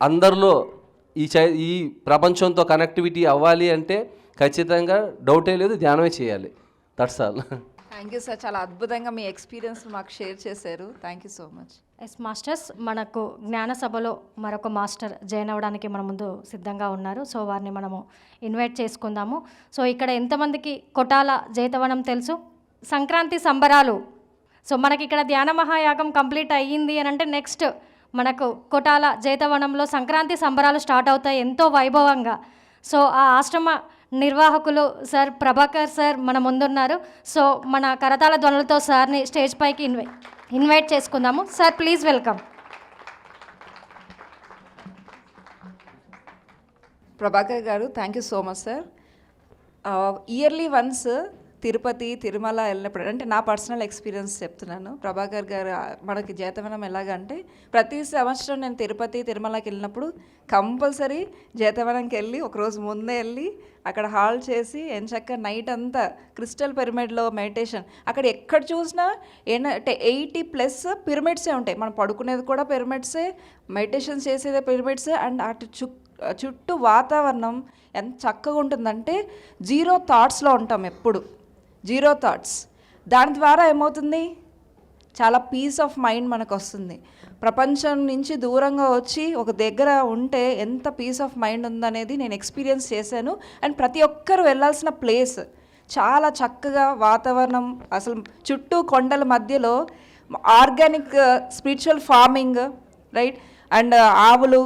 అందరిలో ఈ ప్రపంచంతో కనెక్టివిటీ అవ్వాలి అంటే ఖచ్చితంగా డౌటే లేదు, ధ్యానమే చేయాలి. That's all. Thank you sir, చాలా అద్భుతంగా మీ ఎక్స్పీరియన్స్ మాకు షేర్ చేశారు. Thank you so much. Yes masters, మనకు జ్ఞాన సభలో మరొక మాస్టర్ జాయిన్ అవ్వడానికి మన ముందు సిద్ధంగా ఉన్నారు. సో వారిని మనము ఇన్వైట్ చేసుకుందాము. సో ఇక్కడ ఎంతమందికి కొటాల జైతవనం తెలుసు? సంక్రాంతి సంబరాలు. సో మనకి ఇక్కడ ధ్యాన మహాయాగం కంప్లీట్ అయ్యింది అని అంటే నెక్స్ట్ మనకు కొటాల జైతవనంలో సంక్రాంతి సంబరాలు స్టార్ట్ అవుతాయి ఎంతో వైభవంగా. సో ఆ ఆశ్రమ నిర్వాహకులు సార్ ప్రభాకర్ సార్ మన ముందున్నారు. సో మన కరతాళ ధ్వనులతో సార్ని స్టేజ్ పైకి ఇన్వైట్ చేసుకుందాము. Sir please welcome. ప్రభాకర్ గారు, thank you so much sir. Yearly once Tirupati Tirumala వెళ్ళినప్పుడు, అంటే నా పర్సనల్ ఎక్స్పీరియన్స్ చెప్తున్నాను. ప్రభాకర్ గారు మనకి జైతవనం ఎలాగంటే ప్రతి సంవత్సరం నేను తిరుపతి తిరుమలకి వెళ్ళినప్పుడు కంపల్సరీ జైతవనంకి వెళ్ళి ఒకరోజు ముందే వెళ్ళి అక్కడ హాల్ చేసి ఎంచక్క నైట్ అంతా క్రిస్టల్ పిరమిడ్లో మెడిటేషన్. అక్కడ ఎక్కడ చూసినా 80+ పిరమిడ్సే ఉంటాయి. మనం పడుకునేది కూడా పిరమిడ్సే, మెడిటేషన్ చేసేదే పిరమిడ్సే. అండ్ అటు చుట్టూ వాతావరణం ఎంత చక్కగా ఉంటుందంటే జీరో థాట్స్లో ఉంటాం, ఎప్పుడు జీరో థాట్స్. దాని ద్వారా ఏమవుతుంది, చాలా పీస్ ఆఫ్ మైండ్ మనకు వస్తుంది. ప్రపంచం నుంచి దూరంగా వచ్చి ఒక దగ్గర ఉంటే ఎంత పీస్ ఆఫ్ మైండ్ ఉందనేది నేను ఎక్స్పీరియన్స్ చేశాను. అండ్ ప్రతి ఒక్కరు వెళ్ళాల్సిన ప్లేస్, చాలా చక్కగా వాతావరణం, అసలు చుట్టూ కొండల మధ్యలో organic spiritual farming, right, and ఆవులు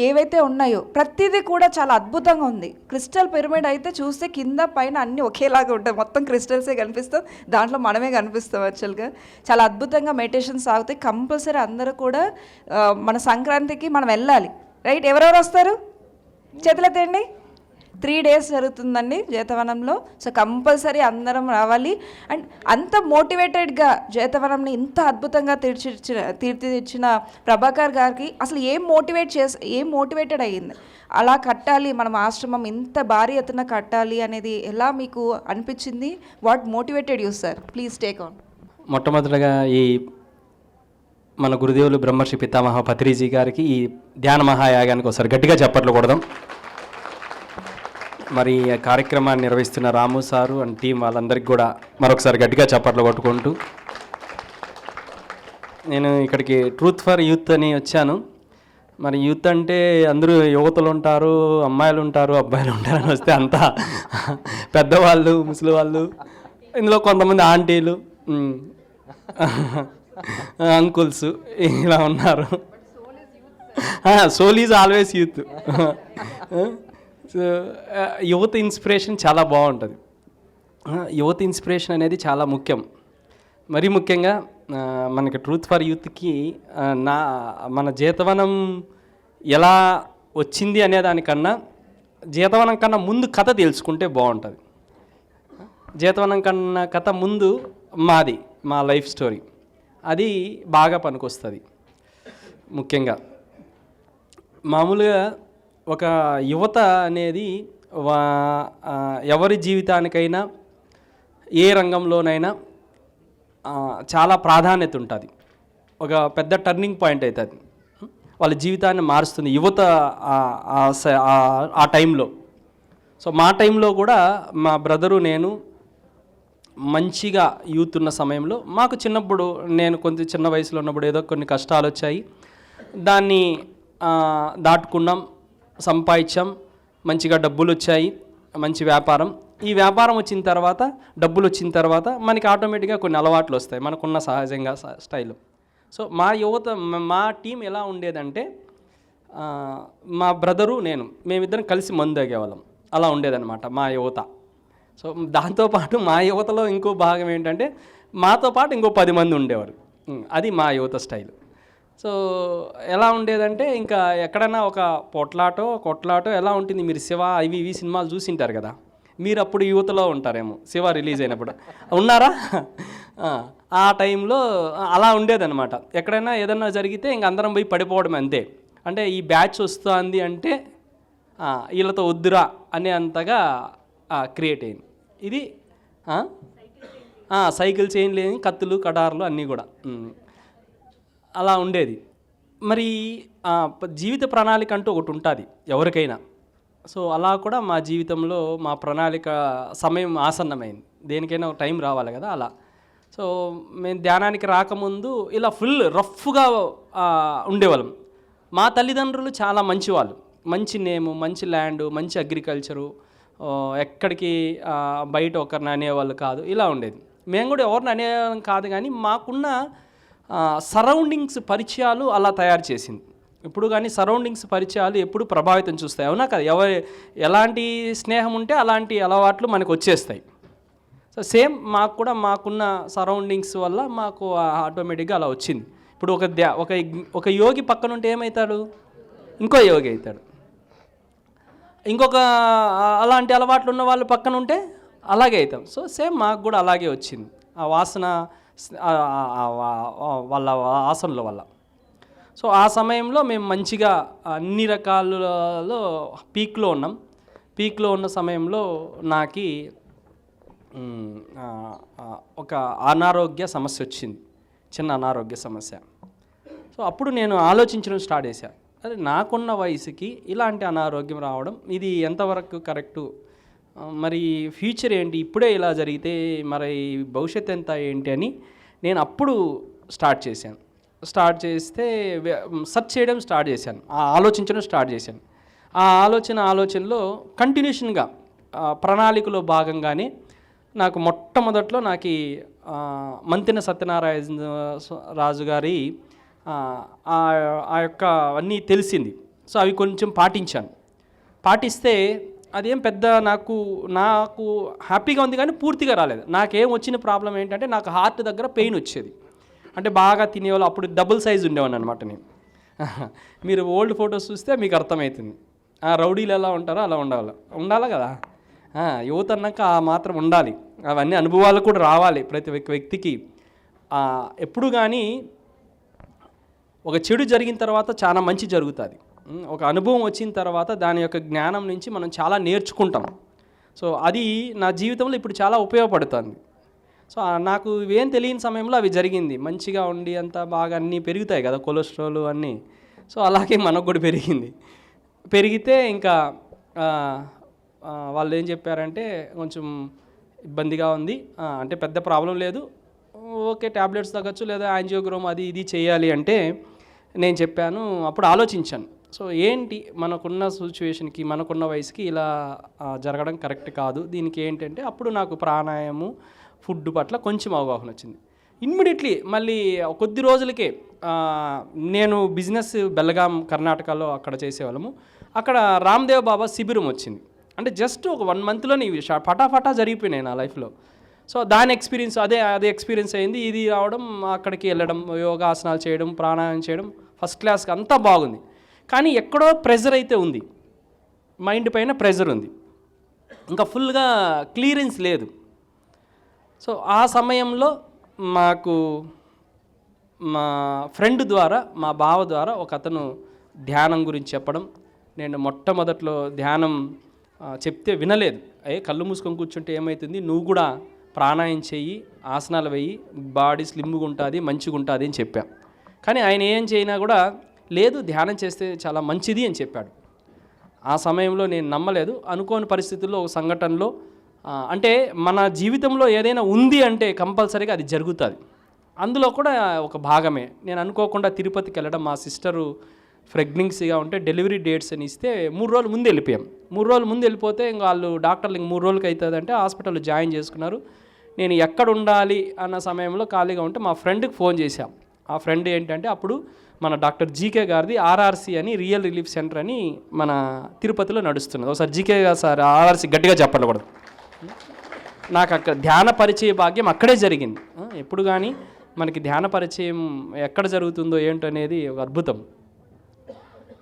ఏవైతే ఉన్నాయో ప్రతిదీ కూడా చాలా అద్భుతంగా ఉంది. క్రిస్టల్ పిరమిడ్ అయితే చూస్తే కింద పైన అన్నీ ఒకేలాగా ఉంటాయి, మొత్తం క్రిస్టల్సే కనిపిస్తాం, దాంట్లో మనమే కనిపిస్తాం. యాక్చువల్గా చాలా అద్భుతంగా మెడిటేషన్ సాగుతాయి. కంపల్సరీ అందరూ కూడా మన సంక్రాంతికి మనం వెళ్ళాలి, రైట్. ఎవరెవరు వస్తారు చేతులెత్తండి. 3 days జరుగుతుందండి జైతవనంలో. సో కంపల్సరీ అందరం రావాలి. అండ్ అంత మోటివేటెడ్గా జైతవనంని ఇంత అద్భుతంగా తీర్చిదిచ్చిన ప్రభాకర్ గారికి అసలు ఏం మోటివేటెడ్ అయ్యింది, అలా కట్టాలి మనం ఆశ్రమం ఇంత భారీ ఎత్తున కట్టాలి అనేది ఎలా మీకు అనిపించింది? What motivated you sir? Please take on. మొట్టమొదటిగా ఈ మన గురుదేవులు బ్రహ్మర్షి పితామహ పత్రిజీ గారికి ఈ ధ్యాన మహాయాగానికి ఒకసారి గట్టిగా చప్పట్లు కొడదాం. మరి కార్యక్రమాన్ని నిర్వహిస్తున్న రాము సారు అండ్ టీం వాళ్ళందరికీ కూడా మరొకసారి గట్టిగా చప్పట్లు కొట్టుకుంటూ, నేను ఇక్కడికి ట్రూత్ ఫర్ యూత్ అని వచ్చాను. మరి యూత్ అంటే అందరూ యువతలు ఉంటారు, అమ్మాయిలు ఉంటారు, అబ్బాయిలు ఉంటారు అని వస్తే అంతా పెద్దవాళ్ళు, ముసలి వాళ్ళు, ఇందులో కొంతమంది ఆంటీలు, అంకుల్స్ ఇలా ఉన్నారు. Soul is always youth. So యువత ఇన్స్పిరేషన్ చాలా బాగుంటుంది. యువత ఇన్స్పిరేషన్ అనేది చాలా ముఖ్యం. మరీ ముఖ్యంగా మనకి ట్రూత్ ఫర్ యూత్కి మన జీతవనం ఎలా వచ్చింది అనే దానికన్నా జీతవనం కన్నా ముందు కథ తెలుసుకుంటే బాగుంటుంది. జీతవనం కన్నా కథ ముందు మా లైఫ్ స్టోరీ అది బాగా పనికొస్తుంది. ముఖ్యంగా మామూలుగా ఒక యువత అనేది ఎవరి జీవితానికైనా ఏ రంగంలోనైనా చాలా ప్రాధాన్యత ఉంటుంది. ఒక పెద్ద టర్నింగ్ పాయింట్ అవుతుంది, వాళ్ళ జీవితాన్ని మారుస్తుంది యువత ఆ టైంలో. సో మా టైంలో కూడా మా బ్రదరు నేను మంచిగా యూత్ ఉన్న సమయంలో మాకు చిన్నప్పుడు నేను కొంచెం చిన్న వయసులో ఉన్నప్పుడు ఏదో కొన్ని కష్టాలు వచ్చాయి, దాన్ని దాటుకున్నాం, సంపాదించాం, మంచిగా డబ్బులు వచ్చాయి, మంచి వ్యాపారం. ఈ వ్యాపారం వచ్చిన తర్వాత డబ్బులు వచ్చిన తర్వాత మనకి ఆటోమేటిక్గా కొన్ని అలవాట్లు వస్తాయి మనకున్న సహజంగా స్టైల్. సో మా యువత మా టీం ఎలా ఉండేదంటే మా బ్రదరు నేను మేమిద్దరం కలిసి మందు తాగేవాళ్ళం, అలా ఉండేదన్నమాట మా యువత. సో దాంతోపాటు మా యువతలో ఇంకో భాగం ఏంటంటే మాతో పాటు ఇంకో 10 మంది ఉండేవారు. అది మా యువత స్టైల్. సో ఎలా ఉండేదంటే ఇంకా ఎక్కడైనా ఒక కొట్లాటో ఎలా ఉంటుంది, మీరు శివ ఇవి సినిమాలు చూసింటారు కదా, మీరు అప్పుడు యువతలో ఉంటారేమో, శివ రిలీజ్ అయినప్పుడు ఉన్నారా? ఆ టైంలో అలా ఉండేదన్నమాట. ఎక్కడైనా ఏదన్నా జరిగితే ఇంక అందరం పోయి పడిపోవడం అంతే. అంటే ఈ బ్యాచ్ వస్తుంది అంటే వీళ్ళతో వద్దురా అనే అంతగా క్రియేట్ అయింది. ఇది సైకిల్ చైన్ లేని కత్తులు కటార్లు అన్నీ కూడా అలా ఉండేది. మరి జీవిత ప్రణాళిక అంటూ ఒకటి ఉంటుంది ఎవరికైనా. సో అలా కూడా మా జీవితంలో మా ప్రణాళిక సమయం ఆసన్నమైంది, దేనికైనా ఒక టైం రావాలి కదా అలా. సో మేము ధ్యానానికి రాకముందు ఇలా ఫుల్ రఫ్గా ఉండేవాళ్ళం. మా తల్లిదండ్రులు చాలా మంచివాళ్ళు, మంచి నేము, మంచి ల్యాండ్, మంచి అగ్రికల్చరు, ఎక్కడికి బయట ఒకరిని అనేవాళ్ళు కాదు, ఇలా ఉండేది. మేము కూడా ఎవరిని అనేవాళ్ళం కాదు, కానీ మాకున్న సరౌండింగ్స్ పరిచయాలు అలా తయారు చేసింది. ఇప్పుడు కానీ సరౌండింగ్స్ పరిచయాలు ఎప్పుడు ప్రభావితం చూస్తాయి, అవునా కదా? ఎలాంటి స్నేహం ఉంటే అలాంటి అలవాట్లు మనకు వచ్చేస్తాయి. సో సేమ్ మాకు కూడా మాకున్న సరౌండింగ్స్ వల్ల మాకు ఆటోమేటిక్గా అలా వచ్చింది. ఇప్పుడు ఒక యోగి పక్కన ఉంటే ఏమవుతాడు, ఇంకో యోగి అవుతాడు. ఇంకొక అలాంటి అలవాట్లు ఉన్న వాళ్ళు పక్కన ఉంటే అలాగే అవుతాం. సో సేమ్ మాకు కూడా అలాగే వచ్చింది ఆ వాసన వాళ్ళ వాసనల వల్ల. సో ఆ సమయంలో మేము మంచిగా అన్ని రకాలలో పీక్లో ఉన్నాం. పీక్లో ఉన్న సమయంలో నాకు ఒక అనారోగ్య సమస్య వచ్చింది, చిన్న అనారోగ్య సమస్య. సో అప్పుడు నేను ఆలోచించడం స్టార్ట్ చేశాను, అదే నాకున్న వయసుకి ఇలాంటి అనారోగ్యం రావడం ఇది ఎంతవరకు కరెక్టు, మరి ఫ్యూచర్ ఏంటి, ఇప్పుడే ఇలా జరిగితే మరి భవిష్యత్ ఎంత ఏంటి అని నేను అప్పుడు స్టార్ట్ చేస్తే సెర్చ్ చేయడం స్టార్ట్ చేశాను, ఆలోచించడం స్టార్ట్ చేశాను. ఆ ఆలోచనలో కంటిన్యూషన్గా ప్రణాళికలో భాగంగానే నాకు మొట్టమొదట్లో నాకు మంతెన సత్యనారాయణ రాజు గారి ఆ యొక్క అన్నీ తెలిసింది. సో అవి కొంచెం పాటిస్తే అదేం పెద్ద నాకు హ్యాపీగా ఉంది, కానీ పూర్తిగా రాలేదు. నాకేం వచ్చిన ప్రాబ్లం ఏంటంటే నాకు హార్ట్ దగ్గర పెయిన్ వచ్చేది. అంటే బాగా తినేవాళ్ళు, అప్పుడు డబుల్ సైజ్ ఉండేవాడిని అనమాట నేను. మీరు ఓల్డ్ ఫొటోస్ చూస్తే మీకు అర్థమవుతుంది రౌడీలు ఎలా ఉంటారో అలా ఉండాలి కదా. యువత అన్నాక ఆ మాత్రం ఉండాలి, అవన్నీ అనుభవాలు కూడా రావాలి ప్రతి వ్యక్తికి. ఎప్పుడు కానీ ఒక చెడు జరిగిన తర్వాత చాలా మంచి జరుగుతుంది. ఒక అనుభవం వచ్చిన తర్వాత దాని యొక్క జ్ఞానం నుంచి మనం చాలా నేర్చుకుంటాం. సో అది నా జీవితంలో ఇప్పుడు చాలా ఉపయోగపడుతుంది. సో నాకు ఏం తెలియని సమయంలో అవి జరిగింది. మంచిగా ఉండి అంతా బాగా అన్నీ పెరుగుతాయి కదా, కొలెస్ట్రాల్ అన్నీ. సో అలాగే మనకు కూడా పెరిగితే ఇంకా వాళ్ళు ఏం చెప్పారంటే కొంచెం ఇబ్బందిగా ఉంది, అంటే పెద్ద ప్రాబ్లం లేదు, ఓకే ట్యాబ్లెట్స్ తగ్గచ్చు, లేదా యాంజియోగ్రామ్ అది ఇది చేయాలి అంటే నేను చెప్పాను. అప్పుడు ఆలోచించాను, సో ఏంటి మనకున్న సిచ్యువేషన్కి మనకున్న వయసుకి ఇలా జరగడం కరెక్ట్ కాదు, దీనికి ఏంటంటే అప్పుడు నాకు ప్రాణాయామం ఫుడ్ పట్ల కొంచెం అవగాహన వచ్చింది. ఇమ్మీడియట్లీ మళ్ళీ కొద్ది రోజులకే నేను బిజినెస్ బెల్గాం కర్ణాటకలో అక్కడ చేసేవాళ్ళము, అక్కడ రామ్దేవ్ బాబా శిబిరం వచ్చింది. అంటే జస్ట్ ఒక 1 మంత్లోనే ఇవి ఫటాఫటా జరిగిపోయినాయి నా లైఫ్లో. సో దాని ఎక్స్పీరియన్స్ అదే ఎక్స్పీరియన్స్ అయింది. ఇది రావడం, అక్కడికి వెళ్ళడం, యోగాసనాలు చేయడం, ప్రాణాయామం చేయడం ఫస్ట్ క్లాస్గా అంతా బాగుంది. కానీ ఎక్కడో ప్రెజర్ అయితే ఉంది, మైండ్ పైన ప్రెజర్ ఉంది, ఇంకా ఫుల్గా క్లియరెన్స్ లేదు. సో ఆ సమయంలో మాకు మా ఫ్రెండ్ ద్వారా, మా బావ ద్వారా ఒక అతను ధ్యానం గురించి చెప్పడం. నేను మొట్టమొదట్లో ధ్యానం చెప్తే వినలేదు. కళ్ళు మూసుకొని కూర్చుంటే ఏమవుతుంది, నువ్వు కూడా ప్రాణాయామం చెయ్యి, ఆసనాలు వెయ్యి, బాడీ స్లిమ్గా ఉంటుంది, మంచిగా ఉంటుంది అని చెప్పా. కానీ ఆయన ఏం చేయినా కూడా లేదు, ధ్యానం చేస్తే చాలా మంచిది అని చెప్పాడు. ఆ సమయంలో నేను నమ్మలేదు. అనుకోని పరిస్థితుల్లో ఒక సంఘటనలో, అంటే మన జీవితంలో ఏదైనా ఉంది అంటే కంపల్సరీగా అది జరుగుతుంది. అందులో కూడా ఒక భాగమే. నేను అనుకోకుండా తిరుపతికి వెళ్ళడం, మా సిస్టరు ప్రెగ్నెన్సీగా ఉంటే డెలివరీ డేట్స్ అని ఇస్తే 3 రోజుల ముందు వెళ్ళిపోయాం. 3 రోజుల ముందు వెళ్ళిపోతే ఇంకా వాళ్ళు డాక్టర్లు ఇంక 3 రోజులకి అవుతుందంటే హాస్పిటల్లో జాయిన్ చేసుకున్నారు. నేను ఎక్కడ ఉండాలి అన్న సమయంలో ఖాళీగా ఉంటే మా ఫ్రెండ్కి ఫోన్ చేశాం. ఆ ఫ్రెండ్ ఏంటంటే అప్పుడు మన డాక్టర్ జీకే గారిది ఆర్ఆర్సీ అని రియల్ రిలీఫ్ సెంటర్ అని మన తిరుపతిలో నడుస్తున్నది. ఒకసారి జీకే గారు సార్ ఆర్ఆర్సీ గట్టిగా చెప్పకూడదు. నాకు అక్కడ ధ్యాన పరిచయ భాగ్యం అక్కడే జరిగింది. ఎప్పుడు కానీ మనకి ధ్యాన పరిచయం ఎక్కడ జరుగుతుందో ఏంటో అనేది ఒక అద్భుతం.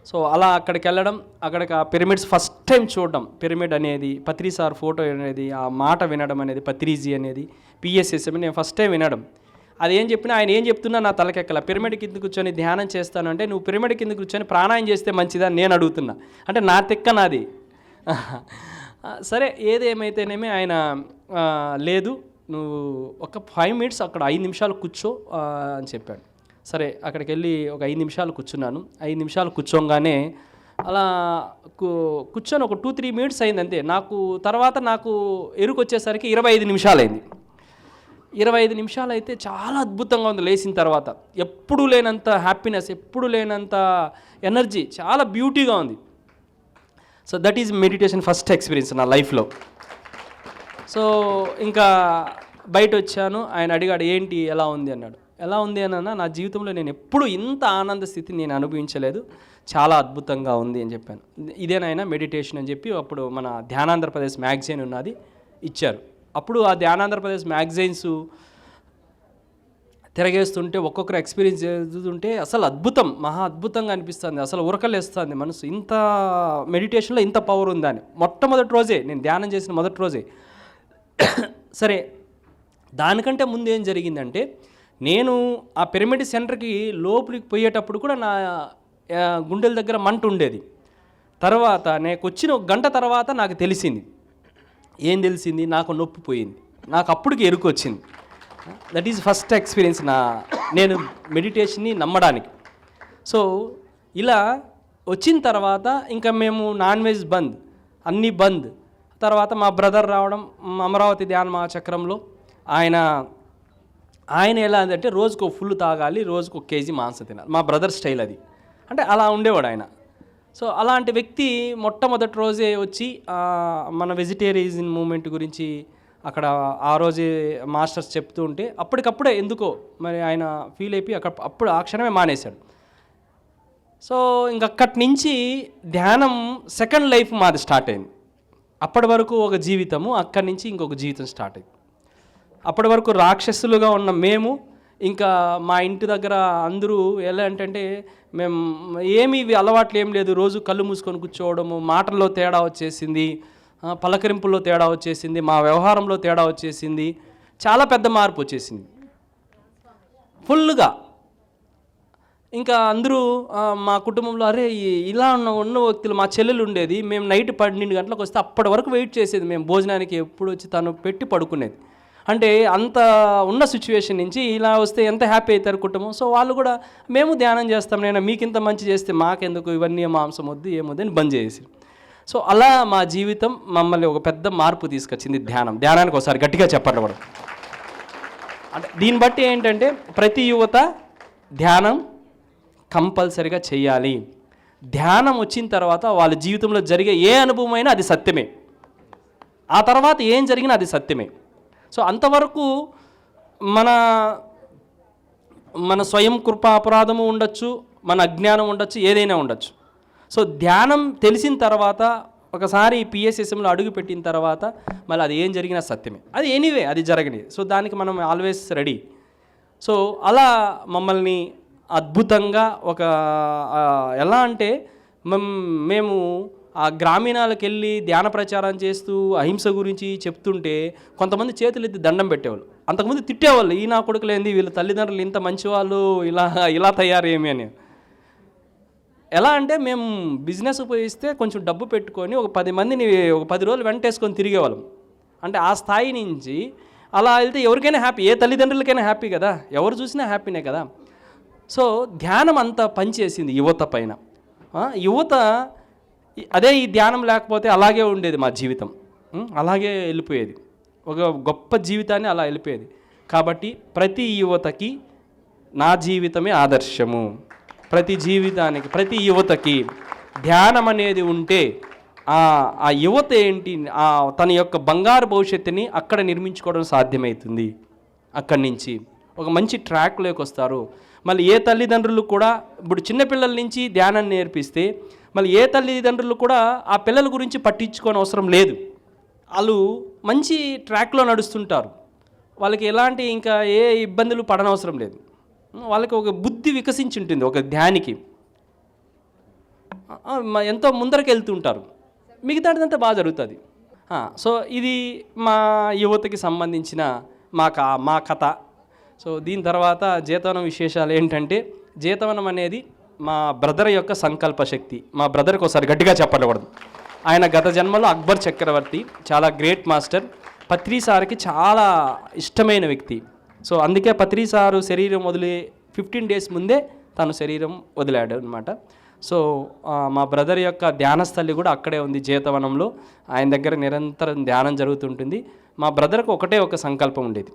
సో అలా అక్కడికి వెళ్ళడం, అక్కడికి ఆ పిరమిడ్స్ ఫస్ట్ టైం చూడడం, పిరమిడ్ అనేది, పత్రి సార్ ఫోటో అనేది, ఆ మాట వినడం అనేది, పత్రిజీ అనేది, పిఎస్ఎస్ఎం నేను ఫస్ట్ టైం వినడం. అది ఏం చెప్పినా ఆయన ఏం చెప్తున్నా నా తలకెక్కల. పిరమిడ్ కింద కూర్చొని ధ్యానం చేస్తాను అంటే, నువ్వు పిరమిడ్ కింద కూర్చొని ప్రాణాయం చేస్తే మంచిదని నేను అడుగుతున్నా. అంటే నా తెక్క నాది. సరే ఏదేమైతేనేమి ఆయన లేదు, నువ్వు ఒక 5 మినిట్స్ అక్కడ 5 నిమిషాలు కూర్చో అని చెప్పాడు. సరే అక్కడికి వెళ్ళి ఒక 5 నిమిషాలు కూర్చున్నాను. 5 నిమిషాలు కూర్చోగానే అలా కూర్చొని ఒక 2-3 మినిట్స్ అయింది అంతే. నాకు ఎరుకొచ్చేసరికి 25 నిమిషాలు అయింది. 25 నిమిషాలు అయితే చాలా అద్భుతంగా ఉంది. లేచిన తర్వాత ఎప్పుడు లేనంత హ్యాపీనెస్, ఎప్పుడు లేనంత ఎనర్జీ, చాలా బ్యూటీగా ఉంది. So that is meditation first experience నా లైఫ్లో. సో ఇంకా బయట వచ్చాను. ఆయన అడిగాడు ఏంటి ఎలా ఉంది అన్నాడు. ఎలా ఉంది అని అన్నా, నా జీవితంలో నేను ఎప్పుడు ఇంత ఆనంద స్థితిని నేను అనుభవించలేదు, చాలా అద్భుతంగా ఉంది అని చెప్పాను. ఇదేనైనా మెడిటేషన్ అని చెప్పి అప్పుడు మన ధ్యానాంధ్రప్రదేశ్ మ్యాగజైన్ ఉన్నది ఇచ్చారు. అప్పుడు ఆ ధ్యానాంధ్రప్రదేశ్ మ్యాగజైన్స్ తిరగేస్తుంటే ఒక్కొక్కరు ఎక్స్పీరియన్స్ చేస్తుంటే అసలు అద్భుతం, మహా అద్భుతంగా అనిపిస్తుంది. అసలు ఉరకలేస్తుంది మనసు, ఇంత మెడిటేషన్లో ఇంత పవర్ ఉందని. మొట్టమొదటి రోజే నేను ధ్యానం చేసిన మొదటి రోజే. సరే దానికంటే ముందు ఏం జరిగిందంటే, నేను ఆ పిరమిడ్ సెంటర్కి లోపలికి పోయేటప్పుడు కూడా నా గుండెల దగ్గర మంట ఉండేది. తర్వాత నాకు వచ్చిన 1 గంట తర్వాత నాకు తెలిసింది. ఏం తెలిసింది? నాకు నొప్పి పోయింది. నాకు అప్పటికి ఎరుకు వచ్చింది. దట్ ఈజ్ ఫస్ట్ ఎక్స్పీరియన్స్ నేను మెడిటేషన్ని నమ్మడానికి. సో ఇలా వచ్చిన తర్వాత ఇంకా మేము నాన్ వెజ్ బంద్, అన్నీ బంద్. తర్వాత మా బ్రదర్ రావడం, అమరావతి ధ్యాన మహాచక్రంలో ఆయన ఎలా అంటే రోజుకు ఫుల్ తాగాలి, రోజుకు 1 కేజీ మాంసం తినాలి. మా బ్రదర్ స్టైల్ అది. అంటే అలా ఉండేవాడు ఆయన. సో అలాంటి వ్యక్తి మొట్టమొదటి రోజే వచ్చి మన వెజిటేరియన్ మూమెంట్ గురించి అక్కడ ఆ రోజే మాస్టర్స్ చెప్తూ ఉంటే అప్పటికప్పుడే ఎందుకో మరి ఆయన ఫీల్ అయిపోయి అప్పుడు ఆ క్షణమే మానేశాడు. సో ఇంకక్కడి నుంచి ధ్యానం సెకండ్ లైఫ్ మాది స్టార్ట్ అయింది. అప్పటి వరకు ఒక జీవితము, అక్కడి నుంచి ఇంకొక జీవితం స్టార్ట్ అయింది. అప్పటి వరకు రాక్షసులుగా ఉన్న మేము, ఇంకా మా ఇంటి దగ్గర అందరూ ఎలా అంటే మేము ఏమీ అలవాట్లు ఏం లేదు. రోజు కళ్ళు మూసుకొని కూర్చోవడము, మాటల్లో తేడా వచ్చేసింది, పలకరింపుల్లో తేడా వచ్చేసింది, మా వ్యవహారంలో తేడా వచ్చేసింది, చాలా పెద్ద మార్పు వచ్చేసింది ఫుల్గా. ఇంకా అందరూ మా కుటుంబంలో అరే ఇలా ఉన్న వ్యక్తులు, మా చెల్లెలు ఉండేది, మేము నైట్ 12 గంటలకు వస్తే అప్పటి వరకు వెయిట్ చేసేది మేము భోజనానికి, ఎప్పుడు వచ్చి తను పెట్టి పడుకునేది. అంటే అంత ఉన్న సిచ్యువేషన్ నుంచి ఇలా వస్తే ఎంత హ్యాపీ అవుతారు కుటుంబం. సో వాళ్ళు కూడా మేము ధ్యానం చేస్తాం, నేను మీకు ఇంత మంచి చేస్తే మాకెందుకు, ఇవన్నీ మాంసం వద్దు ఏమొద్దు అని బంద్ చేసి. సో అలా మా జీవితం మమ్మల్ని ఒక పెద్ద మార్పు తీసుకొచ్చింది ధ్యానానికి ఒకసారి గట్టిగా చెప్పండి కూడా. అంటే దీన్ని బట్టి ఏంటంటే ప్రతి యువత ధ్యానం కంపల్సరిగా చేయాలి. ధ్యానం వచ్చిన తర్వాత వాళ్ళ జీవితంలో జరిగే ఏ అనుభవం అయినా అది సత్యమే, ఆ తర్వాత ఏం జరిగినా అది సత్యమే. సో అంతవరకు మన స్వయం కృప అపరాధము ఉండొచ్చు, మన అజ్ఞానం ఉండొచ్చు, ఏదైనా ఉండొచ్చు. సో ధ్యానం తెలిసిన తర్వాత ఒకసారి పిఎస్ఎస్ఎంలో అడుగు పెట్టిన తర్వాత మళ్ళీ అది ఏం జరిగినా సత్యమే, అది ఎనీవే అది జరగనిది. సో దానికి మనం ఆల్వేస్ రెడీ. సో అలా మమ్మల్ని అద్భుతంగా ఒక ఎలా అంటే మేము ఆ గ్రామీణాలకు వెళ్ళి ధ్యాన ప్రచారం చేస్తూ అహింస గురించి చెప్తుంటే కొంతమంది చేతులు ఎత్తి దండం పెట్టేవాళ్ళు, అంతకుముందు తిట్టేవాళ్ళు, ఈ నా కొడుకులేంది వీళ్ళ తల్లిదండ్రులు ఇంత మంచివాళ్ళు ఇలా తయారేమి అని. ఎలా అంటే మేము బిజినెస్ ఉపయోగిస్తే కొంచెం డబ్బు పెట్టుకొని ఒక 10 మందిని ఒక 10 రోజులు వెంటేసుకొని తిరిగేవాళ్ళం. అంటే ఆ స్థాయి నుంచి అలా వెళ్తే ఎవరికైనా హ్యాపీ, ఏ తల్లిదండ్రులకైనా హ్యాపీ కదా, ఎవరు చూసినా హ్యాపీనే కదా. సో ధ్యానం అంతా పనిచేసింది యువత పైన. యువత అదే ఈ ధ్యానం లేకపోతే అలాగే ఉండేది మా జీవితం, అలాగే వెళ్ళిపోయేది, ఒక గొప్ప జీవితాన్ని అలా వెళ్ళిపోయేది. కాబట్టి ప్రతి యువతకి నా జీవితమే ఆదర్శము. ప్రతి జీవితానికి ప్రతి యువతకి ధ్యానం అనేది ఉంటే ఆ యువత ఏంటి తన యొక్క బంగారు భవిష్యత్తుని అక్కడ నిర్మించుకోవడం సాధ్యమవుతుంది. అక్కడి నుంచి ఒక మంచి ట్రాక్లోకి వస్తారు. మళ్ళీ ఏ తల్లిదండ్రులు కూడా ఇప్పుడు చిన్నపిల్లల నుంచి ధ్యానాన్ని నేర్పిస్తే మళ్ళీ ఏ తల్లిదండ్రులు కూడా ఆ పిల్లల గురించి పట్టించుకోని అవసరం లేదు. వాళ్ళు మంచి ట్రాక్లో నడుస్తుంటారు, వాళ్ళకి ఎలాంటి ఇంకా ఏ ఇబ్బందులు పడనవసరం లేదు. వాళ్ళకి ఒక బుద్ధి వికసించి ఉంటుంది, ఒక ధ్యానికి ఎంతో ముందరకు వెళ్తుంటారు, మిగతాదంతా బాగా జరుగుతుంది. సో ఇది మా యువతకి సంబంధించిన మా కథ. సో దీని తర్వాత జీతవనం విశేషాలు ఏంటంటే, జీతవనం అనేది మా బ్రదర్ యొక్క సంకల్ప శక్తి. మా బ్రదర్కి ఒకసారి గట్టిగా చెప్పకూడదు. ఆయన గత జన్మలో అక్బర్ చక్రవర్తి, చాలా గ్రేట్ మాస్టర్, పత్రి సార్కి చాలా ఇష్టమైన వ్యక్తి. సో అందుకే పత్రి సారు శరీరం వదిలే 15 days ముందే తను శరీరం వదిలాడు అనమాట. సో మా బ్రదర్ యొక్క ధ్యానస్థలి కూడా అక్కడే ఉంది జీతవనంలో. ఆయన దగ్గర నిరంతరం ధ్యానం జరుగుతుంటుంది. మా బ్రదర్కి ఒకటే ఒక సంకల్పం ఉండేది,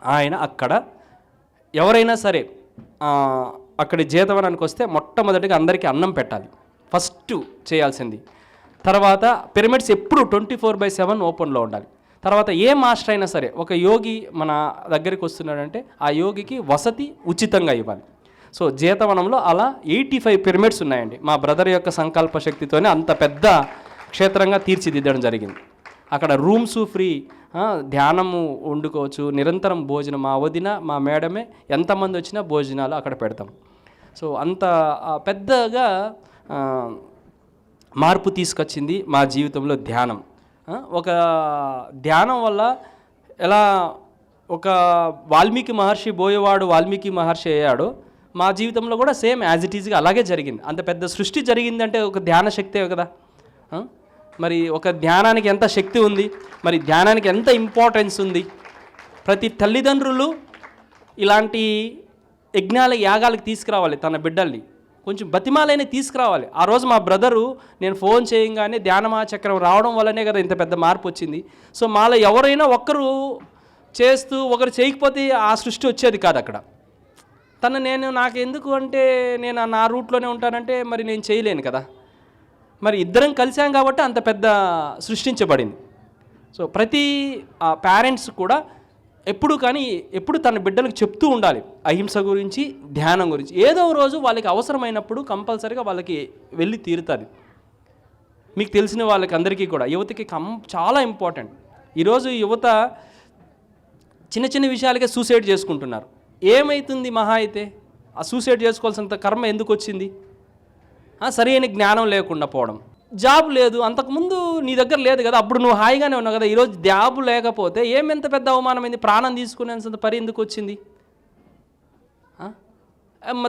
ఆయన అక్కడ ఎవరైనా సరే అక్కడి జీతవనానికి వస్తే మొట్టమొదటిగా అందరికీ అన్నం పెట్టాలి, ఫస్ట్ చేయాల్సింది. తర్వాత పిరమిడ్స్ ఎప్పుడు 24/7 ఓపెన్లో ఉండాలి. తర్వాత ఏ మాస్టర్ అయినా సరే ఒక యోగి మన దగ్గరికి వస్తున్నాడంటే ఆ యోగికి వసతి ఉచితంగా ఇవ్వాలి. సో జీతవనంలో అలా 85 పిరమిడ్స్ ఉన్నాయండి. మా బ్రదర్ యొక్క సంకల్ప శక్తితోనే అంత పెద్ద క్షేత్రంగా తీర్చిదిద్దడం జరిగింది. అక్కడ రూమ్స్ ఫ్రీ, ధ్యానము వండుకోవచ్చు, నిరంతరం భోజనం. మా వదిన మా మేడమే ఎంతమంది వచ్చినా భోజనాలు అక్కడ పెడతాం. సో అంత పెద్దగా మార్పు తీసుకొచ్చింది మా జీవితంలో ధ్యానం. ఒక ధ్యానం వల్ల ఎలా ఒక వాల్మీకి మహర్షి బోయేవాడు వాల్మీకి మహర్షి అయ్యాడో, మా జీవితంలో కూడా సేమ్ యాజ్ ఇట్ ఈజ్గా అలాగే జరిగింది. అంత పెద్ద సృష్టి జరిగిందంటే ఒక ధ్యాన శక్తే కదా. మరి ఒక ధ్యానానికి ఎంత శక్తి ఉంది, మరి ధ్యానానికి ఎంత ఇంపార్టెన్స్ ఉంది. ప్రతి తల్లిదండ్రులు ఇలాంటి యజ్ఞాల యాగాలకు తీసుకురావాలి తన బిడ్డల్ని, కొంచెం బతిమాలైనా తీసుకురావాలి. ఆ రోజు మా బ్రదరు నేను ఫోన్ చేయగానే ధ్యానమా చక్రం రావడం వల్లనే కదా ఇంత పెద్ద మార్పు వచ్చింది. సో మాలో ఎవరైనా ఒక్కరు చేస్తూ ఒకరు చేయకపోతే ఆ సృష్టి వచ్చేది కాదు అక్కడ. నాకు ఎందుకు అంటే నేను నా రూట్లోనే ఉంటానంటే మరి నేను చేయలేను కదా. మరి ఇద్దరం కలిసాం కాబట్టి అంత పెద్ద సృష్టించబడింది. సో ప్రతి పేరెంట్స్ కూడా ఎప్పుడు తన బిడ్డలకు చెప్తూ ఉండాలి అహింస గురించి, ధ్యానం గురించి. ఏదో రోజు వాళ్ళకి అవసరమైనప్పుడు కంపల్సరీగా వాళ్ళకి వెళ్ళి తీరుతుంది. మీకు తెలిసిన వాళ్ళకి అందరికీ కూడా యువతకి చాలా ఇంపార్టెంట్. ఈరోజు యువత చిన్న చిన్న విషయాలకే సూసైడ్ చేసుకుంటున్నారు. ఏమవుతుంది మహా అయితే? ఆ సూసైడ్ చేసుకోవాల్సినంత కర్మ ఎందుకు వచ్చింది? సరైన జ్ఞానం లేకుండా పోవడం. జాబ్ లేదు, అంతకుముందు నీ దగ్గర లేదు కదా, అప్పుడు నువ్వు హాయిగానే ఉన్నావు కదా. ఈరోజు జాబ్ లేకపోతే ఎంత పెద్ద అవమానమైంది, ప్రాణం తీసుకునేంత పరి ఎందుకు వచ్చింది?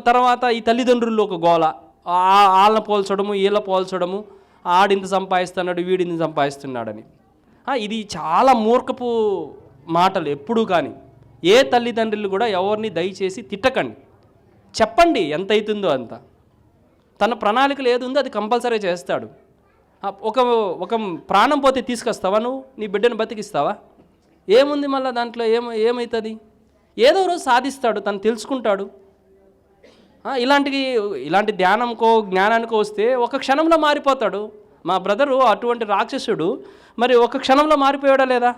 తర్వాత ఈ తల్లిదండ్రుల్లో ఒక గోల, వాళ్ళని పోల్చడము వీళ్ళ పోల్చడము, ఆడింత సంపాదిస్తున్నాడు వీడింత సంపాదిస్తున్నాడని. ఇది చాలా మూర్ఖపు మాటలు ఎప్పుడూ. కానీ ఏ తల్లిదండ్రులు కూడా ఎవరిని దయచేసి తిట్టకండి, చెప్పండి ఎంత అవుతుందో అంత. తన ప్రణాళికలు ఏది ఉందో అది కంపల్సరీ చేస్తాడు. ఒక ప్రాణం పోతే తీసుకొస్తావా నువ్వు? నీ బిడ్డను బతికిస్తావా? ఏముంది మళ్ళీ దాంట్లో? ఏమవుతుంది? ఏదో రోజు సాధిస్తాడు, తను తెలుసుకుంటాడు. ఇలాంటి ధ్యానంకో జ్ఞానానికో వస్తే ఒక క్షణంలో మారిపోతాడు. మా బ్రదరు అటువంటి రాక్షసుడు మరి ఒక క్షణంలో మారిపోయాడా లేదా?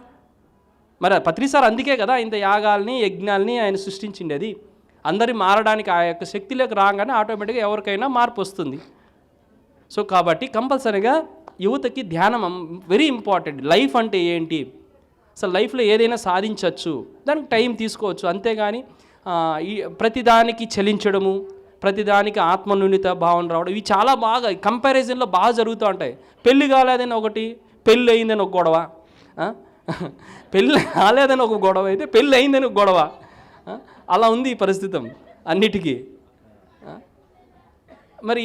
మరి పత్రి సార్ అందుకే కదా ఇంత యాగాల్ని యజ్ఞాల్ని ఆయన సృష్టించిండేది. అందరి మారడానికి ఆ యొక్క శక్తిలోకి రాగానే ఆటోమేటిక్గా ఎవరికైనా మార్పు వస్తుంది. సో కాబట్టి కంపల్సరీగా యువతకి ధ్యానం వెరీ ఇంపార్టెంట్. లైఫ్ అంటే ఏంటి, అసలు లైఫ్లో ఏదైనా సాధించవచ్చు, దానికి టైం తీసుకోవచ్చు. అంతేగాని ప్రతిదానికి చలించడము, ప్రతిదానికి ఆత్మన్యూన్యత భావన రావడం, ఇవి చాలా బాగా కంపారిజన్లో బాగా జరుగుతూ ఉంటాయి. పెళ్ళి కాలేదని ఒకటి, పెళ్ళి అయిందని ఒక గొడవ, పెళ్ళి కాలేదని ఒక గొడవ అయితే పెళ్ళి అయిందని ఒక గొడవ. అలా ఉంది ఈ పరిస్థితి అన్నిటికీ. మరి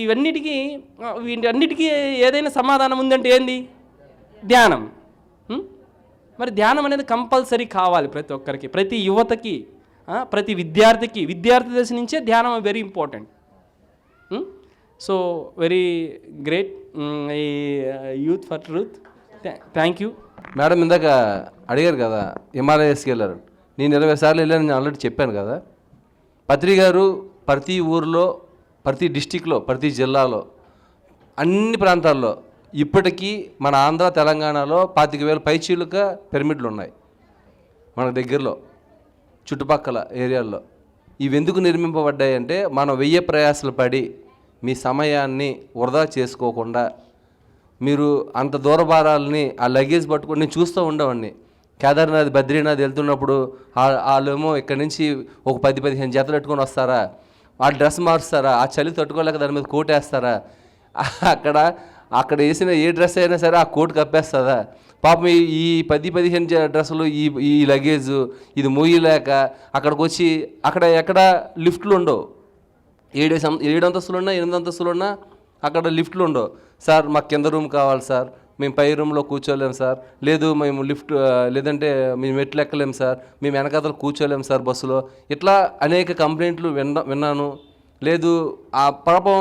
వీటన్నిటికీ ఏదైనా సమాధానం ఉందంటే ఏంది? ధ్యానం. మరి ధ్యానం అనేది కంపల్సరీ కావాలి ప్రతి ఒక్కరికి, ప్రతి యువతకి, ప్రతి విద్యార్థి దశ నుంచే ధ్యానం very important. So very great ఈ youth for truth. Thank you madam. ఇందాక అడిగారు కదా హిమాలయస్కి వెళ్ళారు. నేను 20 సార్లు వెళ్ళాను, నేను ఆల్రెడీ చెప్పాను కదా. పత్రి గారు ప్రతి ఊరిలో, ప్రతి డిస్టిక్లో, ప్రతి జిల్లాలో, అన్ని ప్రాంతాల్లో ఇప్పటికీ మన ఆంధ్ర తెలంగాణలో 25,000 పైచీలుక పిరమిడ్లు ఉన్నాయి మన దగ్గరలో, చుట్టుపక్కల ఏరియాల్లో. ఇవి ఎందుకు నిర్మింపబడ్డాయి అంటే, మనం వెయ్యి ప్రయాసాలు పడి మీ సమయాన్ని వృధా చేసుకోకుండా, మీరు అంత దూరభారాలని ఆ లగేజ్ పట్టుకొని, నేను చూస్తూ ఉండేవాడిని కేదార్నాథ్ బద్రీనాథ్ వెళ్తున్నప్పుడు. వాళ్ళేమో ఇక్కడి నుంచి ఒక 10-15 జతలు పెట్టుకొని వస్తారా, ఆ డ్రెస్ మారుస్తారా, ఆ చలి తట్టుకోలేక దాని మీద కోట్ వేస్తారా, అక్కడ వేసిన ఏ డ్రెస్ అయినా సరే ఆ కోట్ కప్పేస్తుందా పాపం. ఈ 10-15 డ్రెస్సులు, ఈ లగేజ్ ఇది మోయలేక అక్కడికి వచ్చి, ఎక్కడ లిఫ్ట్లు ఉండవు. 7 అంతస్తులు ఉన్నా 8 అంతస్తులు ఉన్నా అక్కడ లిఫ్ట్లు ఉండవు. సార్ మాకు కింద రూమ్ కావాలి సార్, మేము పై రూమ్లో కూర్చోలేము సార్, లేదు మేము లిఫ్ట్ లేదంటే మేము మెట్లు ఎక్కలేము సార్, మేము వెనకాతలు కూర్చోలేము సార్ బస్సులో. ఇట్లా అనేక కంప్లైంట్లు విన్నాను. లేదు ఆ పాపం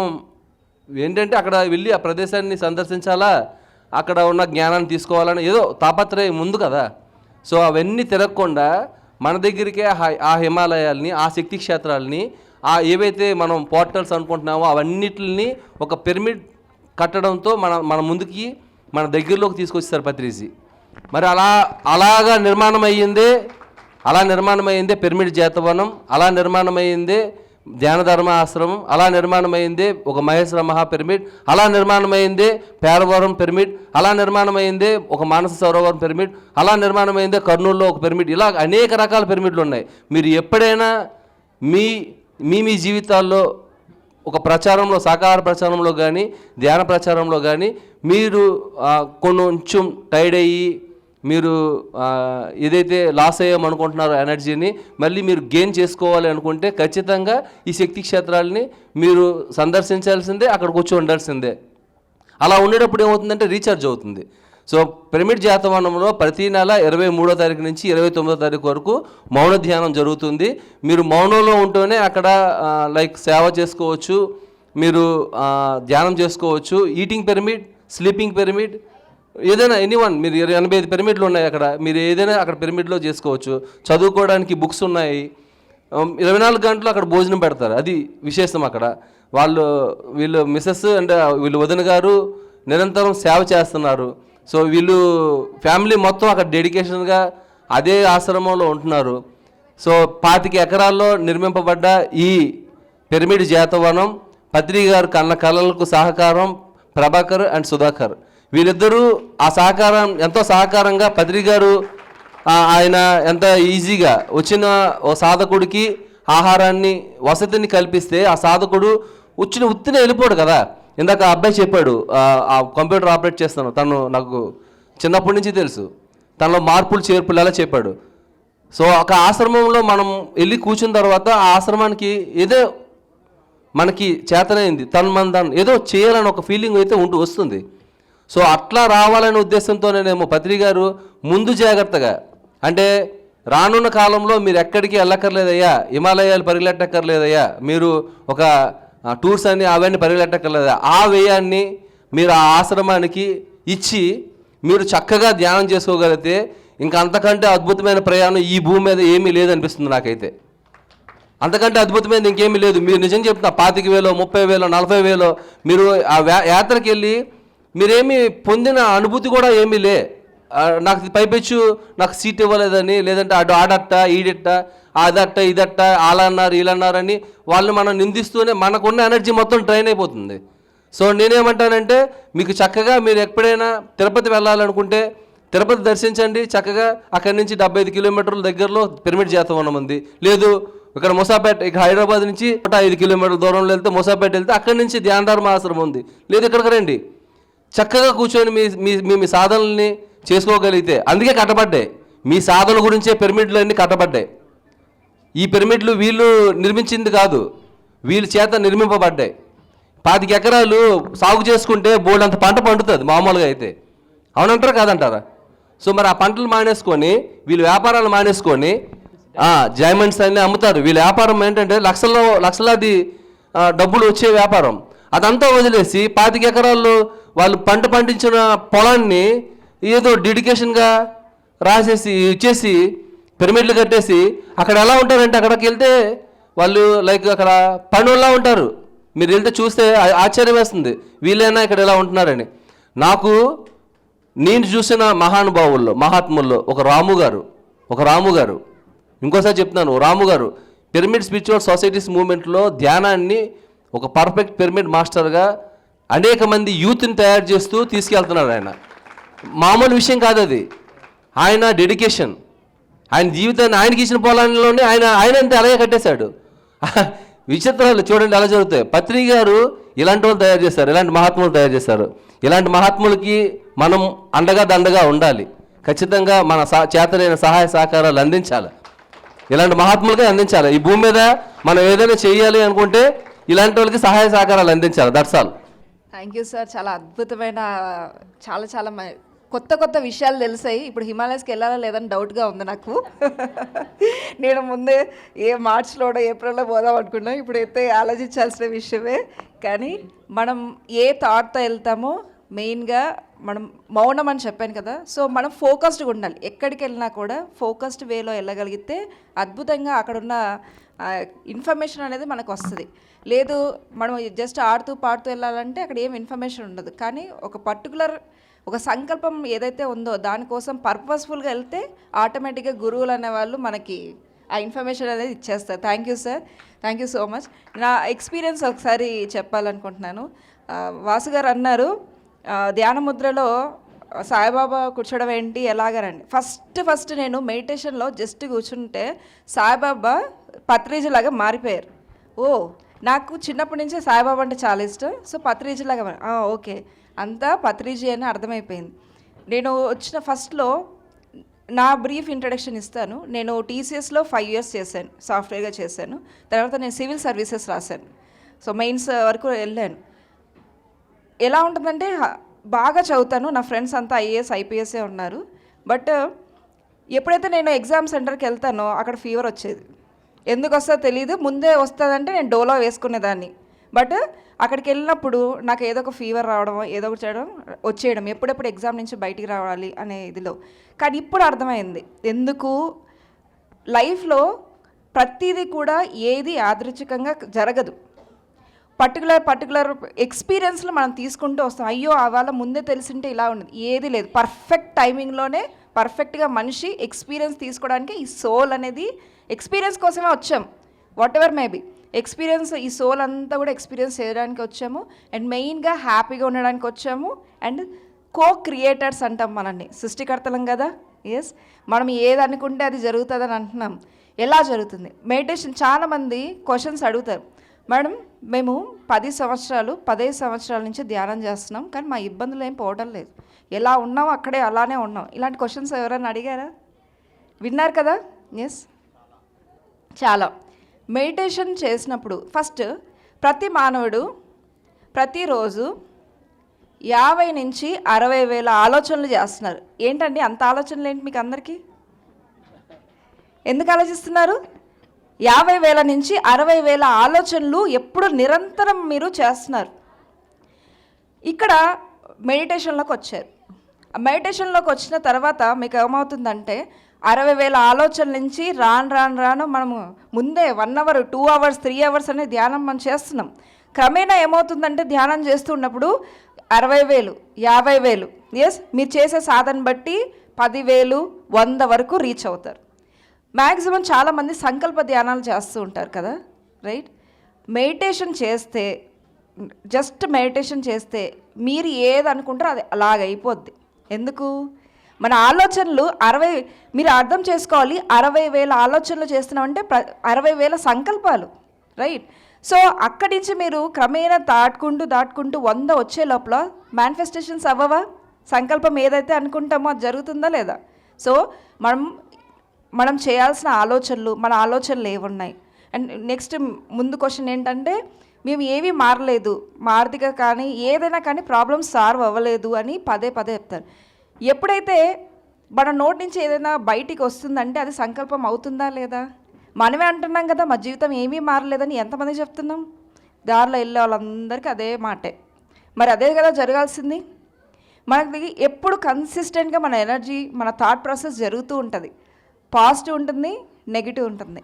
ఏంటంటే అక్కడ వెళ్ళి ఆ ప్రదేశాన్ని సందర్శించాలా, అక్కడ ఉన్న జ్ఞానాన్ని తీసుకోవాలని ఏదో తాపత్రయం ముందు కదా. సో అవన్నీ తిరగకుండా మన దగ్గరికే ఆ హిమాలయాల్ని, ఆ శక్తి క్షేత్రాలని, ఏవైతే మనం పోర్టల్స్ అనుకుంటున్నామో అవన్నిటిని ఒక పిరమిడ్ కట్టడంతో మన ముందుకి, మన దగ్గరలోకి తీసుకొచ్చారు పత్రిజీ. మరి అలాగా నిర్మాణం అయ్యిందే పిరమిడ్ జేతవనం, అలా నిర్మాణమైందే ధ్యానధర్మ ఆశ్రమం, అలా నిర్మాణమైందే ఒక మహేశ్వర మహా పిరమిడ్, అలా నిర్మాణమైందే పేరవరం పిరమిడ్, అలా నిర్మాణమైందే ఒక మానస సరోవరం పిరమిడ్, అలా నిర్మాణమైందే కర్నూలులో ఒక పిరమిడ్. ఇలా అనేక రకాల పిరమిడ్లు ఉన్నాయి. మీరు ఎప్పుడైనా మీ జీవితాల్లో ఒక ప్రచారంలో, సాకార ప్రచారంలో కానీ ధ్యాన ప్రచారంలో కానీ మీరు కొంచెం టైర్డ్ అయ్యి మీరు ఏదైతే లాస్ అయ్యామనుకుంటున్నారో ఎనర్జీని మళ్ళీ మీరు గెయిన్ చేసుకోవాలి అనుకుంటే ఖచ్చితంగా ఈ శక్తి క్షేత్రాలని మీరు సందర్శించాల్సిందే, అక్కడికి వచ్చి ఉండాల్సిందే. అలా ఉండేటప్పుడు ఏమవుతుందంటే రీఛార్జ్ అవుతుంది. సో పిరమిడ్ జాతవనంలో ప్రతి నెల 23వ తారీఖు నుంచి 29వ తారీఖు వరకు మౌన ధ్యానం జరుగుతుంది. మీరు మౌనంలో ఉంటూనే అక్కడ లైక్ సేవ చేసుకోవచ్చు, మీరు ధ్యానం చేసుకోవచ్చు. ఈటింగ్ పిరమిడ్, స్లీపింగ్ పిరమిడ్, ఏదైనా ఎనీవన్, మీరు 85 పిరమిడ్లు ఉన్నాయి అక్కడ, మీరు ఏదైనా అక్కడ పిరమిడ్లో చేసుకోవచ్చు. చదువుకోవడానికి బుక్స్ ఉన్నాయి, 24 గంటలు అక్కడ భోజనం పెడతారు. అది విశేషం అక్కడ. వీళ్ళు మిస్సెస్ అంటే వీళ్ళు వదిన గారు నిరంతరం సేవ చేస్తున్నారు. సో వీళ్ళు ఫ్యామిలీ మొత్తం అక్కడ డెడికేషన్గా అదే ఆశ్రమంలో ఉంటున్నారు. సో 25 ఎకరాల్లో నిర్మింపబడ్డ ఈ పిరమిడ్ జేతవనం పత్రి గారు కన్న కళలకు సహకారం ప్రభాకర్ అండ్ సుధాకర్. వీరిద్దరూ ఆ సహకారం ఎంతో సహకారంగా పత్రి గారు ఆయన ఎంత ఈజీగా వచ్చిన ఓ సాధకుడికి ఆహారాన్ని, వసతిని కల్పిస్తే ఆ సాధకుడు ఉత్తిన వెళ్ళిపోడు కదా. ఇందాక ఆ అబ్బాయి చెప్పాడు, ఆ కంప్యూటర్ ఆపరేట్ చేస్తాను, తను నాకు చిన్నప్పటి నుంచి తెలుసు, తనలో మార్పులు చేర్పులు ఎలా చెప్పాడు. సో ఒక ఆశ్రమంలో మనం వెళ్ళి కూర్చున్న తర్వాత ఆ ఆశ్రమానికి ఏదో మనకి చేతనైంది, తను ఏదో చేయాలని ఒక ఫీలింగ్ అయితే వస్తుంది. సో అట్లా రావాలనే ఉద్దేశంతోనేమో పత్రి గారు ముందు జాగ్రత్తగా, అంటే రానున్న కాలంలో మీరు ఎక్కడికి వెళ్ళక్కర్లేదయ్యా, హిమాలయాలు పరిగెట్టక్కర్లేదయ్యా, మీరు ఒక టూర్స్ అని అవన్నీ పరిగెట్టక్కర్లేదా, ఆ వ్యయాన్ని మీరు ఆ ఆశ్రమానికి ఇచ్చి మీరు చక్కగా ధ్యానం చేసుకోగలిగితే ఇంకా అంతకంటే అద్భుతమైన ప్రయాణం ఈ భూమి మీద ఏమీ లేదనిపిస్తుంది నాకైతే. అంతకంటే అద్భుతమైనది ఇంకేమీ లేదు. మీరు నిజంగా చెప్తున్నా 25,000, 30,000, 40,000 మీరు ఆ యాత్రకి వెళ్ళి మీరేమీ పొందిన అనుభూతి కూడా ఏమీ లే. నాకు పైపెచ్చు నాకు సీట్ ఇవ్వలేదని, లేదంటే ఆడట్ట ఈడట్ట అదట్ట ఇదట్ట అలా అన్నారు ఇలా అన్నారని వాళ్ళని మనం నిందిస్తూనే మనకున్న ఎనర్జీ మొత్తం డ్రైన్ అయిపోతుంది. సో నేనేమంటానంటే మీకు చక్కగా మీరు ఎప్పుడైనా తిరుపతి వెళ్ళాలనుకుంటే తిరుపతి దర్శించండి చక్కగా. అక్కడి నుంచి 75 కిలోమీటర్ల దగ్గరలో పిరమిడ్ జీతవనం ఉంది. లేదు ఇక్కడ ముసాపేట, ఇక హైదరాబాద్ నుంచి 105 కిలోమీటర్ల దూరంలో వెళ్తే ముసాపేట వెళ్తే అక్కడి నుంచి ధ్యానధర్మ ఆశ్రమం ఉంది. లేదు ఇక్కడికి రండి, చక్కగా కూర్చొని మీ సాధనల్ని చేసుకోగలిగితే. అందుకే కట్టబడ్డాయి, మీ సాధన గురించే పిరమిడ్లు అన్నీ కట్టబడ్డాయి. ఈ పిరమిడ్లు వీళ్ళు నిర్మించింది కాదు, వీళ్ళ చేత నిర్మింపబడ్డాయి. 25 ఎకరాలు సాగు చేసుకుంటే బోల్డంత పంట పండుతుంది మామూలుగా అయితే. అవునంటారా కాదంటారా? సో మరి ఆ పంటలు మానేసుకొని వీళ్ళు వ్యాపారాలు మానేసుకొని డైమండ్స్ అన్నీ అమ్ముతారు. వీళ్ళ వ్యాపారం ఏంటంటే లక్షలాది డబ్బులు వచ్చే వ్యాపారం. అదంతా వదిలేసి 25 ఎకరాల్లో వాళ్ళు పంట పండించిన పొలాన్ని ఏదో డెడికేషన్గా రాసేసి ఇచ్చేసి పిరమిడ్లు కట్టేసి అక్కడ ఎలా ఉంటారంటే అక్కడికి వెళ్తే వాళ్ళు లైక్ అక్కడ పనుల్లా ఉంటారు. మీరు వెళ్తే చూస్తే ఆశ్చర్యం వేస్తుంది, వీళ్ళైనా ఇక్కడ ఎలా ఉంటున్నారని. నేను చూసిన మహానుభావుల్లో మహాత్ముల్లో ఒక రాము గారు ఇంకోసారి చెప్తున్నాను, రాము గారు పిరమిడ్ స్పిరిచువల్ సొసైటీస్ మూవ్మెంట్లో ధ్యానాన్ని ఒక పర్ఫెక్ట్ పిరమిడ్ మాస్టర్గా అనేక మంది యూత్ని తయారు చేస్తూ తీసుకెళ్తున్నాడు. ఆయన మామూలు విషయం కాదు అది. ఆయన డెడికేషన్, ఆయన జీవితాన్ని ఆయనకి ఇచ్చిన పొలాల్లోనే ఆయన అంతే అలాగే కట్టేశాడు. విచిత్రాలు చూడండి ఎలా జరుగుతాయి. పత్రి గారు ఇలాంటి వాళ్ళు తయారు చేస్తారు, ఇలాంటి మహాత్ములు తయారు చేస్తారు. ఇలాంటి మహాత్ములకి మనం అండగా దండగా ఉండాలి. ఖచ్చితంగా మన చేతనైన సహాయ సహకారాలు అందించాలి, ఇలాంటి మహాత్ములకే అందించాలి. ఈ భూమి మీద మనం ఏదైనా చేయాలి అనుకుంటే ఇలాంటి వాళ్ళకి సహాయ సహకారాలు అందించాలి. That's all. Thank you sir. చాలా అద్భుతమైన చాలా కొత్త విషయాలు తెలిసాయి. ఇప్పుడు హిమాలయస్కి వెళ్ళాలా లేదని డౌట్గా ఉంది నాకు. నేను ముందే మార్చిలోనో ఏప్రిల్లో పోదాం అనుకున్నాను. ఇప్పుడైతే ఆలోచించాల్సిన విషయమే. కానీ మనం ఏ థాట్తో వెళ్తామో మెయిన్గా మనం మౌనం అని చెప్పాను కదా, సో మనం ఫోకస్డ్గా ఉండాలి. ఎక్కడికి వెళ్ళినా కూడా ఫోకస్డ్ వేలో వెళ్ళగలిగితే అద్భుతంగా అక్కడున్న ఇన్ఫర్మేషన్ అనేది మనకు వస్తుంది. లేదు మనం జస్ట్ ఆడుతూ పాడుతూ వెళ్ళాలంటే అక్కడ ఏం ఇన్ఫర్మేషన్ ఉండదు. కానీ ఒక సంకల్పం ఏదైతే ఉందో దానికోసం పర్పస్ఫుల్గా వెళ్తే ఆటోమేటిక్గా గురువులు అనేవాళ్ళు మనకి ఆ ఇన్ఫర్మేషన్ అనేది ఇచ్చేస్తారు. Thank you sir, thank you so much. నా ఎక్స్పీరియన్స్ ఒకసారి చెప్పాలనుకుంటున్నాను. వాసు గారు అన్నారు ధ్యాన ముద్రలో సాయిబాబా కూర్చోవడం ఏంటి ఎలాగనండి. ఫస్ట్ నేను మెడిటేషన్లో జస్ట్ కూర్చుంటే సాయిబాబా పత్రిజీలాగా మారిపోయారు. నాకు చిన్నప్పటి నుంచే సాయిబాబా అంటే చాలా ఇష్టం. సో పత్రిజీలాగా ఓకే అంతా పత్రిజీ అని అర్థమైపోయింది. నేను వచ్చిన ఫస్ట్లో నా బ్రీఫ్ ఇంట్రడక్షన్ ఇస్తాను. నేను టీసీఎస్లో 5 years చేశాను, సాఫ్ట్వేర్గా చేశాను. తర్వాత నేను సివిల్ సర్వీసెస్ రాశాను. సో మెయిన్స్ వరకు వెళ్ళాను. ఎలా ఉంటుందంటే బాగా చదువుతాను, నా ఫ్రెండ్స్ అంతా ఐఏఎస్ ఐపీఎస్ఏ ఉన్నారు. బట్ ఎప్పుడైతే నేను ఎగ్జామ్ సెంటర్కి వెళ్తానో అక్కడ ఫీవర్ వచ్చేది. ఎందుకు వస్తుందో తెలియదు. ముందే వస్తుందంటే నేను డోలో వేసుకునేదాన్ని. బట్ అక్కడికి వెళ్ళినప్పుడు నాకు ఏదో ఒక ఫీవర్ రావడం, ఏదో ఒకటి వచ్చేయడం, ఎప్పుడెప్పుడు ఎగ్జామ్ నుంచి బయటికి రావాలి అనే ఇదిలో. కానీ ఇప్పుడు అర్థమైంది ఎందుకు లైఫ్లో ప్రతిదీ కూడా ఏది యాదృచ్ఛికంగా జరగదు. పర్టికులర్ ఎక్స్పీరియన్స్లో మనం తీసుకుంటూ వస్తాం. అయ్యో వాళ్ళ ముందే తెలిసింటే ఇలా ఉండదు, ఏది లేదు. పర్ఫెక్ట్ టైమింగ్లోనే పర్ఫెక్ట్గా మనిషి ఎక్స్పీరియన్స్ తీసుకోవడానికి ఈ సోల్ అనేది ఎక్స్పీరియన్స్ కోసమే వచ్చాం. వాట్ ఎవర్ మేబీ ఎక్స్పీరియన్స్, ఈ సోల్ అంతా కూడా ఎక్స్పీరియన్స్ చేయడానికి వచ్చాము. అండ్ మెయిన్గా హ్యాపీగా ఉండడానికి వచ్చాము. అండ్ క్రియేటర్స్ అంటాం మనల్ని, సృష్టికర్తలం కదా. ఎస్, మనం ఏది అనుకుంటే అది జరుగుతుందని అంటున్నాం. ఎలా జరుగుతుంది? మెడిటేషన్ చాలామంది క్వశ్చన్స్ అడుగుతారు, మేడం మేము 15 సంవత్సరాల నుంచి ధ్యానం చేస్తున్నాం, కానీ మా ఇబ్బందులు ఏం పోవడం లేదు, ఎలా ఉన్నాం అక్కడే అలానే ఉన్నాం. ఇలాంటి క్వశ్చన్స్ ఎవరైనా అడిగారా? విన్నారు కదా. ఎస్, చాలా. మెడిటేషన్ చేసినప్పుడు ఫస్ట్ ప్రతి మానవుడు ప్రతిరోజు 50 నుంచి 60 వేల ఆలోచనలు చేస్తున్నారు. ఏంటండి అంత ఆలోచనలు ఏంటి మీకు అందరికీ? ఎందుకు ఆలోచిస్తున్నారు? 50,000 నుంచి 60,000 ఆలోచనలు ఎప్పుడు నిరంతరం మీరు చేస్తున్నారు. ఇక్కడ మెడిటేషన్లోకి వచ్చారు. మెడిటేషన్లోకి వచ్చిన తర్వాత మీకు ఏమవుతుందంటే 60,000 ఆలోచనల నుంచి రాను మనము ముందే 1 hour 2 hours 3 hours అనే ధ్యానం మనం చేస్తున్నాం. క్రమేణా ఏమవుతుందంటే ధ్యానం చేస్తున్నప్పుడు 60,000 50,000 ఎస్ మీరు చేసే సాధన బట్టి 10,000 100 వరకు రీచ్ అవుతారు. మ్యాక్సిమం చాలామంది సంకల్ప ధ్యానాలు చేస్తూ ఉంటారు కదా, రైట్? మెడిటేషన్ చేస్తే జస్ట్ మెడిటేషన్ చేస్తే మీరు ఏది అనుకుంటారో అది అలాగ అయిపోద్ది. ఎందుకు? మన ఆలోచనలు మీరు అర్థం చేసుకోవాలి, 60,000 ఆలోచనలు చేస్తున్నామంటే 60,000 సంకల్పాలు, రైట్? సో అక్కడి నుంచి మీరు క్రమేణా దాటుకుంటూ 100 వచ్చే లోపల మేనిఫెస్టేషన్స్ అవ్వవా? సంకల్పం ఏదైతే అనుకుంటామో అది జరుగుతుందా లేదా? సో మనం చేయాల్సిన ఆలోచనలు, మన ఆలోచనలు ఏమున్నాయి? అండ్ నెక్స్ట్ ముందు క్వశ్చన్ ఏంటంటే, మేము ఏమీ మారలేదు, ఆర్థిక కానీ ఏదైనా కానీ ప్రాబ్లమ్స్ సాల్వ్ అవ్వలేదు అని పదే చెప్తారు. ఎప్పుడైతే మన నోటి నుంచి ఏదైనా బయటికి వస్తుందంటే అది సంకల్పం అవుతుందా లేదా? మనమే అంటున్నాం కదా మా జీవితం ఏమీ మారలేదని. ఎంతమంది చెప్తున్నాం? దారిలో వెళ్ళే వాళ్ళందరికీ అదే మాటే. మరి అదే కదా జరగాల్సింది. మనకి ఎప్పుడు కన్సిస్టెంట్గా మన ఎనర్జీ, మన థాట్ ప్రాసెస్ జరుగుతూ ఉంటుంది. పాజిటివ్ ఉంటుంది, నెగిటివ్ ఉంటుంది.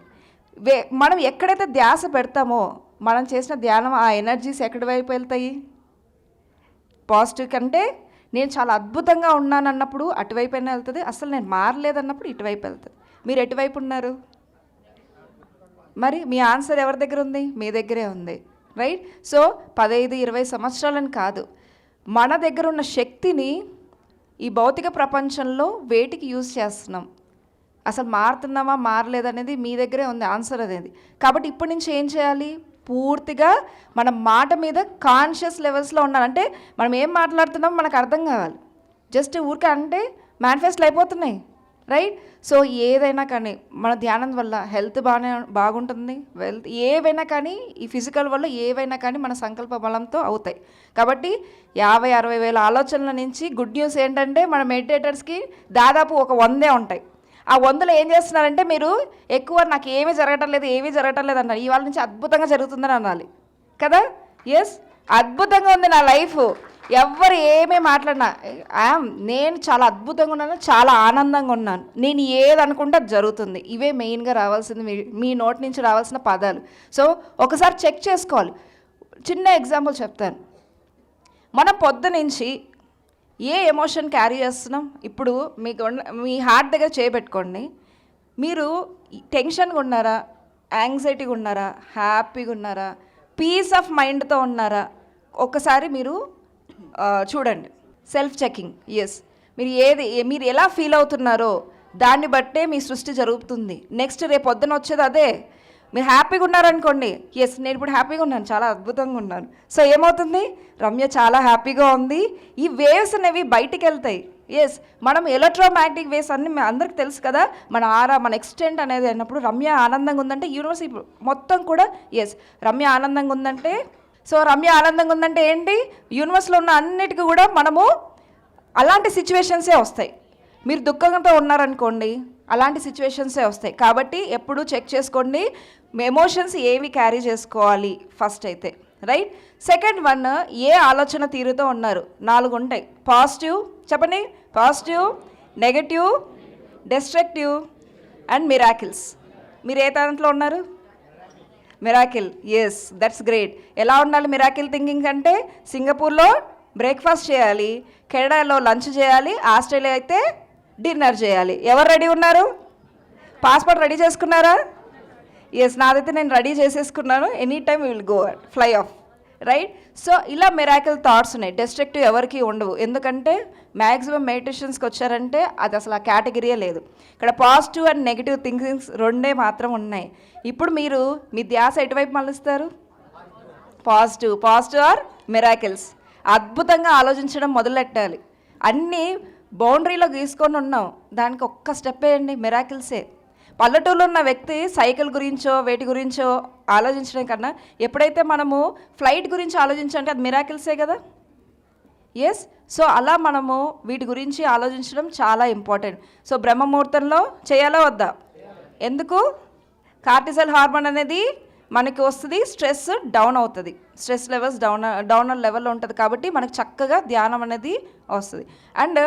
మనం ఎక్కడైతే ధ్యాస పెడతామో మనం చేసిన ధ్యానం, ఆ ఎనర్జీస్ ఎక్కడి వైపు వెళ్తాయి? పాజిటివ్ కంటే నేను చాలా అద్భుతంగా ఉన్నాను అన్నప్పుడు అటువైపు వెళ్తుంది. అసలు నేను మారలేదన్నప్పుడు ఇటువైపు వెళ్తుంది. మీరు ఎటువైపు ఉన్నారు? మరి మీ ఆన్సర్ ఎవరి దగ్గర ఉంది? మీ దగ్గరే ఉంది, రైట్? సో 15-20 సంవత్సరాలని కాదు, మన దగ్గర ఉన్న శక్తిని ఈ భౌతిక ప్రపంచంలో వేటికి యూజ్ చేస్తున్నాం? అసలు మారుతున్నామా మారలేదనేది మీ దగ్గరే ఉంది ఆన్సర్ అనేది. కాబట్టి ఇప్పటి నుంచి ఏం చేయాలి? పూర్తిగా మన మాట మీద కాన్షియస్ లెవెల్స్లో ఉండాలంటే మనం ఏం మాట్లాడుతున్నామో మనకు అర్థం కావాలి. జస్ట్ ఊరికే అంటే మేనిఫెస్ట్లు అయిపోతున్నాయి, రైట్? సో ఏదైనా కానీ మన ధ్యానం వల్ల హెల్త్ బాగుంటుంది, వెల్త్ ఏవైనా కానీ, ఈ ఫిజికల్ వల్ల ఏవైనా కానీ మన సంకల్ప బలంతో అవుతాయి. కాబట్టి 50-60 వేల ఆలోచనల నుంచి గుడ్ న్యూస్ ఏంటంటే మన మెడిటేటర్స్కి దాదాపు ఒక 100 ఉంటాయి. ఆ 100లో ఏం చేస్తున్నారంటే, మీరు ఎక్కువ నాకు ఏమీ జరగటం లేదు అన్నారు. ఇవాళ నుంచి అద్భుతంగా జరుగుతుందని అనాలి కదా. ఎస్, అద్భుతంగా ఉంది నా లైఫ్, ఎవ్వరు ఏమీ మాట్లాడినా నేను చాలా అద్భుతంగా ఉన్నాను, చాలా ఆనందంగా ఉన్నాను, నేను ఏది అనుకుంటే అది జరుగుతుంది. ఇవే మెయిన్గా రావాల్సింది, మీ నోటి నుంచి రావాల్సిన పదాలు. సో ఒకసారి చెక్ చేసుకోవాలి. చిన్న ఎగ్జాంపుల్ చెప్తాను. మనం పొద్దు నుంచి ఏ ఎమోషన్ క్యారీ చేస్తున్నాం? ఇప్పుడు మీ హార్ట్ దగ్గర చేయబెట్టుకోండి. మీరు టెన్షన్గా ఉన్నారా, యాంగ్జైటీగా ఉన్నారా, హ్యాపీగా ఉన్నారా, పీస్ ఆఫ్ మైండ్తో ఉన్నారా? ఒక్కసారి మీరు చూడండి, సెల్ఫ్ చెకింగ్. ఎస్, మీరు ఎలా ఫీల్ అవుతున్నారో దాన్ని బట్టే మీ సృష్టి జరుగుతుంది. నెక్స్ట్ రేపు పొద్దున వచ్చేది అదే. మీరు హ్యాపీగా ఉన్నారనుకోండి, ఎస్ నేను ఇప్పుడు హ్యాపీగా ఉన్నాను, చాలా అద్భుతంగా ఉన్నాను. సో ఏమవుతుంది? రమ్య చాలా హ్యాపీగా ఉంది. ఈ వేవ్స్ అనేవి బయటికి వెళ్తాయి. ఎస్, మనం ఎలక్ట్రోమాగ్నెటిక్ వేవ్స్ అన్ని అందరికి తెలుసు కదా. మన ఆరా, మన ఎక్స్టెంట్ అనేది అన్నప్పుడు రమ్య ఆనందంగా ఉందంటే యూనివర్స్ మొత్తం కూడా ఎస్ రమ్య ఆనందంగా ఉందంటే, సో రమ్య ఆనందంగా ఉందంటే ఏంటి? యూనివర్స్లో ఉన్న అన్నిటికీ కూడా మనము అలాంటి సిచ్యువేషన్సే వస్తాయి. మీరు దుఃఖంతో ఉన్నారనుకోండి, అలాంటి సిచ్యువేషన్సే వస్తాయి. కాబట్టి ఎప్పుడు చెక్ చేసుకోండి ఎమోషన్స్ ఏవి క్యారీ చేసుకోవాలి ఫస్ట్ అయితే, రైట్? సెకండ్ వన్, ఏ ఆలోచన తీరుతో ఉన్నారు? 4 ఉంటాయి. పాజిటివ్ చెప్పండి, positive, negative, destructive and miracles. మీరు ఏ దాంట్లో ఉన్నారు? మిరాకిల్. Yes, that's great. ఎలా ఉండాలి మిరాకిల్ థింకింగ్ అంటే? సింగపూర్లో బ్రేక్ఫాస్ట్ చేయాలి, కెనడాలో లంచ్ చేయాలి, ఆస్ట్రేలియా అయితే డిన్నర్ చేయాలి. ఎవరు రెడీ ఉన్నారు? పాస్పోర్ట్ రెడీ చేసుకున్నారా? ఎస్, నాదైతే నేను రెడీ చేసేసుకున్నాను. Any time will go fly of, right? So ఇలా మిరాకిల్ థాట్స్ ఉన్నాయి. డిస్ట్రక్టివ్ ఎవరికి ఉండవు, ఎందుకంటే మ్యాక్సిమం మెడిటేషన్స్కి వచ్చారంటే అది అసలు ఆ కేటగిరీయే లేదు. ఇక్కడ పాజిటివ్ అండ్ నెగిటివ్ థింకింగ్స్ 2 మాత్రం ఉన్నాయి. ఇప్పుడు మీరు మీ ధ్యాస ఎటువైపు మళ్ళిస్తారు? Positive or miracles. అద్భుతంగా ఆలోచించడం మొదలెట్టాలి. అన్నీ బౌండరీలో గీసుకొని ఉన్నాం, దానికి ఒక్క స్టెప్ వేయండి, మిరాకిల్సే. పల్లెటూరులో ఉన్న వ్యక్తి సైకిల్ గురించో వేటి గురించో ఆలోచించడం కన్నా ఎప్పుడైతే మనము ఫ్లైట్ గురించి ఆలోచించాలంటే అది మిరాకిల్సే కదా. ఎస్, సో అలా మనము వీటి గురించి ఆలోచించడం చాలా ఇంపార్టెంట్. సో బ్రహ్మముహూర్తంలో చేయాలా వద్దా? ఎందుకు? కార్టిసల్ హార్మోన్ అనేది మనకి వస్తుంది, స్ట్రెస్ డౌన్ అవుతుంది, స్ట్రెస్ లెవెల్స్ డౌన్ లెవెల్లో ఉంటుంది. కాబట్టి మనకు చక్కగా ధ్యానం అనేది వస్తుంది. అండ్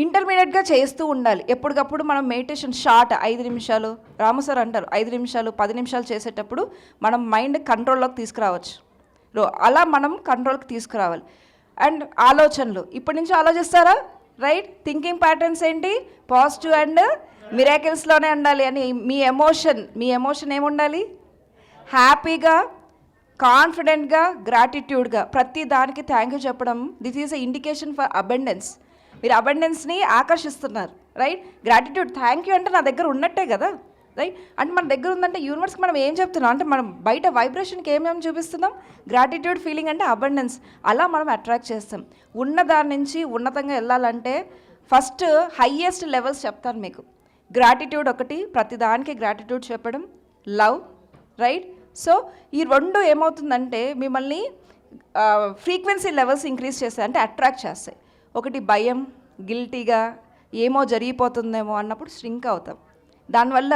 ఇంటర్మీడియట్గా చేస్తూ ఉండాలి. ఎప్పటికప్పుడు మనం మెడిటేషన్ షార్ట్ 5 నిమిషాలు, రాము సార్ అంటారు 5 నిమిషాలు 10 నిమిషాలు చేసేటప్పుడు మనం మైండ్ కంట్రోల్లోకి తీసుకురావచ్చు. అలా మనం కంట్రోల్కి తీసుకురావాలి. అండ్ ఆలోచనలు ఇప్పటి నుంచి ఆలోచిస్తారా, రైట్? థింకింగ్ ప్యాటర్న్స్ ఏంటి? పాజిటివ్ అండ్ మిరాకిల్స్లోనే ఉండాలి అని. మీ ఎమోషన్ ఏముండాలి? హ్యాపీగా, కాన్ఫిడెంట్గా, గ్రాటిట్యూడ్గా ప్రతి దానికి థ్యాంక్ యూ చెప్పడం, this is a indication for abundance. మీరు అబెండెన్స్ని ఆకర్షిస్తున్నారు, రైట్? గ్రాటిట్యూడ్, థ్యాంక్ యూ అంటే నా దగ్గర ఉన్నట్టే కదా, రైట్? అంటే మన దగ్గర ఉందంటే యూనివర్స్కి మనం ఏం చెప్తున్నాం అంటే మనం బయట వైబ్రేషన్కి ఏమేమి చూపిస్తున్నాం? గ్రాటిట్యూడ్ ఫీలింగ్ అంటే అబండెన్స్. అలా మనం అట్రాక్ట్ చేస్తాం. ఉన్న దాని నుంచి ఉన్నతంగా వెళ్ళాలంటే ఫస్ట్ హయ్యెస్ట్ లెవెల్స్ చెప్తాను మీకు. గ్రాటిట్యూడ్ ఒకటి, ప్రతిదానికి గ్రాటిట్యూడ్ చెప్పడం, లవ్, రైట్? సో ఈ రెండు ఏమవుతుందంటే మిమ్మల్ని ఫ్రీక్వెన్సీ లెవెల్స్ ఇంక్రీజ్ చేస్తాయి, అంటే అట్రాక్ట్ చేస్తాయి. ఒకటి భయం, గిల్టీగా ఏమో జరిగిపోతుందేమో అన్నప్పుడు ష్రింక్ అవుతాం. దానివల్ల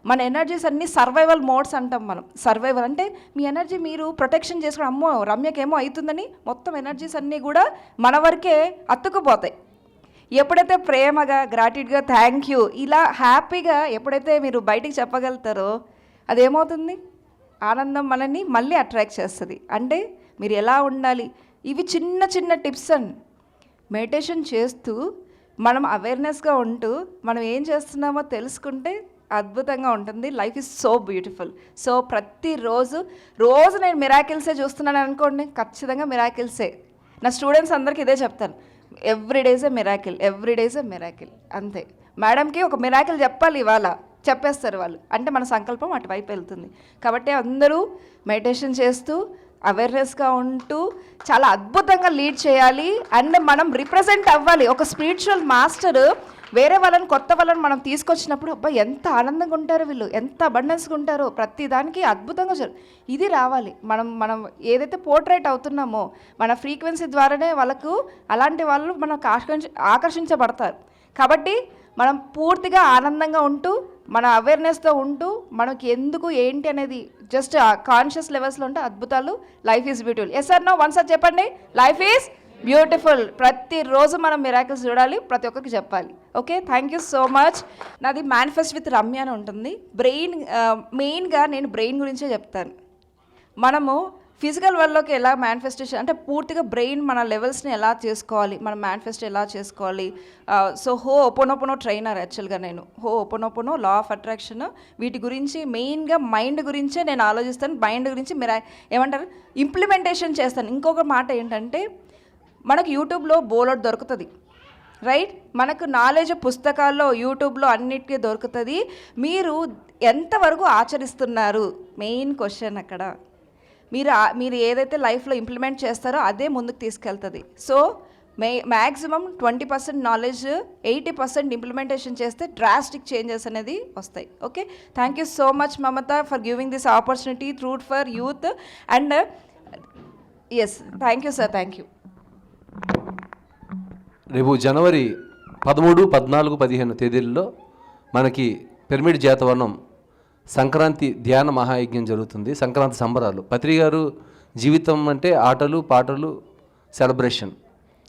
మన ఎనర్జీస్ అన్నీ సర్వైవల్ మోడ్స్ అంటాం మనం. సర్వైవల్ అంటే మీ ఎనర్జీ మీరు ప్రొటెక్షన్ చేసుకుని, అమ్మో రమ్యకేమో అవుతుందని మొత్తం ఎనర్జీస్ అన్నీ కూడా మన వరకే అతుక్కుపోతాయి. ఎప్పుడైతే ప్రేమగా, గ్రాటిట్యూడ్గా, థ్యాంక్ యూ ఇలా హ్యాపీగా ఎప్పుడైతే మీరు బయటికి చెప్పగలుగుతారో అదేమవుతుంది? ఆనందం మనల్ని మళ్ళీ అట్రాక్ట్ చేస్తుంది. అంటే మీరు ఎలా ఉండాలి, ఇవి చిన్న చిన్న టిప్స్ అండి. మెడిటేషన్ చేస్తూ మనం అవేర్నెస్గా ఉంటూ మనం ఏం చేస్తున్నామో తెలుసుకుంటే అద్భుతంగా ఉంటుంది. Life is so beautiful. So ప్రతిరోజు నేను మిరాకిల్సే చూస్తున్నాను అనుకోండి, ఖచ్చితంగా మిరాకిల్సే. నా స్టూడెంట్స్ అందరికీ ఇదే చెప్తాను, ఎవ్రీడేస్ ఏ మిరాకిల్, ఎవ్రీడేస్ ఏ మిరాకిల్. అంతే. మేడంకి ఒక మిరాకిల్ చెప్పాలి ఇవాళ, చెప్పేస్తారు వాళ్ళు. అంటే మన సంకల్పం అటువైపు వెళ్తుంది. కాబట్టి అందరూ మెడిటేషన్ చేస్తూ అవేర్నెస్గా ఉంటూ చాలా అద్భుతంగా లీడ్ చేయాలి. అండ్ మనం రిప్రజెంట్ అవ్వాలి. ఒక స్పిరిచువల్ మాస్టర్ వేరే వాళ్ళని, కొత్త వాళ్ళని మనం తీసుకొచ్చినప్పుడు అబ్బా ఎంత ఆనందంగా ఉంటారో వీళ్ళు, ఎంత అబండెన్స్గా ఉంటారో, ప్రతి దానికి అద్భుతంగా ఇది రావాలి. మనం ఏదైతే పోర్ట్రేట్ అవుతున్నామో మన ఫ్రీక్వెన్సీ ద్వారానే వాళ్ళకు అలాంటి వాళ్ళు మనకు ఆకర్షించబడతారు. కాబట్టి మనం పూర్తిగా ఆనందంగా ఉంటూ మన అవేర్నెస్తో ఉంటూ మనకి ఎందుకు ఏంటి అనేది జస్ట్ కాన్షియస్ లెవెల్స్లో ఉంటే అద్భుతాలు. Life is beautiful. Yes sir no once sir చెప్పండి. Life is beautiful. ప్రతిరోజు మనం మిరాకిల్స్ చూడాలి, ప్రతి ఒక్కరికి చెప్పాలి. Okay, thank you so much. నాది మేనిఫెస్ట్ విత్ రమ్య అని ఉంటుంది. బ్రెయిన్ మెయిన్గా నేను బ్రెయిన్ గురించే చెప్తాను. మనము ఫిజికల్ వరల్డ్లోకి ఎలా మేనిఫెస్టేషన్ అంటే పూర్తిగా బ్రెయిన్ మన లెవెల్స్ని ఎలా చేసుకోవాలి, మనం మేనిఫెస్ట్ ఎలా చేసుకోవాలి. సో ఓపోనోపోనో ట్రైనర్ యాక్చువల్గా నేను. ఓపోనోపోనో, లా ఆఫ్ అట్రాక్షన్, వీటి గురించి మెయిన్గా మైండ్ గురించే నేను ఆలోచిస్తాను. మైండ్ గురించి మీరు ఏమంటారు ఇంప్లిమెంటేషన్ చేస్తాను. ఇంకొక మాట ఏంటంటే మనకు యూట్యూబ్లో బోలెడు దొరుకుతుంది, రైట్? మనకు నాలెడ్జ్ పుస్తకాల్లో, యూట్యూబ్లో అన్నిటికీ దొరుకుతుంది. మీరు ఎంతవరకు ఆచరిస్తున్నారు మెయిన్ క్వశ్చన్ అక్కడ. మీరు ఏదైతే లైఫ్లో ఇంప్లిమెంట్ చేస్తారో అదే ముందుకు తీసుకెళ్తుంది. సో మ్యాక్సిమం 20% నాలెడ్జ్, 80% ఇంప్లిమెంటేషన్ చేస్తే డ్రాస్టిక్ చేంజెస్ అనేది వస్తాయి. Okay, thank you so much Mamata for giving this opportunity through for youth. And yes, thank you sir, thank you. రేపు జనవరి 13, 14, 15 తేదీల్లో మనకి పిరమిడ్ జాతవనం సంక్రాంతి ధ్యాన మహాయజ్ఞం జరుగుతుంది. సంక్రాంతి సంబరాలు. పత్రి గారు జీవితం అంటే ఆటలు, పాటలు, సెలబ్రేషన్.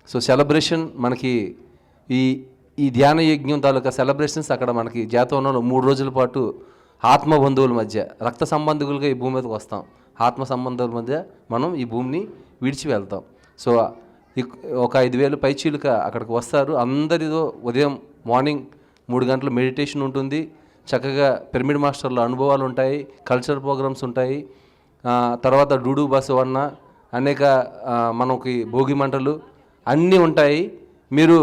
సో సెలబ్రేషన్ మనకి ఈ ధ్యాన యజ్ఞం తాలూకా సెలబ్రేషన్స్ అక్కడ మనకి జాతవనంలో 3 రోజుల పాటు ఆత్మ బంధువుల మధ్య, రక్త సంబంధికులుగా ఈ భూమి మీదకి వస్తాం. ఆత్మ సంబంధాల మధ్య మనం ఈ భూమిని విడిచి వెళ్తాం. సో ఒక 5,000 పైచీలుక అక్కడికి వస్తారు. అందరితో ఉదయం మార్నింగ్ 3 గంటలు మెడిటేషన్ ఉంటుంది. చక్కగా పిరమిడ్ మాస్టర్ల అనుభవాలు ఉంటాయి, కల్చరల్ ప్రోగ్రామ్స్ ఉంటాయి. తర్వాత డూడు బస్సు వన్న అనేక మనకి భోగి మంటలు అన్నీ ఉంటాయి. మీరు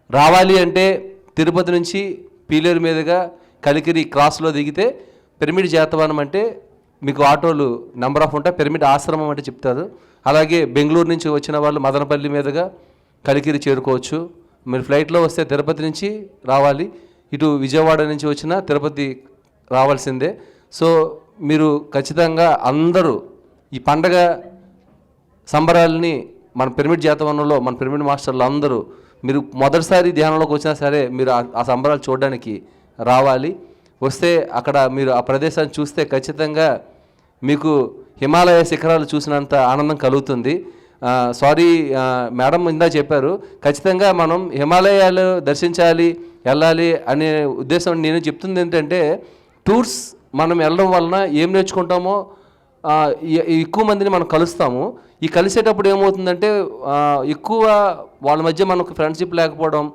రావాలి అంటే తిరుపతి నుంచి పీలేరు మీదుగా కలికిరి క్రాస్లో దిగితే పిరమిడ్ జాతవనం అంటే మీకు ఆటోలు నెంబర్ ఆఫ్ ఉంటాయి. పిరమిడ్ ఆశ్రమం అంటే చెప్తారు. అలాగే బెంగళూరు నుంచి వచ్చిన వాళ్ళు మదనపల్లి మీదుగా కలికిరి చేరుకోవచ్చు. మీరు ఫ్లైట్లో వస్తే తిరుపతి నుంచి రావాలి, ఇటు విజయవాడ నుంచి వచ్చినా తిరుపతి రావాల్సిందే. సో మీరు ఖచ్చితంగా అందరూ ఈ పండగ సంబరాలని మన పిరమిడ్ జాతవనంలో మన పిరమిడ్ మాస్టర్లు అందరూ మీరు మొదటిసారి ధ్యానంలోకి వచ్చినా సరే మీరు ఆ సంబరాలు చూడడానికి రావాలి. వస్తే అక్కడ మీరు ఆ ప్రదేశాన్ని చూస్తే ఖచ్చితంగా మీకు హిమాలయ శిఖరాలు చూసినంత ఆనందం కలుగుతుంది. సారీ మేడం ఇందా చెప్పారు, ఖచ్చితంగా మనం హిమాలయాలు దర్శించాలి, వెళ్ళాలి అనే ఉద్దేశం. నేను చెప్తుంది ఏంటంటే టూర్స్ మనం వెళ్ళడం వలన ఏం నేర్చుకుంటామో ఎక్కువ మందిని మనం కలుస్తాము. ఈ కలిసేటప్పుడు ఏమవుతుందంటే ఎక్కువ వాళ్ళ మధ్య మనకు ఫ్రెండ్షిప్ లేకపోవడం,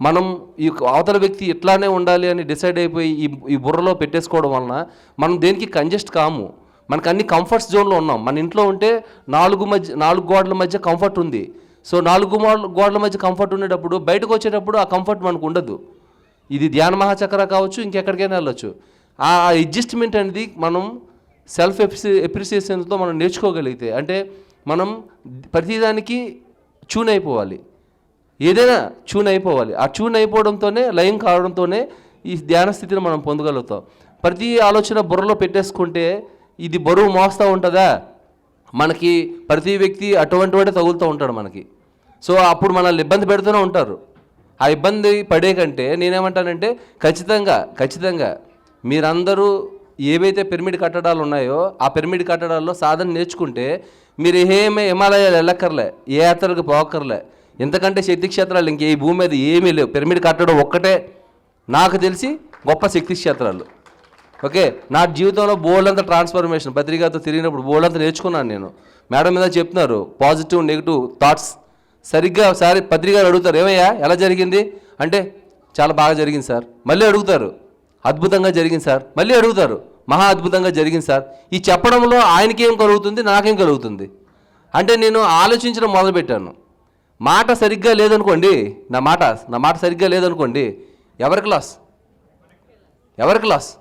మనం ఈ అవతల వ్యక్తి ఇట్లానే ఉండాలి అని డిసైడ్ అయిపోయి ఈ బుర్రలో పెట్టేసుకోవడం వలన మనం దేనికి కంజెస్ట్ కాము. మనకు అన్ని కంఫర్ట్స్ జోన్లో ఉన్నాం. మన ఇంట్లో ఉంటే నాలుగు గోడల మధ్య కంఫర్ట్ ఉంది. సో గోడల మధ్య కంఫర్ట్ ఉండేటప్పుడు బయటకు వచ్చేటప్పుడు ఆ కంఫర్ట్ మనకు ఉండదు. ఇది ధ్యాన మహాచక్ర కావచ్చు, ఇంకెక్కడికైనా వెళ్ళొచ్చు. ఆ అడ్జస్ట్మెంట్ అనేది మనం సెల్ఫ్ ఎప్రిసియేషన్తో మనం నేర్చుకోగలిగితే, అంటే మనం ప్రతిదానికి ట్యూన్ అయిపోవాలి, ఏదైనా ట్యూన్ అయిపోవాలి. ఆ ట్యూన్ అయిపోవడంతోనే, లయం కావడంతోనే ఈ ధ్యాన స్థితిని మనం పొందగలుగుతాం. ప్రతి ఆలోచన బుర్రలో పెట్టేసుకుంటే ఇది బరువు మోస్తూ ఉంటుందా, మనకి ప్రతి వ్యక్తి అటువంటి వాడే తగులుతూ ఉంటాడు మనకి. సో అప్పుడు మనల్ని ఇబ్బంది పెడుతూనే ఉంటారు. ఆ ఇబ్బంది పడే కంటే నేనేమంటానంటే ఖచ్చితంగా మీరందరూ ఏవైతే పిరమిడ్ కట్టడాలు ఉన్నాయో ఆ పిరమిడ్ కట్టడాల్లో సాధన నేర్చుకుంటే మీరు హిమాలయాలు వెళ్ళక్కర్లే, ఏ యాత్రలకు పోక్కర్లే, ఎంతకంటే శక్తి క్షేత్రాలు ఇంకే ఈ భూమి మీద ఏమీ లేవు. పిరమిడ్ కట్టడం ఒక్కటే నాకు తెలిసి గొప్ప శక్తి క్షేత్రాలు. ఓకే, నా జీవితంలో బోల్డంతా ట్రాన్స్ఫర్మేషన్, పత్రికతో తిరిగినప్పుడు బోల్డంతా నేర్చుకున్నాను నేను. మేడం మీద చెప్తున్నారు పాజిటివ్ నెగిటివ్ థాట్స్. సరిగ్గా ఒకసారి పత్రికలు అడుగుతారు, ఏమయ్యా ఎలా జరిగింది అంటే చాలా బాగా జరిగింది సార్. మళ్ళీ అడుగుతారు, అద్భుతంగా జరిగింది సార్. మళ్ళీ అడుగుతారు, మహా అద్భుతంగా జరిగింది సార్. ఈ చెప్పడంలో ఆయనకేం కలుగుతుంది, నాకేం కలుగుతుంది అంటే నేను ఆలోచించడం మొదలుపెట్టాను. మాట సరిగ్గా లేదనుకోండి, నా మాట సరిగ్గా లేదనుకోండి, ఎవరికి లాస్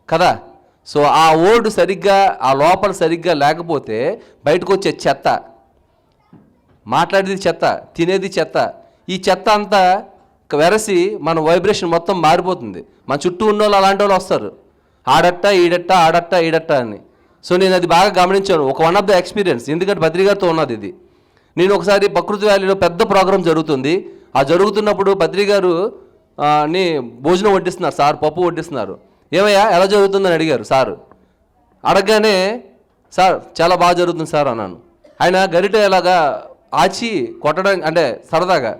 కదా. సో ఆ ఓర్డు సరిగ్గా, ఆ లోపల సరిగ్గా లేకపోతే బయటకు వచ్చే చెత్త, మాట్లాడేది చెత్త, తినేది చెత్త, ఈ చెత్త అంతా వెరసి మన వైబ్రేషన్ మొత్తం మారిపోతుంది. మన చుట్టూ ఉన్న వాళ్ళు అలాంటి వాళ్ళు వస్తారు, ఆడట్ట ఈడట్ట అని. సో నేను అది బాగా గమనించాను, ఒక వన్ ఆఫ్ ద ఎక్స్పీరియన్స్. ఎందుకంటే పత్రికతో ఉన్నది ఇది. నేను ఒకసారి ప్రకృతి వ్యాలీలో పెద్ద ప్రోగ్రాం జరుగుతుంది. ఆ జరుగుతున్నప్పుడు పత్రికారు ని భోజనం వడ్డిస్తున్నారు సార్, పప్పు వడ్డిస్తున్నారు. ఏమయ్యా ఎలా జరుగుతుందని అడిగారు సార్. అడగగానే సార్ చాలా బాగా జరుగుతుంది సార్ అన్నాను. ఆయన గరిట ఎలాగా ఆచి కొట్టడం అంటే సరదాగా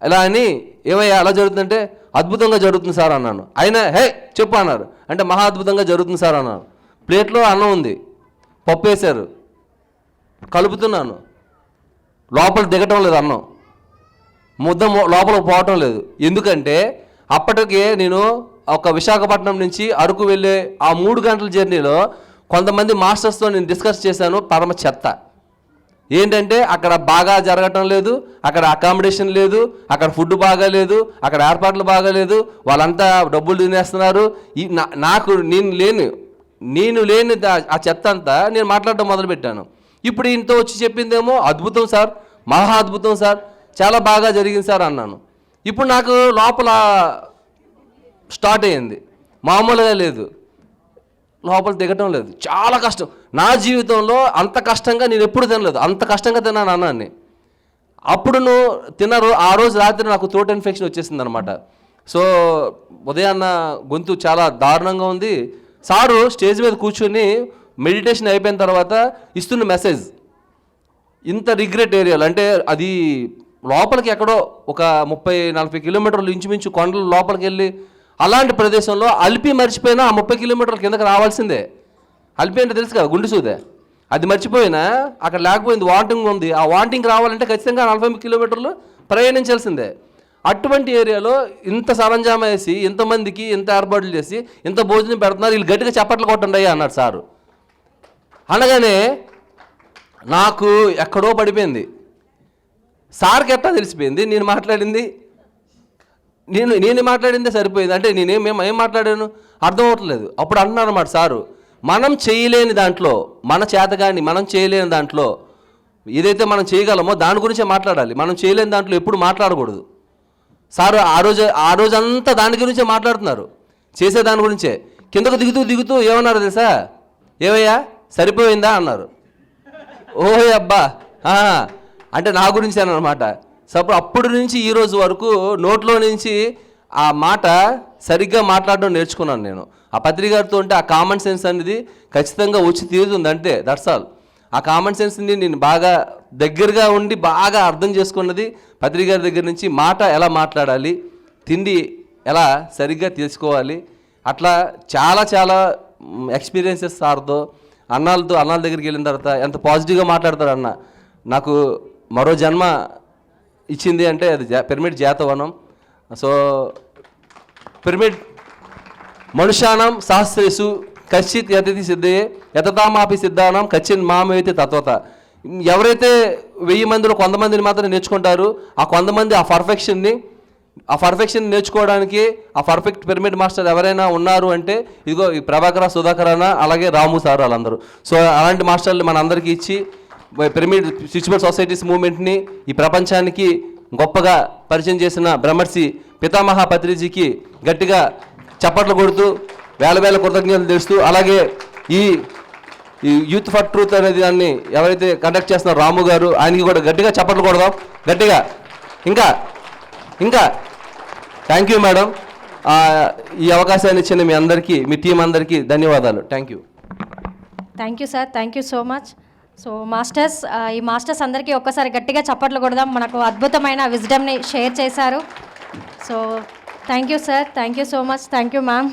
ఇలా అని, ఏమయ్యా ఎలా జరుగుతుందంటే అద్భుతంగా జరుగుతుంది సార్ అన్నాను. ఆయన హే చెప్పు అన్నారు. అంటే మహా అద్భుతంగా జరుగుతుంది సార్ అన్నాను. ప్లేట్లో అన్నం ఉంది, పప్పు వేశారు, కలుపుతున్నాను, లోపల దిగటం లేదు, అన్నం ముద్ద లోపలికి పోవటం లేదు. ఎందుకంటే అప్పటికే నేను ఒక విశాఖపట్నం నుంచి అరకు వెళ్ళే ఆ 3 గంటల జర్నీలో కొంతమంది మాస్టర్స్తో నేను డిస్కస్ చేశాను. పరమ చెత్త ఏంటంటే అక్కడ బాగా జరగటం లేదు, అక్కడ అకామిడేషన్ లేదు, అక్కడ ఫుడ్ బాగా లేదు, అక్కడ ఏర్పాట్లు బాగా లేదు, వాళ్ళంతా డబ్బులు తినేస్తున్నారు. నేను లేని ఆ చెత్త అంతా నేను మాట్లాడటం మొదలుపెట్టాను. ఇప్పుడు ఇంత వచ్చి చెప్పిందేమో అద్భుతం సార్, మహా అద్భుతం సార్, చాలా బాగా జరిగింది సార్ అన్నాను. ఇప్పుడు నాకు లోపల స్టార్ట్ అయ్యింది, మామూలుగా లేదు, లోపల దిగటం లేదు, చాలా కష్టం. నా జీవితంలో అంత కష్టంగా నేను ఎప్పుడు తినలేదు, అంత కష్టంగా తిన్నాను అన్నాన్ని. అప్పుడు తిన్నారు. ఆ రోజు రాత్రి నాకు థ్రోట్ ఇన్ఫెక్షన్ వచ్చేసింది అనమాట. సో ఉదయాన్న గొంతు చాలా దారుణంగా ఉంది. సారు స్టేజ్ మీద కూర్చొని మెడిటేషన్ అయిపోయిన తర్వాత ఇస్తున్న మెసేజ్, ఇంత రిగ్రెట్ ఏరియాలు అంటే అది లోపలికి ఎక్కడో ఒక 30-40 కిలోమీటర్లు ఇంచుమించు కొండల లోపలికి వెళ్ళి అలాంటి ప్రదేశంలో అల్పి మర్చిపోయినా ఆ 30 కిలోమీటర్ల కిందకి రావాల్సిందే. అల్పి అంటే తెలుసు కదా, గుండు సూదే, అది మర్చిపోయినా అక్కడ లేకపోయింది, వాంటింగ్ ఉంది. ఆ వాంటింగ్ రావాలంటే ఖచ్చితంగా 40 కిలోమీటర్లు ప్రయాణించాల్సిందే. అటువంటి ఏరియాలో ఇంత సరంజామా వేసి ఇంతమందికి ఇంత ఏర్పాట్లు చేసి ఇంత భోజనం పెడుతున్నారు, వీళ్ళు గట్టిగా చప్పట్లు కొట్టండి అన్నాడు సారు. అనగానే నాకు ఎక్కడో పడిపోయింది. సార్కి ఎట్టా తెలిసిపోయింది నేను మాట్లాడిందే సరిపోయింది. అంటే ఏం మాట్లాడాను అర్థం అవ్వట్లేదు. అప్పుడు అంటున్నారు అన్నమాట సారు, మనం చేయలేని దాంట్లో, మన చేతగాని మనం చేయలేని దాంట్లో ఏదైతే మనం చేయగలమో దాని గురించే మాట్లాడాలి, మనం చేయలేని దాంట్లో ఎప్పుడు మాట్లాడకూడదు. సారు ఆ రోజంతా దాని గురించే మాట్లాడుతున్నారు, చేసే దాని గురించే. కిందకు దిగుతూ ఏమన్నారు తెలుసా, ఏవయ్యా సరిపోయిందా అన్నారు. ఓహో అబ్బా అంటే నా గురించి అనమాట. సో అప్పుడు నుంచి ఈ రోజు వరకు నోట్లో నుంచి ఆ మాట సరిగ్గా మాట్లాడడం నేర్చుకున్నాను నేను. ఆ పత్రికతో ఉంటే ఆ కామన్ సెన్స్ అనేది ఖచ్చితంగా వచ్చి తీరుతుంది, అంతే, దట్స్ ఆల్. ఆ కామన్ సెన్స్ని నేను బాగా దగ్గరగా ఉండి బాగా అర్థం చేసుకున్నది పత్రిక దగ్గర నుంచి. మాట ఎలా మాట్లాడాలి, తిండి ఎలా సరిగ్గా తీసుకోవాలి, అట్లా చాలా చాలా ఎక్స్పీరియన్సెస్ సార్తో, అన్నాళ్ళ దగ్గరికి వెళ్ళిన తర్వాత ఎంత పాజిటివ్గా మాట్లాడతారు అన్న. నాకు మరో జన్మ ఇచ్చింది అంటే అది పిరమిడ్ జాతవనం. సో పిరమిడ్ మనుష్యానం సహస్రేషు కశ్చిత్ యతతి సిద్ధయే యతతామాపి సిద్ధానం కచ్చిన్ మామేతి తత్వత. ఎవరైతే 1000 మందిలో కొంతమందిని మాత్రం నేర్చుకుంటారు, ఆ కొంతమంది ఆ పర్ఫెక్షన్ నేర్చుకోవడానికి ఆ పర్ఫెక్ట్ పిరమిడ్ మాస్టర్ ఎవరైనా ఉన్నారు అంటే ఇదిగో ఈ ప్రభాకర, సుధాకర్ అన్న, అలాగే రాము సార్ వాళ్ళందరూ. సో అలాంటి మాస్టర్లు మన అందరికీ ఇచ్చి పిరమిడ్ స్పిరిచువల్ సొసైటీస్ మూవ్మెంట్ని ఈ ప్రపంచానికి గొప్పగా పరిచయం చేసిన బ్రహ్మర్షి పితామహ పత్రిజీకి గట్టిగా చప్పట్లు కొడుతూ వేల కృతజ్ఞతలు తెలుస్తూ, అలాగే ఈ యూత్ ఫర్ ట్రూత్ అనేది దాన్ని ఎవరైతే కండక్ట్ చేస్తున్నారో రాము గారు, ఆయనకి కూడా గట్టిగా చప్పట్లు కొడదాం గట్టిగా. ఇంకా థ్యాంక్ యూ మేడం. ఈ అవకాశాన్ని ఇచ్చిన మీ అందరికీ, మీ టీం అందరికీ ధన్యవాదాలు. Thank you sir, thank you so much. So masters, ఈ మాస్టర్స్ అందరికీ ఒక్కసారి గట్టిగా చప్పట్లు కొడదాం. మనకు అద్భుతమైన విజ్డమ్ని షేర్ చేశారు. So thank you sir, thank you so much, thank you ma'am.